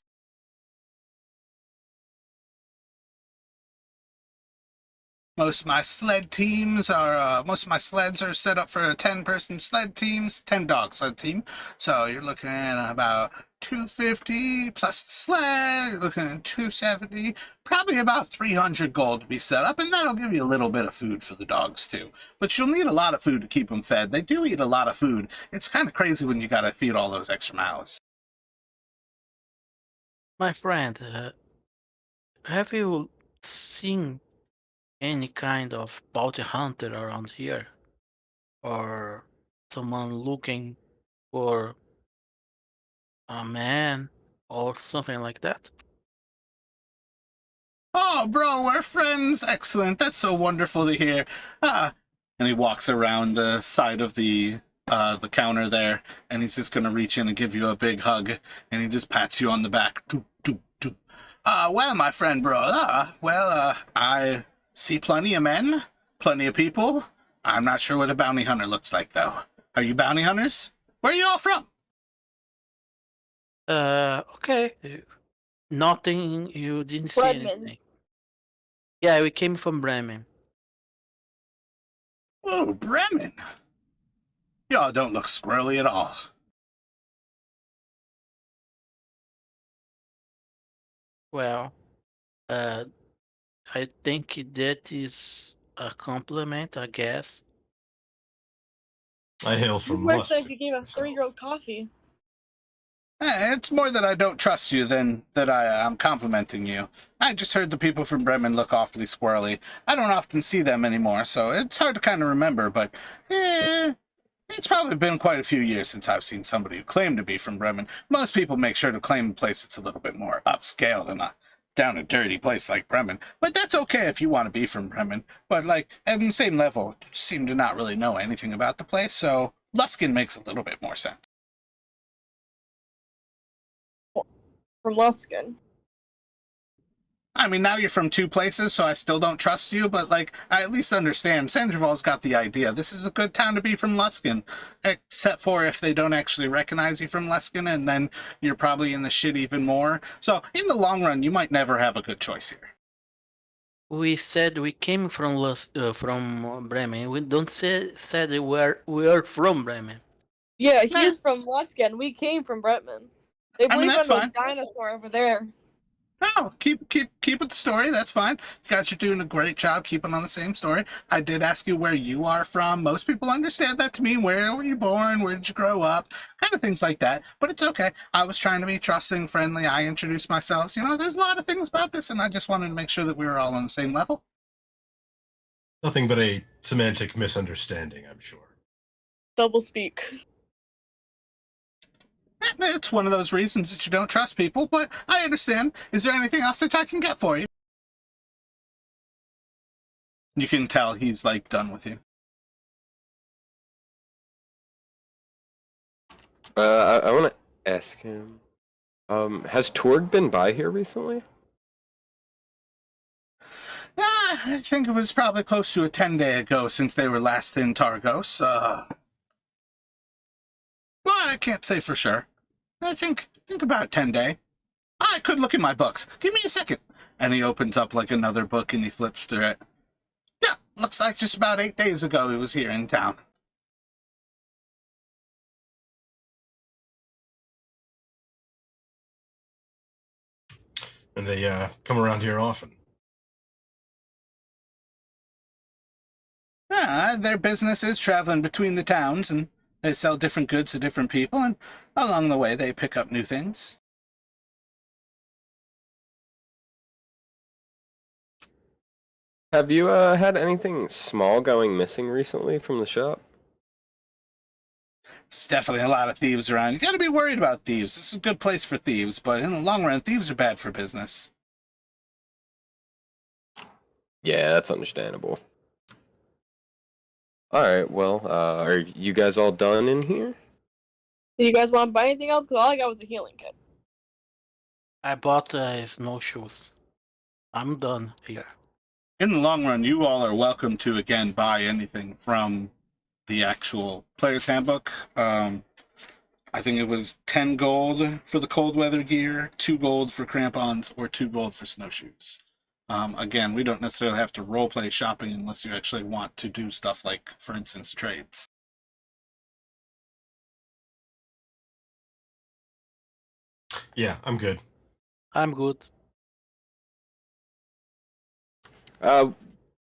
Most of my sleds are set up for 10-person sled teams, 10-dog sled team. So you're looking at about 250 plus the sled. You're looking at 270, probably about 300 gold to be set up, and that'll give you a little bit of food for the dogs too. But you'll need a lot of food to keep them fed. They do eat a lot of food. It's kind of crazy when you gotta feed all those extra mouths. My friend, have you seen any kind of bounty hunter around here? Or someone looking for a man or something like that? Oh, bro, we're friends. Excellent. That's so wonderful to hear. And he walks around the side of the counter there, and he's just gonna reach in and give you a big hug, and he just pats you on the back. Doop, doop, doop. Well, my friend, bro. I see plenty of men, plenty of people. I'm not sure what a bounty hunter looks like, though. Are you bounty hunters? Where are you all from? Okay. Nothing, you didn't see Bremen. anything. Yeah, we came from Bremen. Oh, Bremen. Y'all don't look squirrely at all. Well, I think that is a compliment, I guess. I hail from Worse than if Mustard. you gave us 3-year-old coffee. It's more that I don't trust you than that I'm complimenting you. I just heard the people from Bremen look awfully squirrely. I don't often see them anymore, so it's hard to kind of remember, but it's probably been quite a few years since I've seen somebody who claimed to be from Bremen. Most people make sure to claim a place that's a little bit more upscale than a down a dirty place like Bremen. But that's okay if you want to be from Bremen. But, like, at the same level, you seem to not really know anything about the place, so Luskin makes a little bit more sense. from Luskin. I mean, now you're from two places, so I still don't trust you, but, like, I at least understand. Sandoval's got the idea. This is a good town to be from Luskin, except for if they don't actually recognize you from Luskin, and then you're probably in the shit even more. So, in the long run, you might never have a good choice here. We said we came from Bremen. We don't said we are from Bremen. Yeah, Nah. he's from Luskin. We came from Bremen. They I mean, believe that's in a fine. dinosaur over there. No, keep with the story. That's fine. You guys are doing a great job keeping on the same story. I did ask you where you are from. Most people understand that to mean where were you born, where did you grow up, kind of things like that. But it's okay. I was trying to be trusting, friendly. I introduced myself. You know, there's a lot of things about this, and I just wanted to make sure that we were all on the same level. Nothing but a semantic misunderstanding, I'm sure. Double speak. It's one of those reasons that you don't trust people, but I understand. Is there anything else that I can get for you? You can tell he's, like, done with you. I want to ask him. Has Torg been by here recently? Yeah, I think it was probably close to a 10-day ago since they were last in Targos. Well, I can't say for sure. I think about 10-day. I could look in my books. Give me a second. And he opens up, like, another book and he flips through it. Yeah, looks like just about 8 days ago he was here in town. And they come around here often. Yeah, their business is traveling between the towns, and they sell different goods to different people, and along the way they pick up new things. Have you had anything small going missing recently from the shop? There's definitely a lot of thieves around. You gotta be worried about thieves. This is a good place for thieves, but in the long run, thieves are bad for business. Yeah, that's understandable. Alright, well, are you guys all done in here? Do you guys want to buy anything else? Because all I got was a healing kit. I bought snowshoes. I'm done here. In the long run, you all are welcome to, again, buy anything from the actual player's handbook. I think it was 10 gold for the cold weather gear, 2 gold for crampons, or 2 gold for snowshoes. Again, we don't necessarily have to roleplay shopping unless you actually want to do stuff like, for instance, trades. Yeah, I'm good. I'm good.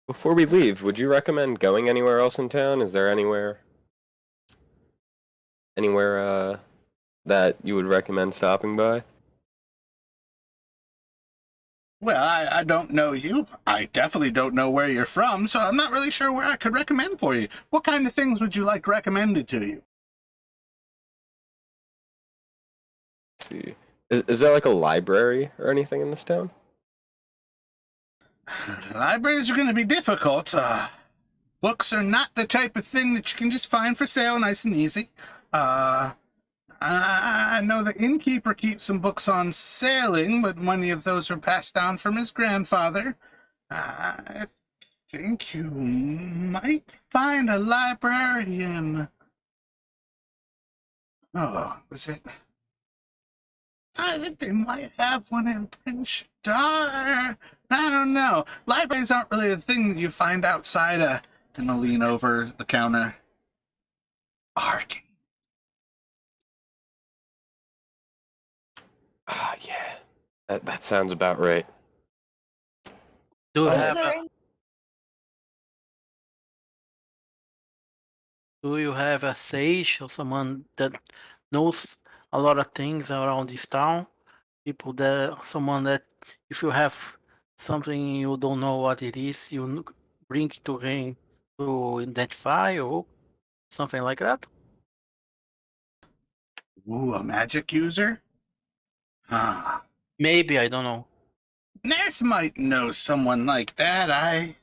Before we leave, would you recommend going anywhere else in town? Is there anywhere that you would recommend stopping by? Well, I don't know you. I definitely don't know where you're from, so I'm not really sure where I could recommend for you. What kind of things would you like recommended to you? Let's see. Is there like a library or anything in this town? Libraries are going to be difficult. Books are not the type of thing that you can just find for sale nice and easy. I know the innkeeper keeps some books on sailing, but many of those are passed down from his grandfather. I think you might find a librarian. Oh, was it? I think they might have one in Prince Dar. I don't know. Libraries aren't really a thing that you find outside. And I'll lean over the counter. Arcane. Yeah. That sounds about right. Do you Oh. have Is there a, any- do you have a sage or someone that knows a lot of things around this town? Someone that if you have something you don't know what it is, you bring it to him to identify or something like that? Ooh, a magic user? Ah. Maybe, I don't know. Neth might know someone like that. I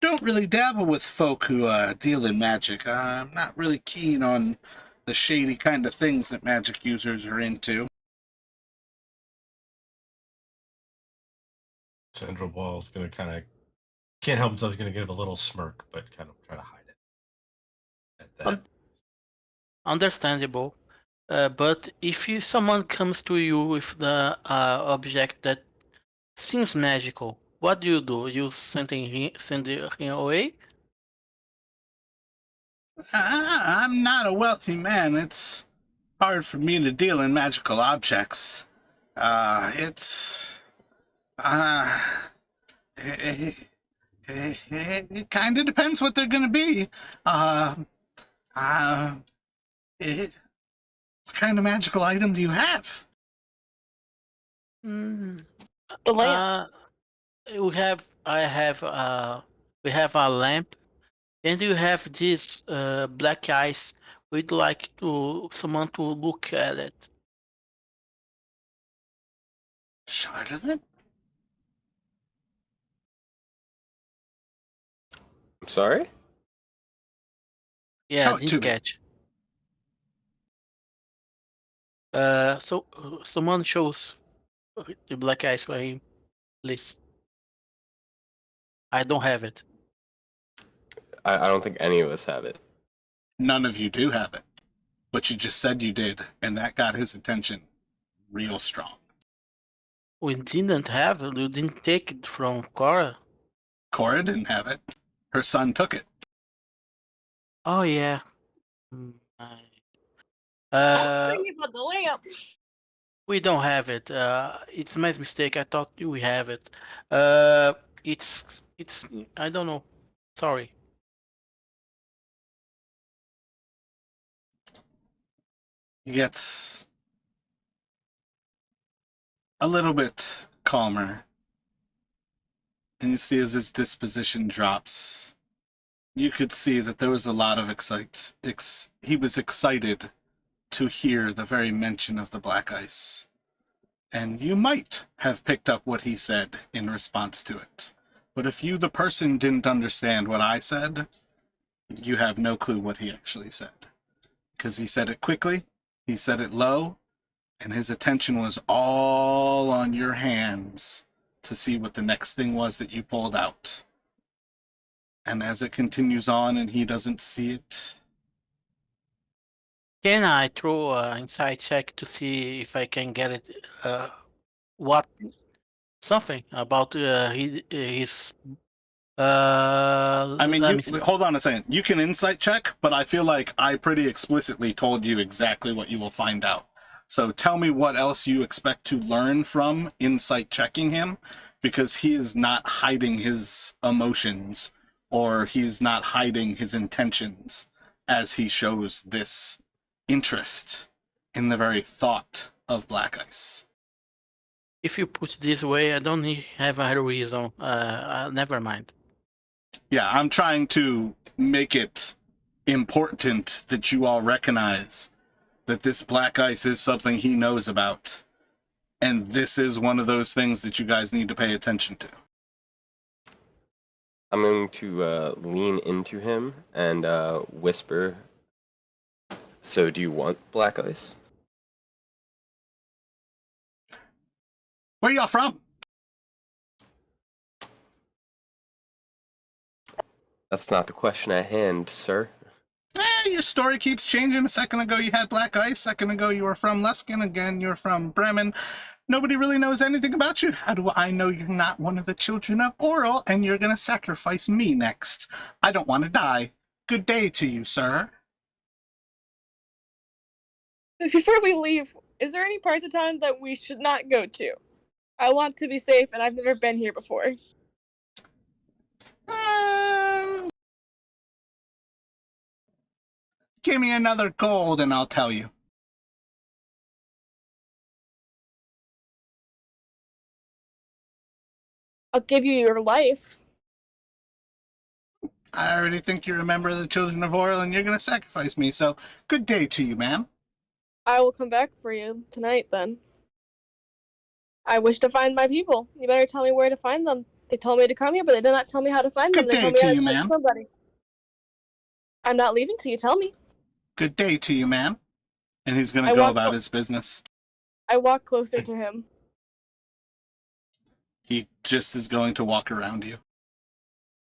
don't really dabble with folk who deal in magic. I'm not really keen on the shady kind of things that magic users are into. Sandra Ball's going to kind of can't help himself. He's going to give a little smirk, but kind of try to hide it. At that. Understandable. But if someone comes to you with the object that seems magical, what do? You send him away? I'm not a wealthy man. It's hard for me to deal in magical objects. It kind of depends what they're gonna be. Uh, uh, what kind of magical item do you have? Mm, The lamp. we have a lamp, and you have this black ice. We'd like someone to look at it. Charlotte? I'm sorry? Yeah, Show it to didn't me. catch. So someone shows the black ice for him, please. I don't have it. I don't think any of us have it. None of you do have it. But you just said you did, and that got his attention real strong. We didn't have it. We didn't take it from Cora. Cora didn't have it. Her son took it. Oh yeah. I'm Uh, thinking about the lamp. we don't have it. It's my mistake. I thought we have it. It's I don't know. Sorry. He gets a little bit calmer. And you see as his disposition drops, you could see that there was a lot of he was excited to hear the very mention of the black ice. And you might have picked up what he said in response to it. But if you, the person, didn't understand what I said, you have no clue what he actually said. Because he said it quickly, he said it low, and his attention was all on your hands to see what the next thing was that you pulled out. And as it continues on and he doesn't see it, Can I throw an insight check to see if I can get it? What something about his I mean, let me see. hold on a second. You can insight check, but I feel like I pretty explicitly told you exactly what you will find out. So tell me what else you expect to learn from insight checking him, because he is not hiding his emotions or he's not hiding his intentions as he shows this interest in the very thought of black ice. If you put it this way, I don't have a reason. Never mind. Yeah, I'm trying to make it important that you all recognize that this black ice is something he knows about. And this is one of those things that you guys need to pay attention to. I'm going to lean into him and whisper, "So do you want black ice?" Where y'all from? That's not the question at hand, sir. Your story keeps changing. A second ago you had black ice. A second ago you were from Luskin. Again, you're from Bremen. Nobody really knows anything about you. How do I know you're not one of the children of Oral and you're going to sacrifice me next? I don't want to die. Good day to you, sir. Before we leave, is there any parts of town that we should not go to? I want to be safe, and I've never been here before. Give me another gold and I'll tell you. I'll give you your life. I already think you're a member of the Children of Oil and you're going to sacrifice me, so good day to you, ma'am. I will come back for you tonight, then. I wish to find my people. You better tell me where to find them. They told me to come here, but they did not tell me how to find them. Good They told day me to how you, to find ma'am. somebody. I'm not leaving till you tell me. Good day to you, ma'am. And he's going to go about his business. I walk closer to him. He just is going to walk around you.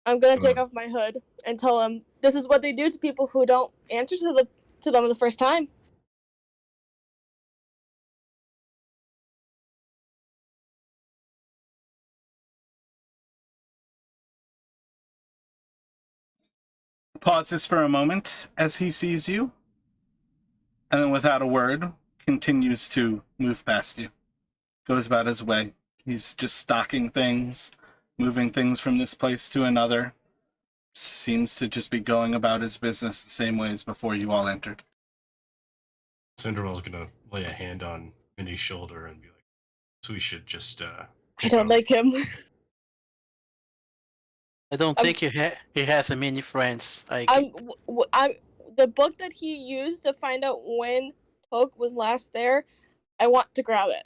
I'm gonna Come take on. off my hood and tell him this is what they do to people who don't answer to them the first time. Pauses for a moment as he sees you, and then without a word, continues to move past you. Goes about his way. He's just stocking things, moving things from this place to another. Seems to just be going about his business the same way as before you all entered. Cinderell's gonna lay a hand on Minnie's shoulder and be like, "So we should just I take don't our like him. I don't I'm- think he has many friends. I'm the book that he used to find out when Toke was last there. I want to grab it.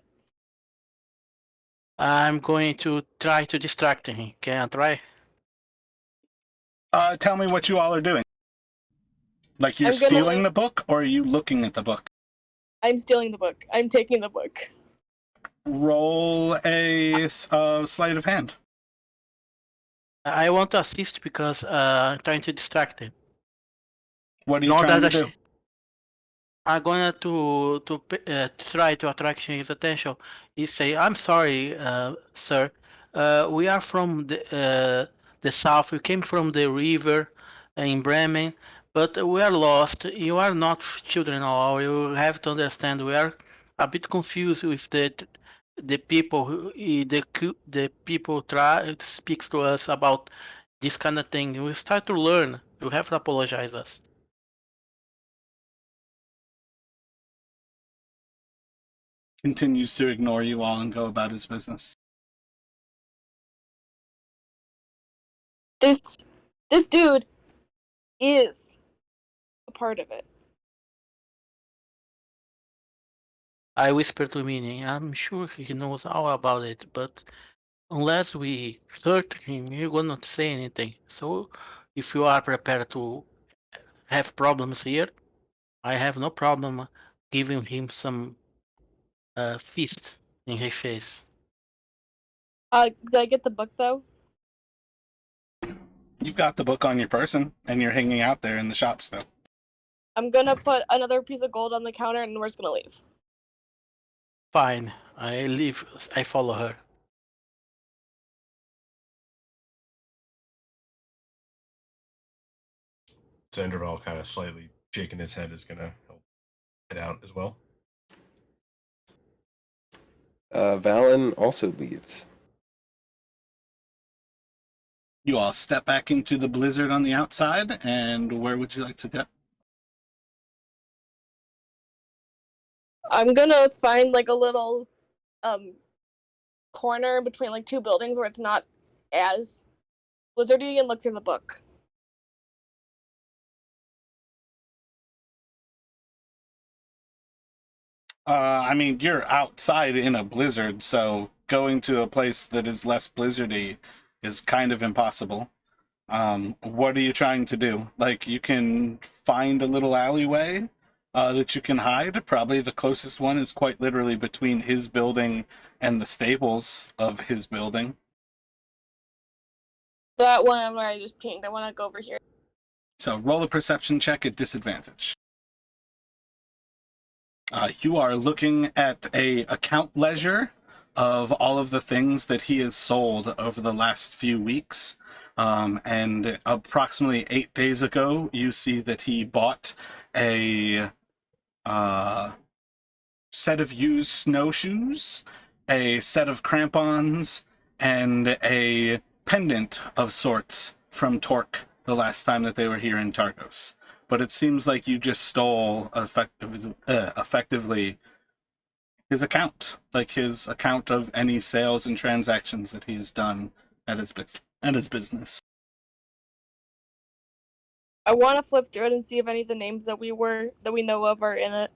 I'm going to try to distract him. Can I try? Tell me what you all are doing. Like you're I'm gonna- stealing the book, or are you looking at the book? I'm stealing the book. I'm taking the book. Roll a sleight of hand. I want to assist because I'm trying to distract him. What are you In order trying to that do? I'm going to try to attract his attention. He say, "I'm sorry, sir. We are from the south. We came from the river in Bremen, but we are lost. You are not children at all. You have to understand. We are a bit confused with the people. The people try speaks to us about this kind of thing. We start to learn. You have to apologize us." Continues to ignore you all and go about his business. This dude is a part of it. I whisper to Minnie, "I'm sure he knows all about it, but unless we hurt him, he will not say anything. So, if you are prepared to have problems here, I have no problem giving him some fist in his face." Did I get the book though? You've got the book on your person, and you're hanging out there in the shop still. I'm gonna put another piece of gold on the counter and we're just gonna leave. Fine, I leave. I follow her. Cinderell kind of slightly shaking his head is gonna help head out as well. Valen also leaves. You all step back into the blizzard on the outside, and where would you like to go? I'm gonna find like a little corner between like two buildings where it's not as blizzardy and look through the book. I mean, you're outside in a blizzard, so going to a place that is less blizzardy is kind of impossible. What are you trying to do? Like, you can find a little alleyway that you can hide. Probably the closest one is quite literally between his building and the stables of his building. That one I'm already just pinged. I want to go over here. So roll a perception check at disadvantage. You are looking at a account ledger of all of the things that he has sold over the last few weeks. And approximately 8 days ago, you see that he bought a set of used snowshoes, a set of crampons, and a pendant of sorts from Torque the last time that they were here in Targos. But it seems like you just stole effectively his account, like his account of any sales and transactions that he has done at his business. I want to flip through it and see if any of the names that we know of are in it.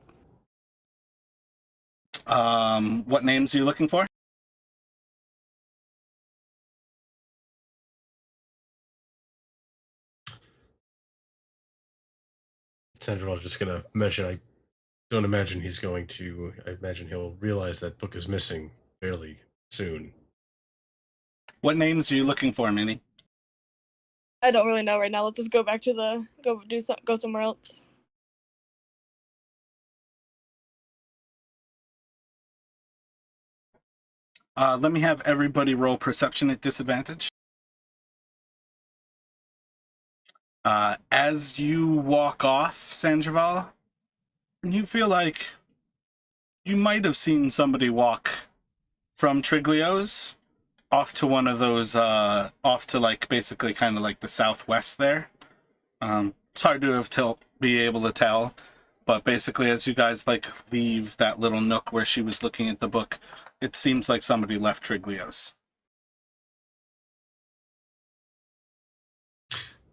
What names are you looking for? Cinderell's just gonna mention. I don't imagine he's going to. I imagine he'll realize that book is missing fairly soon. What names are you looking for, Minnie? I don't really know right now. Let's just go back to the go somewhere else. Let me have everybody roll perception at disadvantage. As you walk off, Sandoval, you feel like you might have seen somebody walk from Triglio's off to one of those, off to like basically kind of like the southwest there. It's hard to be able to tell, but basically as you guys like leave that little nook where she was looking at the book, it seems like somebody left Triglio's.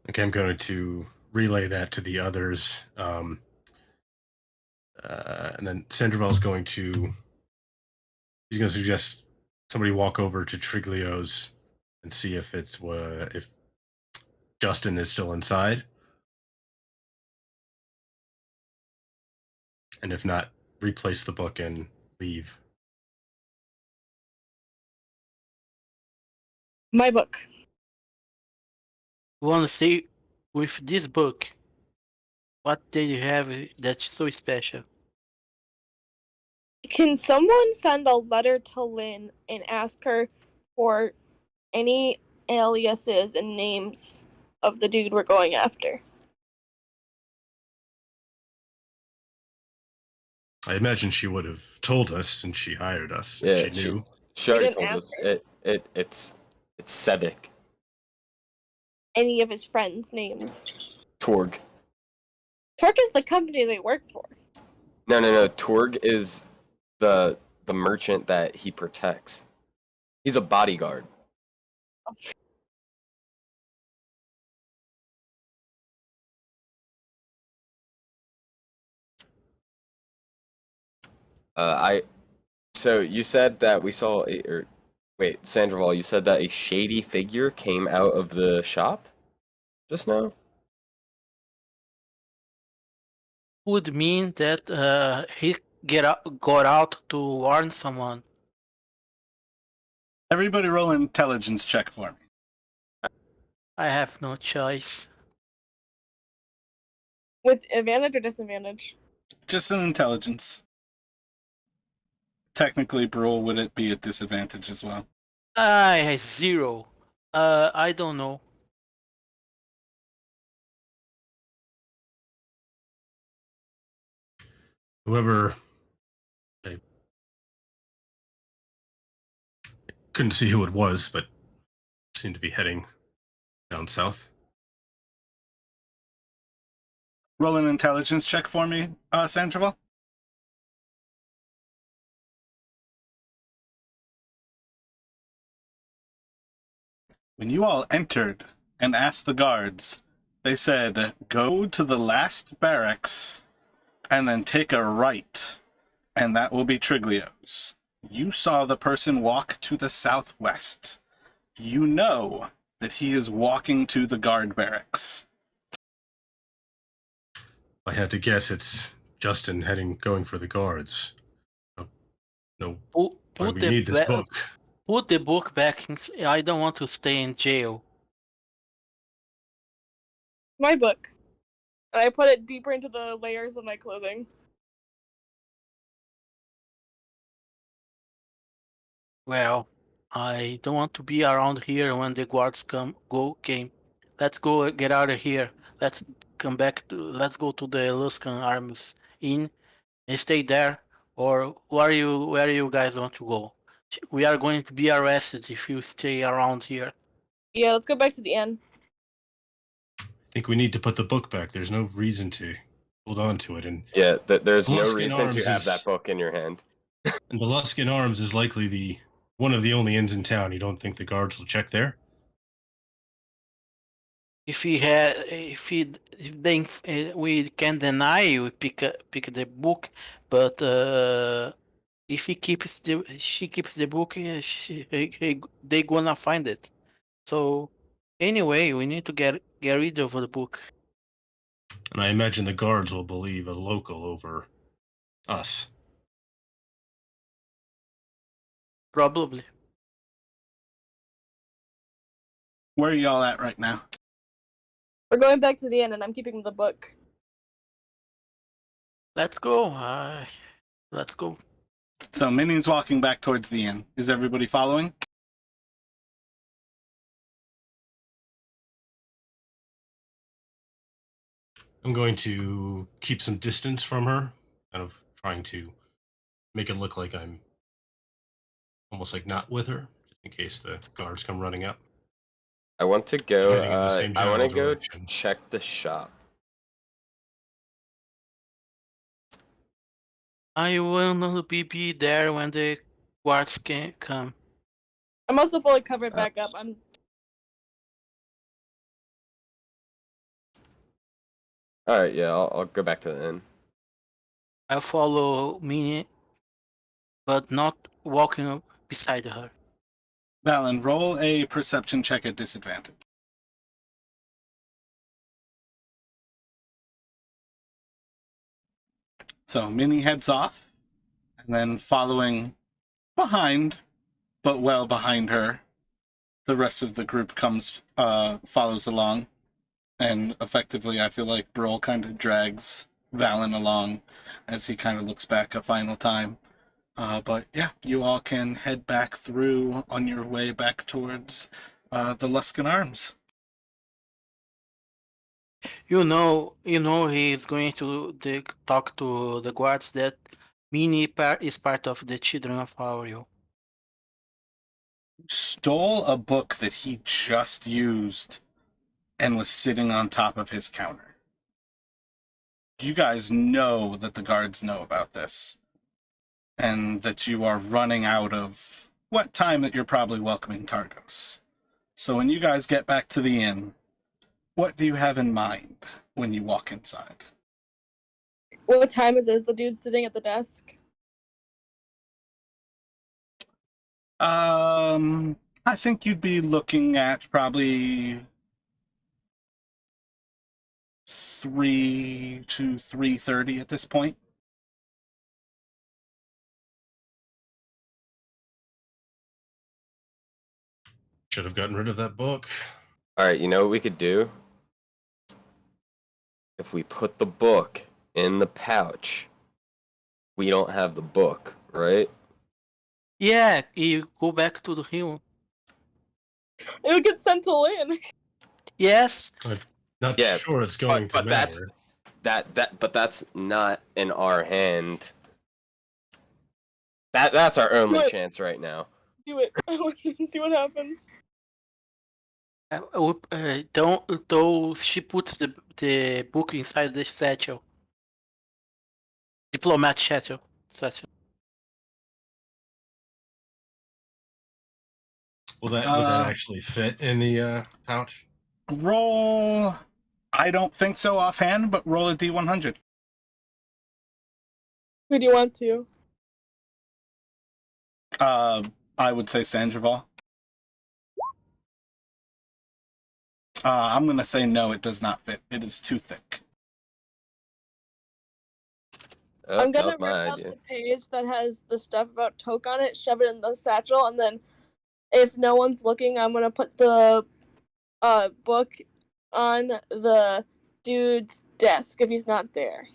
Okay, I'm going to relay that to the others. And then Sandoval's going to suggest somebody walk over to Triglio's and see if if Justin is still inside, and if not, replace the book and leave. My book. You want to stay with this book? What did you have that's so special? Can someone send a letter to Lynn and ask her for any aliases and names of the dude we're going after? I imagine she would have told us since she hired us. Yeah, She knew. she already didn't told ask us. her. It's Sevik. Any of his friends' names. Torg. Torque is the company they work for. No. Torg is the merchant that he protects. He's a bodyguard. So you said that we saw wait, Sandoval, you said that a shady figure came out of the shop just now? Would mean that he got out to warn someone. Everybody roll an intelligence check for me. I have no choice. With advantage or disadvantage? Just an intelligence. Technically, Brule, would it be a disadvantage as well? I have 0. I don't know. Whoever, I couldn't see who it was, but seemed to be heading down south. Roll an intelligence check for me, Sandoval. When you all entered and asked the guards, they said, go to the last barracks and then take a right, and that will be Triglio's. You saw the person walk to the southwest. You know that he is walking to the guard barracks. I had to guess it's Justin going for the guards. No, why Put we the need this book. Put the book back. I don't want to stay in jail. My book. And I put it deeper into the layers of my clothing. Well, I don't want to be around here when the guards came. Let's go get out of here. Let's let's go to the Luskan Arms Inn and stay there. Or where you guys want to go? We are going to be arrested if you stay around here. Yeah, let's go back to the inn. I think we need to put the book back. There's no reason to hold on to it. And Yeah, there's no Luskin reason Arms to have is- that book in your hand. And the Luskin Arms is likely one of the only inns in town. You don't think the guards will check there? If we we can deny we pick the book, but if she keeps the book, they gonna find it. So anyway, we need to get rid of the book. And I imagine the guards will believe a local over us. Probably. Where are y'all at right now? We're going back to the inn, and I'm keeping the book. Let's go. Let's go. So Minnie's walking back towards the inn. Is everybody following? I'm going to keep some distance from her, kind of trying to make it look like I'm almost like not with her, just in case the guards come running up. I want to go. Heading in the same I want to general go direction. check the shop. I will be there when the guards can come. I'm also fully covered back up. I'm All right, yeah, I'll go back to the inn. I'll follow Minnie, but not walking up beside her. Valen, roll a perception check at disadvantage. So Minnie heads off, and then following behind, but well behind her, the rest of the group follows along, and effectively I feel like Brol kind of drags Valen along as he kind of looks back a final time. But yeah, you all can head back through on your way back towards the Luskan Arms. You know, he's going to talk to the guards that Minnie is part of the Children of Auriel. Stole a book that he just used and was sitting on top of his counter. You guys know that the guards know about this, and that you are running out of what time that you're probably welcoming Targos. So when you guys get back to the inn, what do you have in mind when you walk inside? What time is it? Is the dude sitting at the desk? I think you'd be looking at probably 3 to 3:30 at this point. Should have gotten rid of that book. All right, you know what we could do? If we put the book in the pouch, we don't have the book, right? Yeah, you go back to the hill. It would get sent to Lynn. Yes. Not Yeah, sure it's going but to that's matter. but that's not in our hand. That's our only What? chance right now. Do it. I want to see what happens. Though she puts the book inside the satchel. Diplomat satchel. Will that actually fit in the pouch? Roll. I don't think so offhand, but roll a D100. Who do you want to? I would say Sandoval. I'm going to say no, it does not fit. It is too thick. Oh, I'm that gonna was rip my out idea. the page that has the stuff about Toke on it, shove it in the satchel, and then if no one's looking, I'm gonna put the book on the dude's desk if he's not there.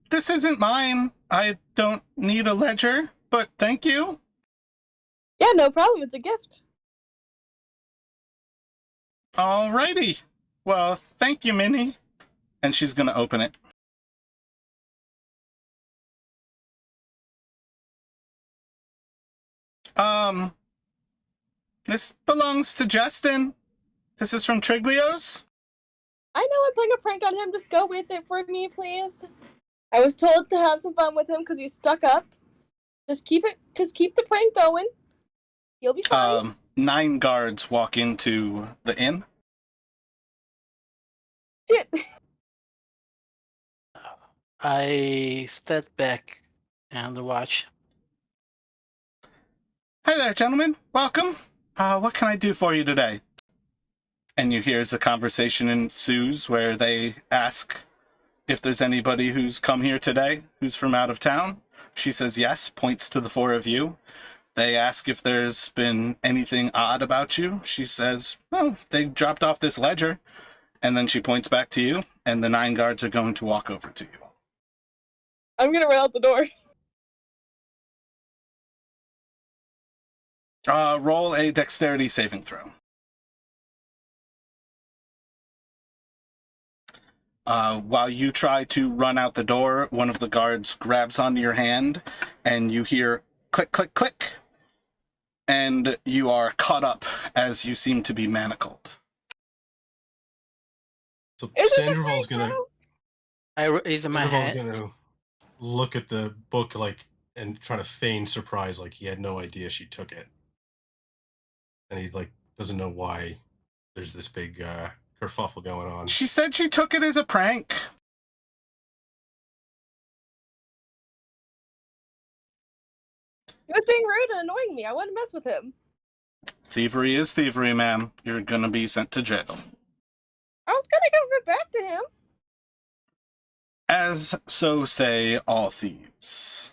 This isn't mine. I don't need a ledger, but thank you. Yeah, no problem. It's a gift. Alrighty. Well, thank you, Minnie. And she's gonna open it. This belongs to Justin. This is from Triglio's. I know I'm playing a prank on him. Just go with it for me, please. I was told to have some fun with him because you stuck up. Just keep the prank going. You'll be fine. 9 guards walk into the inn. Shit. I step back and watch. Hi there, gentlemen. Welcome. What can I do for you today? And you hear as a conversation ensues where they ask if there's anybody who's come here today who's from out of town. She says yes, points to the four of you. They ask if there's been anything odd about you. She says, well, they dropped off this ledger. And then she points back to you, and the 9 guards are going to walk over to you. I'm gonna run out the door. Roll a dexterity saving throw. While you try to run out the door, one of the guards grabs onto your hand, and you hear click, click, click, and you are caught up as you seem to be manacled. So Is it the Sandoval's break, gonna bro? I raise my Sandoval's hand. gonna look at the book and trying to feign surprise, like he had no idea she took it, and he's doesn't know why there's this big kerfuffle going on. She said she took it as a prank. He was being rude and annoying me. I wouldn't mess with him. Thievery is thievery, ma'am. You're gonna be sent to jail. I was gonna give it back to him. As so say all thieves.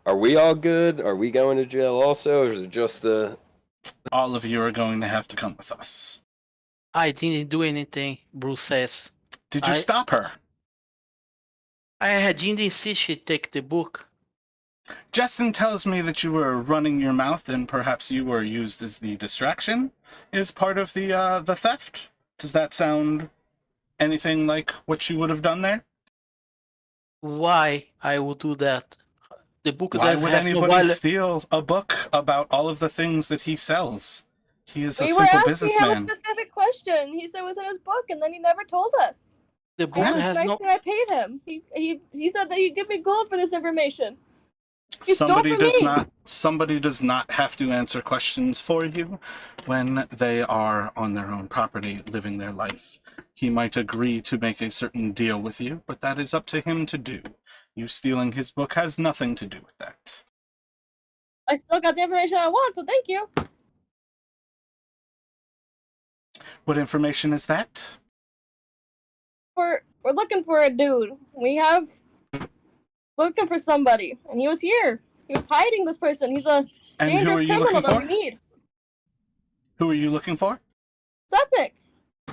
Are we all good? Are we going to jail also, or is it just the... All of you are going to have to come with us. I didn't do anything, Bruce says. Did you stop her? I didn't see she take the book. Justin tells me that you were running your mouth and perhaps you were used as the distraction is part of the theft. Does that sound anything like what you would have done there? Why I would do that? The book Why does would has no anybody violence. steal a book about all of the things that he sells? He is a We were simple asking him a businessman. specific question. He said it was in his book, and then he never told us. The book I was has nice no. that I paid him. He said that he'd give me gold for this information. He stole Somebody from does me. not somebody does not have to answer questions for you when they are on their own property living their life. He might agree to make a certain deal with you, but that is up to him to do. You stealing his book has nothing to do with that. I still got the information I want, so thank you. What information is that? We're looking for a dude. We have looking for somebody, and he was here. He was hiding this person. He's a And who dangerous are you criminal looking that for? we need. Who are you looking for? Sepik.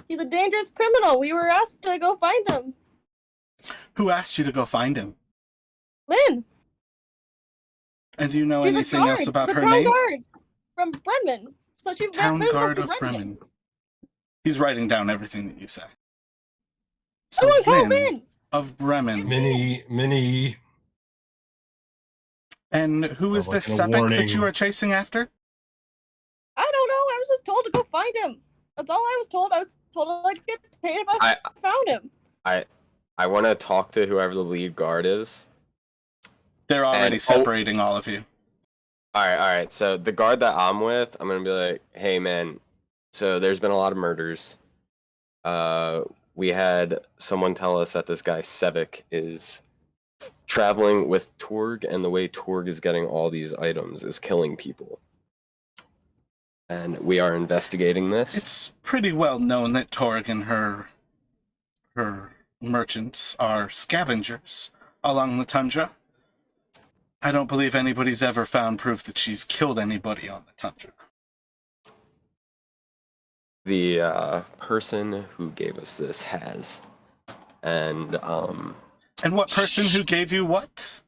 He's a dangerous criminal. We were asked to go find him. Who asked you to go find him? Lynn. And do you know She's anything a guard. else about She's a her town name? guard from Bremen. So she's Town been with us guard from of Bremen. He's writing down everything that you say. So Someone call Lynn Lynn. of Bremen. Mini. And who is Like this a Sepik that warning. you are chasing after? I don't know. I was just told to go find him. That's all I was told. I was told I'd get paid if I found him. I want to talk to whoever the lead guard is. They're already And- separating all of you. All right. So the guard that I'm with, I'm gonna be like, hey man, so there's been a lot of murders. We had someone tell us that this guy Sevik is traveling with Torg, and the way Torg is getting all these items is killing people. And we are investigating this. It's pretty well known that Torg and her merchants are scavengers along the tundra. I don't believe anybody's ever found proof that she's killed anybody on the tundra. The person who gave us this has. And And what person who gave you what?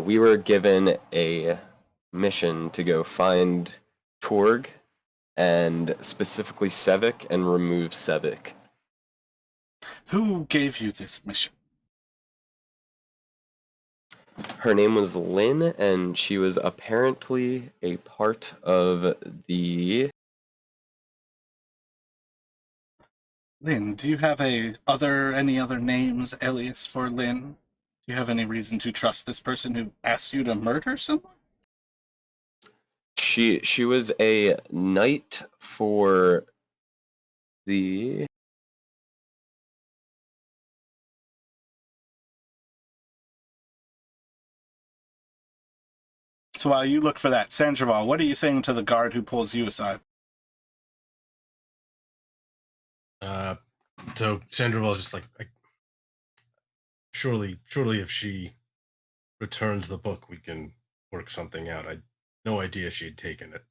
we were given a mission to go find Torg and specifically Sevik and remove Sevik. Who gave you this mission? Her name was Lynn, and she was apparently a part of the... Lynn, do you have any other names, alias for Lynn? Do you have any reason to trust this person who asked you to murder someone? She was a knight for the... So while you look for that, Sandraval, what are you saying to the guard who pulls you aside? So Sandoval's just like, surely, if she returns the book, we can work something out. I had no idea she had taken it.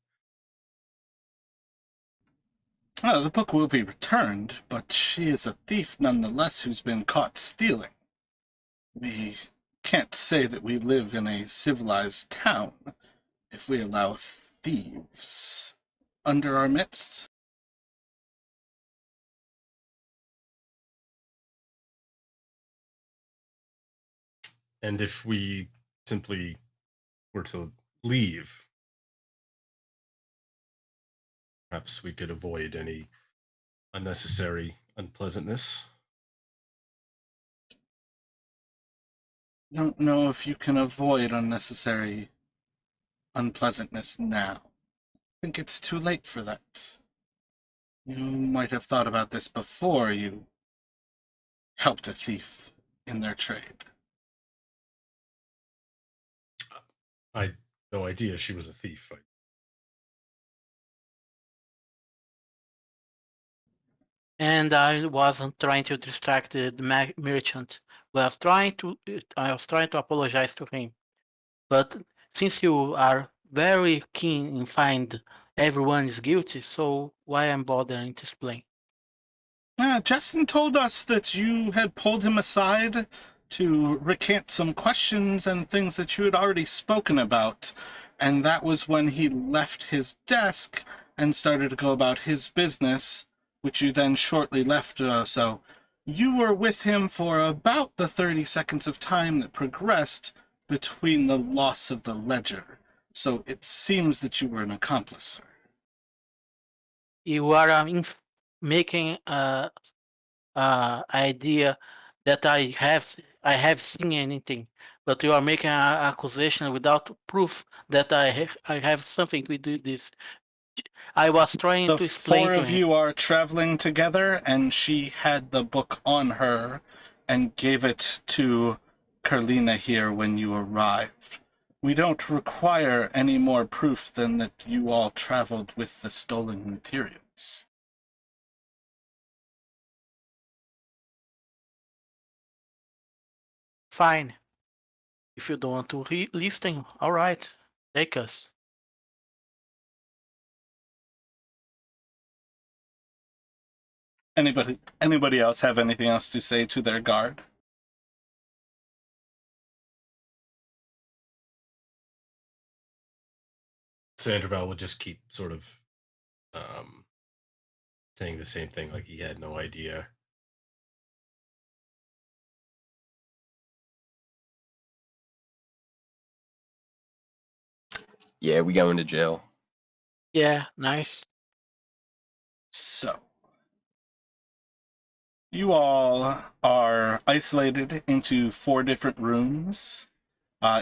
Well, the book will be returned, but she is a thief nonetheless who's been caught stealing. We can't say that we live in a civilized town if we allow thieves under our midst. And if we simply were to leave, perhaps we could avoid any unnecessary unpleasantness. I don't know if you can avoid unnecessary unpleasantness now. I think it's too late for that. You might have thought about this before you helped a thief in their trade. I had no idea she was a thief. And I wasn't trying to distract the merchant. I was trying to apologize to him. But since you are very keen in find everyone is guilty, so why I'm bothering to explain? Justin told us that you had pulled him aside to recant some questions and things that you had already spoken about, and that was when he left his desk and started to go about his business, which you then shortly left. So you were with him for about the 30 seconds of time that progressed between the loss of the ledger. So it seems that you were an accomplice, sir. You are making idea that I have seen anything, but you are making an accusation without proof that I have something to do this. I was trying The to explain four to of him. you are traveling together, and she had the book on her and gave it to Carlina here when you arrived. We don't require any more proof than that you all traveled with the stolen materials. Fine. If you don't want to listen, all right, take us. Anybody else have anything else to say to their guard? Sandoval would just keep sort of saying the same thing, like he had no idea. Yeah, we go into jail. Yeah, nice. So, you all are isolated into 4 different rooms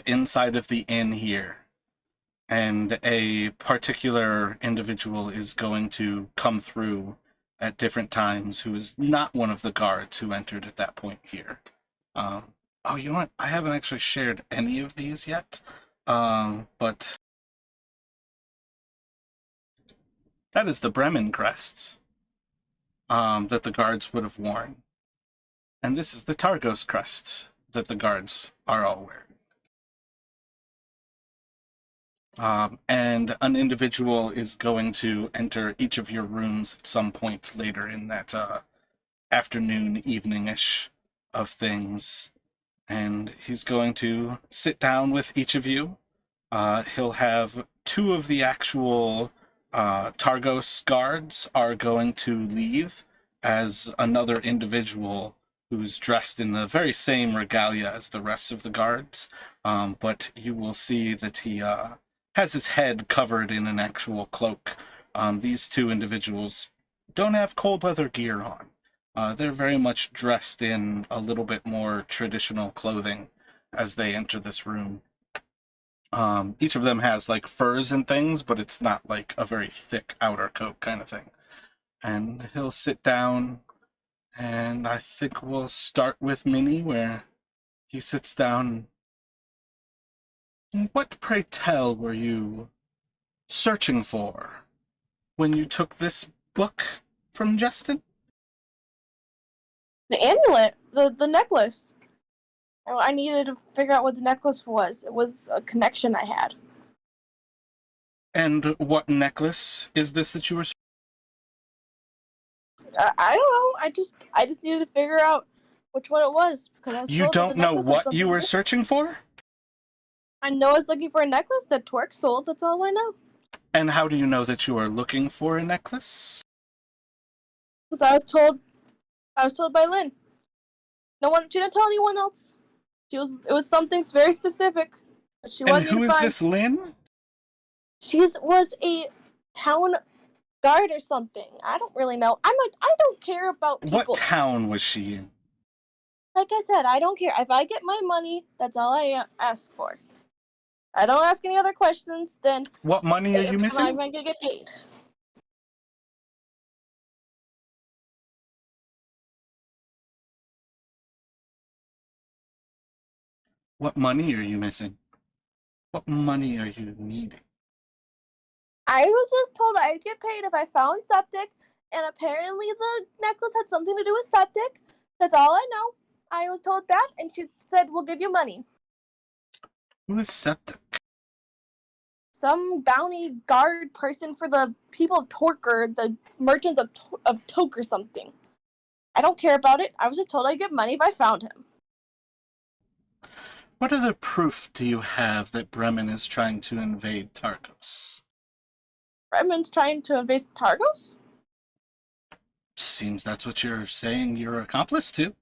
inside of the inn here. And a particular individual is going to come through at different times who is not one of the guards who entered at that point here. Oh, you know what? I haven't actually shared any of these yet, but that is the Bremen crest that the guards would have worn. And this is the Targos crest that the guards are all wearing. And an individual is going to enter each of your rooms at some point later in that afternoon, evening-ish of things. And he's going to sit down with each of you. He'll have 2 of the actual Targos guards are going to leave as another individual who's dressed in the very same regalia as the rest of the guards. But you will see that he has his head covered in an actual cloak. These 2 individuals don't have cold weather gear on. They're very much dressed in a little bit more traditional clothing as they enter this room. Each of them has like furs and things, but it's not like a very thick outer coat kind of thing. And he'll sit down, and I think we'll start with Minnie, where he sits down. What, pray tell, were you searching for when you took this book from Justin? The amulet, the necklace. I needed to figure out what the necklace was. It was a connection I had. And what necklace is this that you were? I don't know. I just needed to figure out which one it was because I was You told that the don't know necklace had what something you to were do. searching for? I know I was looking for a necklace that Twerk sold. That's all I know. And how do you know that you are looking for a necklace? Because I was told by Lynn. No one. She didn't tell anyone else. It was something very specific that she And wanted me who to is find. this Lynn? She was a town guard or something. I don't really know. I don't care about people. What town was she in? Like I said, I don't care. If I get my money, that's all I ask for. I don't ask any other questions. Then What money are you missing? I'm gonna get paid. What money are you missing? What money are you needing? I was just told I'd get paid if I found septic, and apparently the necklace had something to do with septic. That's all I know. I was told that, and she said, "We'll give you money." Who is Septic? Some bounty guard person for the people of Torque or the merchants of Toke or something. I don't care about it. I was just told I'd get money if I found him. What other proof do you have that Bremen is trying to invade Targos? Redmond's trying to invade Targos? Seems that's what you're saying you're accomplice to.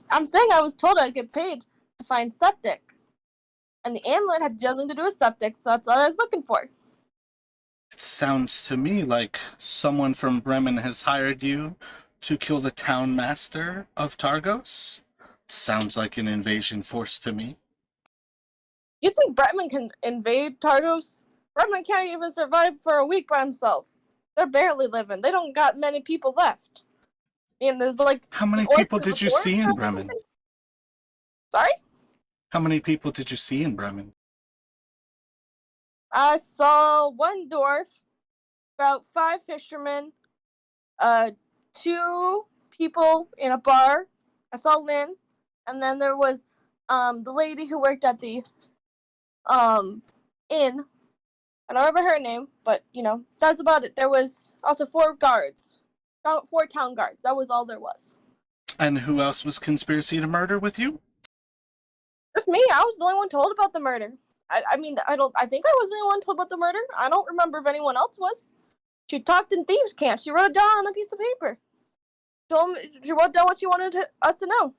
I'm saying I was told I'd get paid to find septic. And the amulet had nothing to do with septic, so that's what I was looking for. It sounds to me like someone from Bremen has hired you to kill the town master of Targos. Sounds like an invasion force to me. You think Bremen can invade Targos? Bremen can't even survive for a week by himself. They're barely living. They don't got many people left. And there's like How many the people orchard did you before see in and Bremen? everything. Sorry? How many people did you see in Bremen? I saw one dwarf, about 5 fishermen, 2 people in a bar. I saw Lynn, and then there was the lady who worked at the inn. I don't remember her name, but that's about it. There was also 4 guards, 4 town guards. That was all there was. And who else was conspiracy to murder with you? Just me. I was the only one told about the murder. I mean, I think I was the only one told about the murder. I don't remember if anyone else was. She talked in thieves' camp. She wrote it down on a piece of paper. She wrote down what she wanted us to know.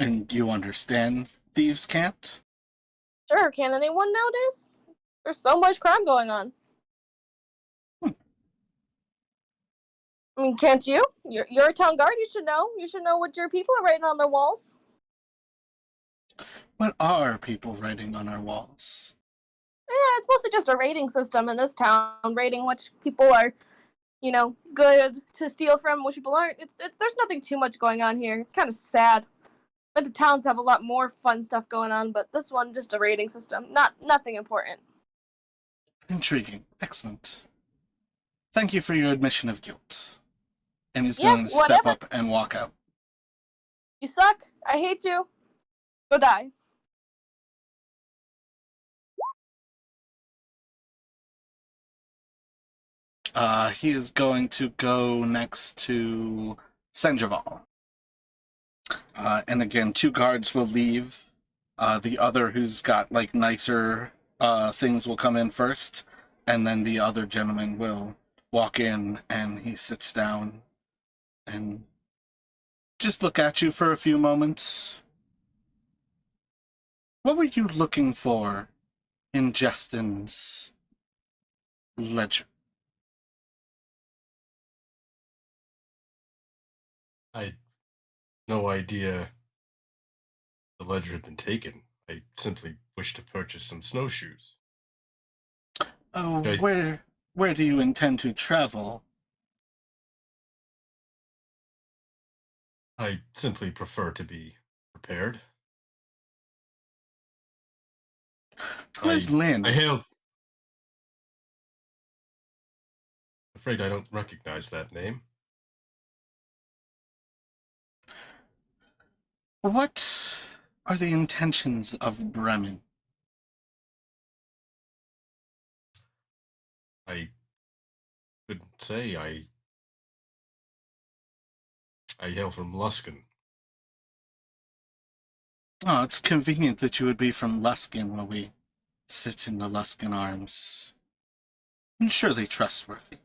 And you understand thieves' can't? Sure, can anyone nowadays? There's so much crime going on. I mean, can't you? You're a town guard. You should know. You should know what your people are writing on their walls. What are people writing on our walls? Yeah, it's mostly just a rating system in this town, rating which people are, good to steal from, which people aren't. It's there's nothing too much going on here. It's kind of sad. But the towns have a lot more fun stuff going on, but this one just a rating system. Nothing important. Intriguing. Excellent. Thank you for your admission of guilt. And he's Yeah, going to step whatever. up and walk out. You suck. I hate you. Go die. He is going to go next to Sandoval. And again, 2 guards will leave. The other who's got like nicer things will come in first, and then the other gentleman will walk in and he sits down and just look at you for a few moments. What were you looking for in Justin's ledger? I had no idea the ledger had been taken. I simply wished to purchase some snowshoes. Oh, Okay. where do you intend to travel? I simply prefer to be prepared. Who is Lynn? I hail. Afraid I don't recognize that name. What are the intentions of Bremen? I couldn't say. I hail from Luskin. Oh, it's convenient that you would be from Luskin while we sit in the Luskin Arms. And surely trustworthy.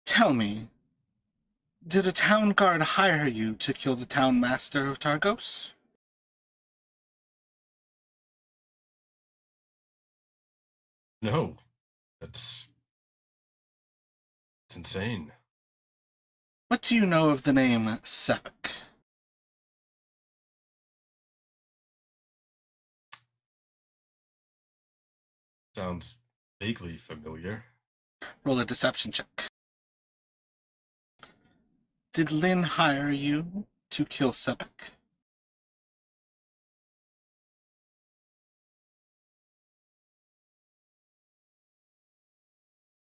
Tell me, did a town guard hire you to kill the town master of Targos? No, that's it's insane. What do you know of the name Sepik? Sounds vaguely familiar. Roll a deception check. Did Lynn hire you to kill Sepik?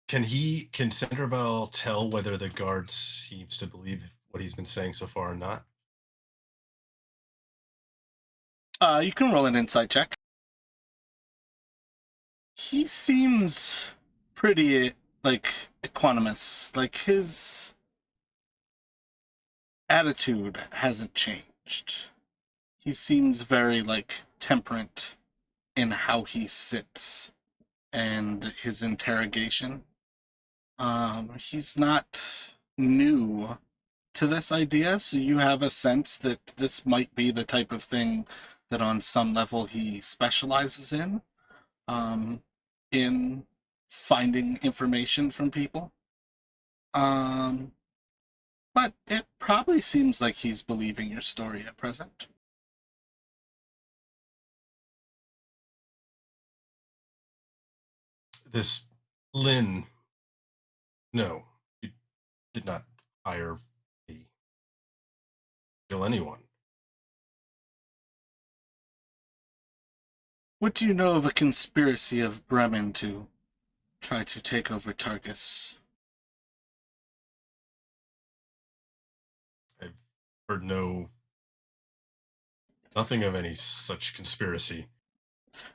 Can Centerville tell whether the guard seems to believe what he's been saying so far or not? You can roll an insight check. He seems pretty, equanimous. Like, his attitude hasn't changed. He seems very, temperate in how he sits and his interrogation. He's not new to this idea, so you have a sense that this might be the type of thing that on some level he specializes in finding information from people. But it probably seems like he's believing your story at present. This Lynn, no, he did not hire me to kill anyone. What do you know of a conspiracy of Bremen to try to take over Targus? I've heard nothing of any such conspiracy.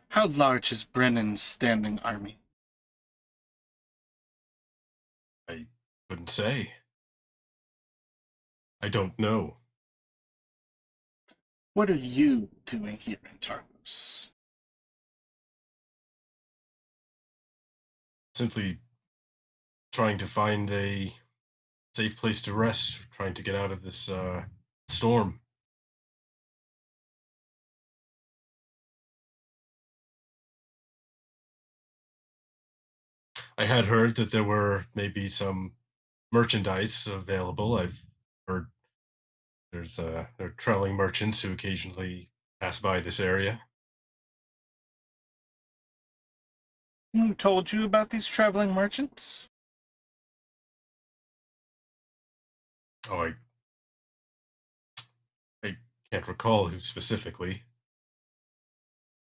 How large is Brennan's standing army? I couldn't say. I don't know. What are you doing here in Targus? Simply trying to find a safe place to rest, trying to get out of this storm. I had heard that there were maybe some merchandise available. I've heard there are traveling merchants who occasionally pass by this area. Who told you about these traveling merchants? Oh, I can't recall who specifically.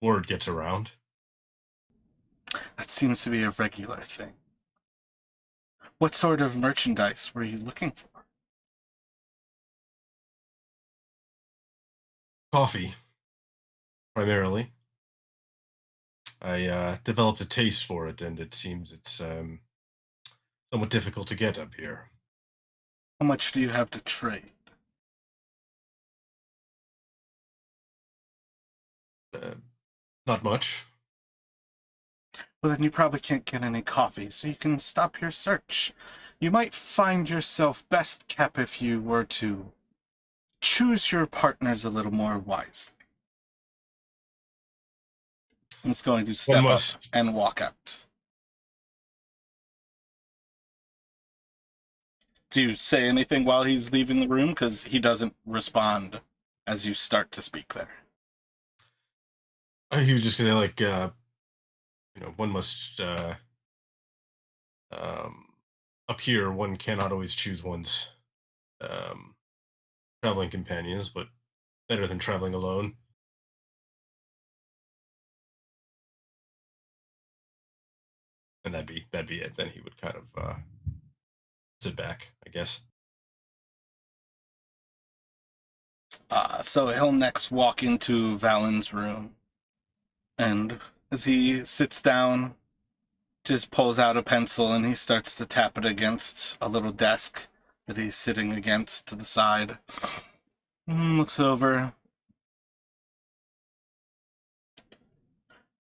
Word gets around. That seems to be a regular thing. What sort of merchandise were you looking for? Coffee, primarily. I developed a taste for it, and it seems it's somewhat difficult to get up here. How much do you have to trade? Uh, Not much. Well, then you probably can't get any coffee, so you can stop your search. You might find yourself best kept if you were to choose your partners a little more wisely. He's going to step up must- and walk out. Do you say anything while he's leaving the room? Because he doesn't respond as you start to speak there. He was just gonna one must up here. One cannot always choose one's um, traveling companions, but better than traveling alone. And that'd be it. Then he would kind of sit back, I guess. So he'll next walk into Valen's room. And as he sits down, just pulls out a pencil and he starts to tap it against a little desk that he's sitting against to the side. Looks over.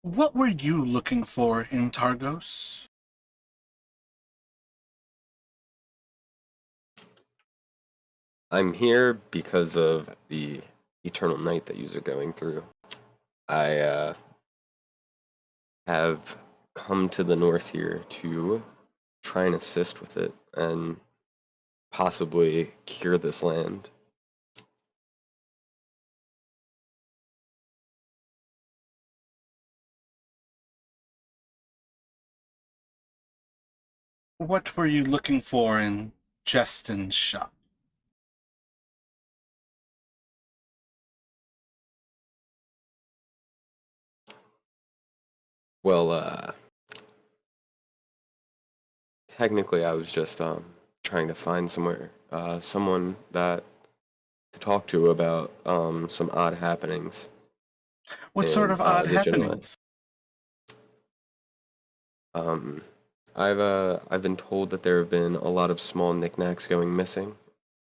What were you looking for in Targos? I'm here because of the eternal night that you're going through. I have come to the north here to try and assist with it and possibly cure this land. What were you looking for in Justin's shop? Well, technically I was just trying to find someone that to talk to about some odd happenings. What sort of odd the general- happenings? I've been told that there have been a lot of small knickknacks going missing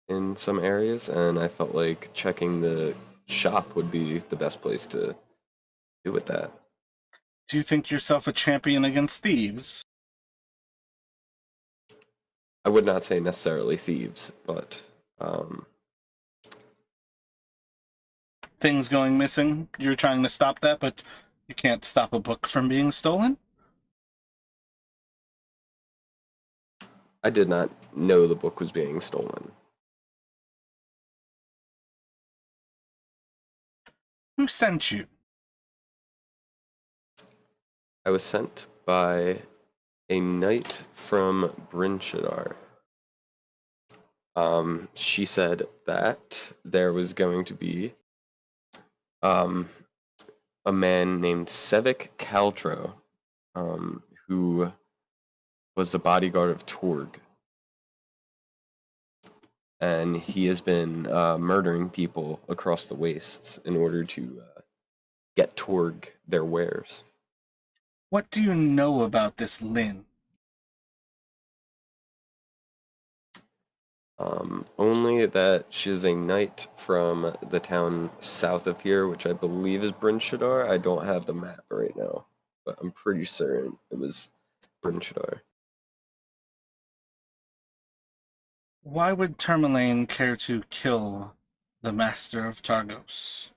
in some areas, and I felt like checking the shop would be the best place to do with that. Do you think yourself a champion against thieves? I would not say necessarily thieves, but Things going missing? You're trying to stop that, but you can't stop a book from being stolen? I did not know the book was being stolen. Who sent you? I was sent by a knight from Brinshadar. She said that there was going to be a man named Sevik Caltro, who was the bodyguard of Torg. And he has been murdering people across the wastes in order to get Torg their wares. What do you know about this Lynn? Only that she is a knight from the town south of here, which I believe is Brinshadar. I don't have the map right now, but I'm pretty certain it was Brinshadar. Why would Termalaine care to kill the Master of Targos?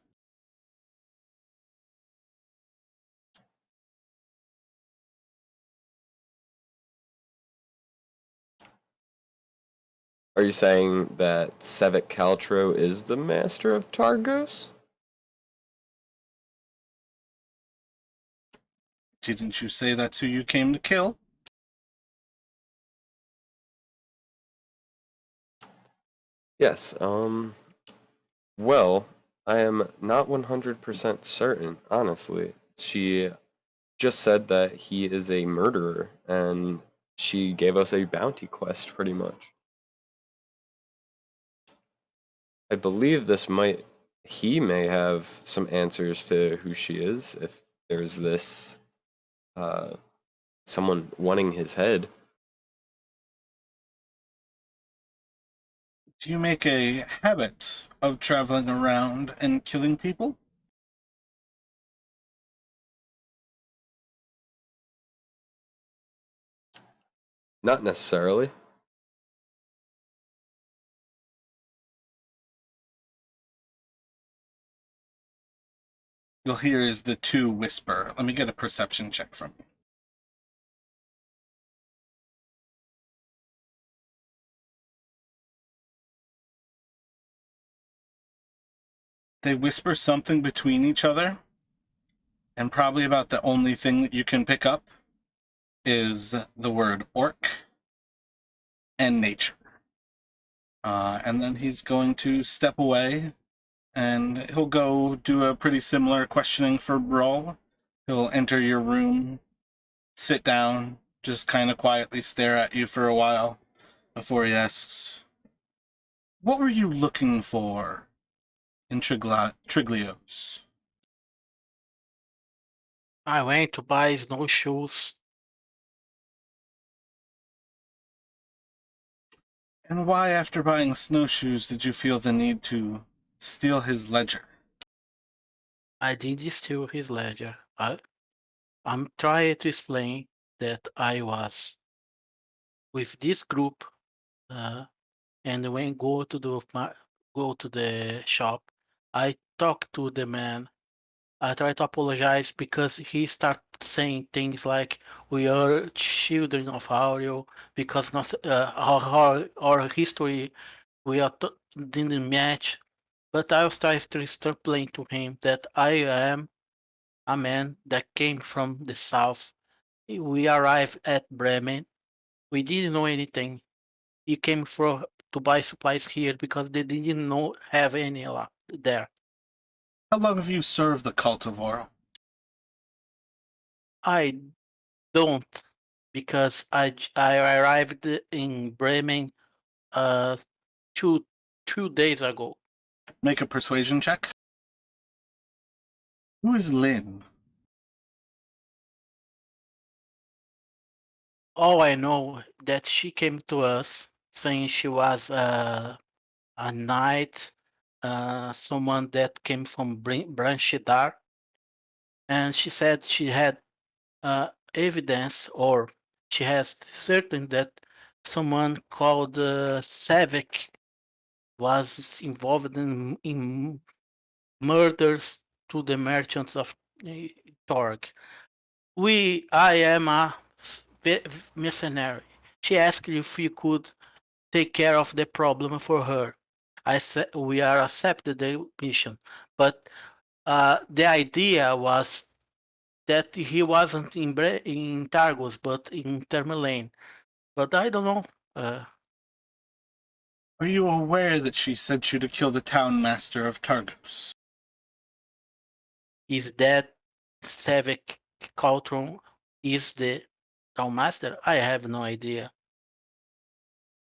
Are you saying that Sevik Caltro is the master of Targos? Didn't you say that's who you came to kill? Yes, well, I am not 100% certain, honestly. She just said that he is a murderer, and she gave us a bounty quest, pretty much. I believe he may have some answers to who she is, if there's this, someone wanting his head. Do you make a habit of traveling around and killing people? Not necessarily. You'll hear as the two whisper. Let me get a perception check from you. They whisper something between each other, and probably about the only thing that you can pick up is the word orc and nature. And then he's going to step away, and he'll go do a pretty similar questioning for Brawl. He'll enter your room, sit down, just kind of quietly stare at you for a while before he asks, "What were you looking for in Triglios? I went to buy snowshoes. And why, after buying snowshoes, did you feel the need to steal his ledger? I didn't steal his ledger. I'm trying to explain that I was with this group, and when go to the shop, I talked to the man. I try to apologize because he started saying things like we are children of Aureo because not, our history we are didn't match. But I was trying to explain to him that I am a man that came from the south. We arrived at Bremen. We didn't know anything. He came for to buy supplies here because they didn't know have any there. How long have you served the cult of Oro? I don't because I arrived in Bremen uh two 2 days ago. Make a persuasion check. Who is Lynn? All I know that she came to us saying she was a knight, someone that came from Branchidar, and she said she had evidence or she has certain that someone called Savick was involved in murders to the merchants of Torg. I am a mercenary. She asked if we could take care of the problem for her. I said we are accepted the mission, but the idea was that he wasn't in Targos, but in Termalaine. But I don't know. Are you aware that she sent you to kill the town master of Targos? Is that Savick Caltron is the town master? I have no idea.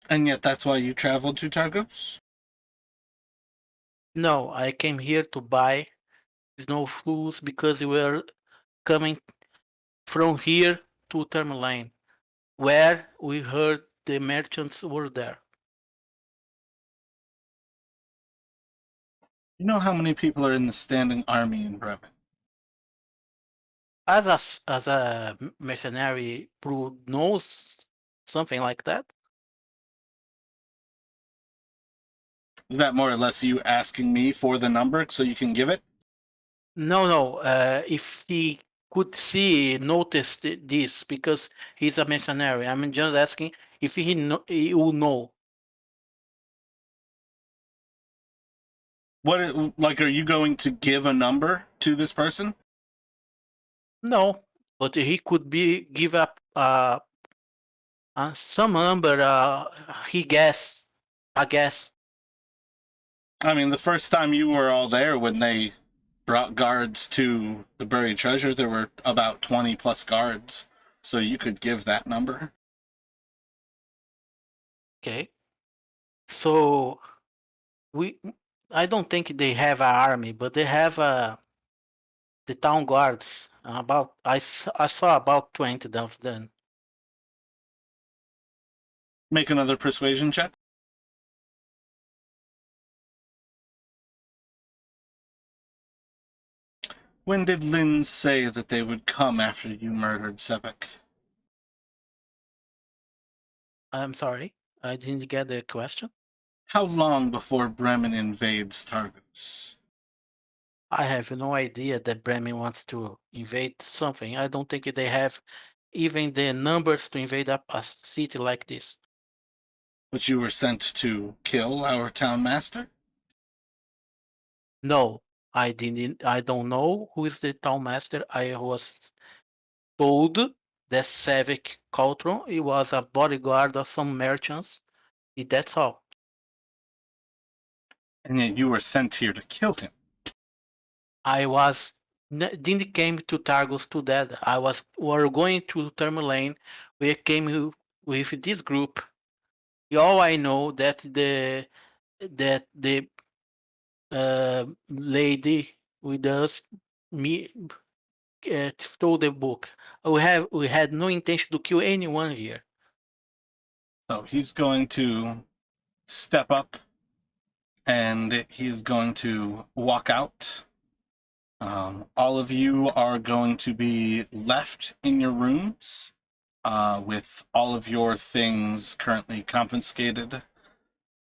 And yet that's why you traveled to Targos? No, I came here to buy snowshoes because we were coming from here to Termalaine, where we heard the merchants were there. You know how many people are in the standing army in Bremen? As a mercenary who knows something like that. Is that more or less you asking me for the number so you can give it? No. If he could notice this because he's a mercenary. I'm just asking if he will know. Like, are you going to give a number to this person? No, but he could give up some number. He guess. I guess. I mean, the first time you were all there when they brought guards to the buried treasure, there were about 20 plus guards. So you could give that number. Okay. So I don't think they have an army, but they have the town guards. I saw about 20 of them. Make another persuasion check. When did Lynn say that they would come after you murdered Sebek? I'm sorry, I didn't get the question. How long before Bremen invades Targos? I have no idea that Bremen wants to invade something. I don't think they have even the numbers to invade a city like this. But you were sent to kill our town master? No, I didn't. I don't know who is the town master. I was told that Savick Caltron he was a bodyguard of some merchants. That's all. And yet you were sent here to kill him. I was didn't came to Targos to that. We're going to Termalaine. We came with this group. All I know that the lady with us stole the book. We had no intention to kill anyone here. So he's going to step up and he's going to walk out. All of you are going to be left in your rooms with all of your things currently confiscated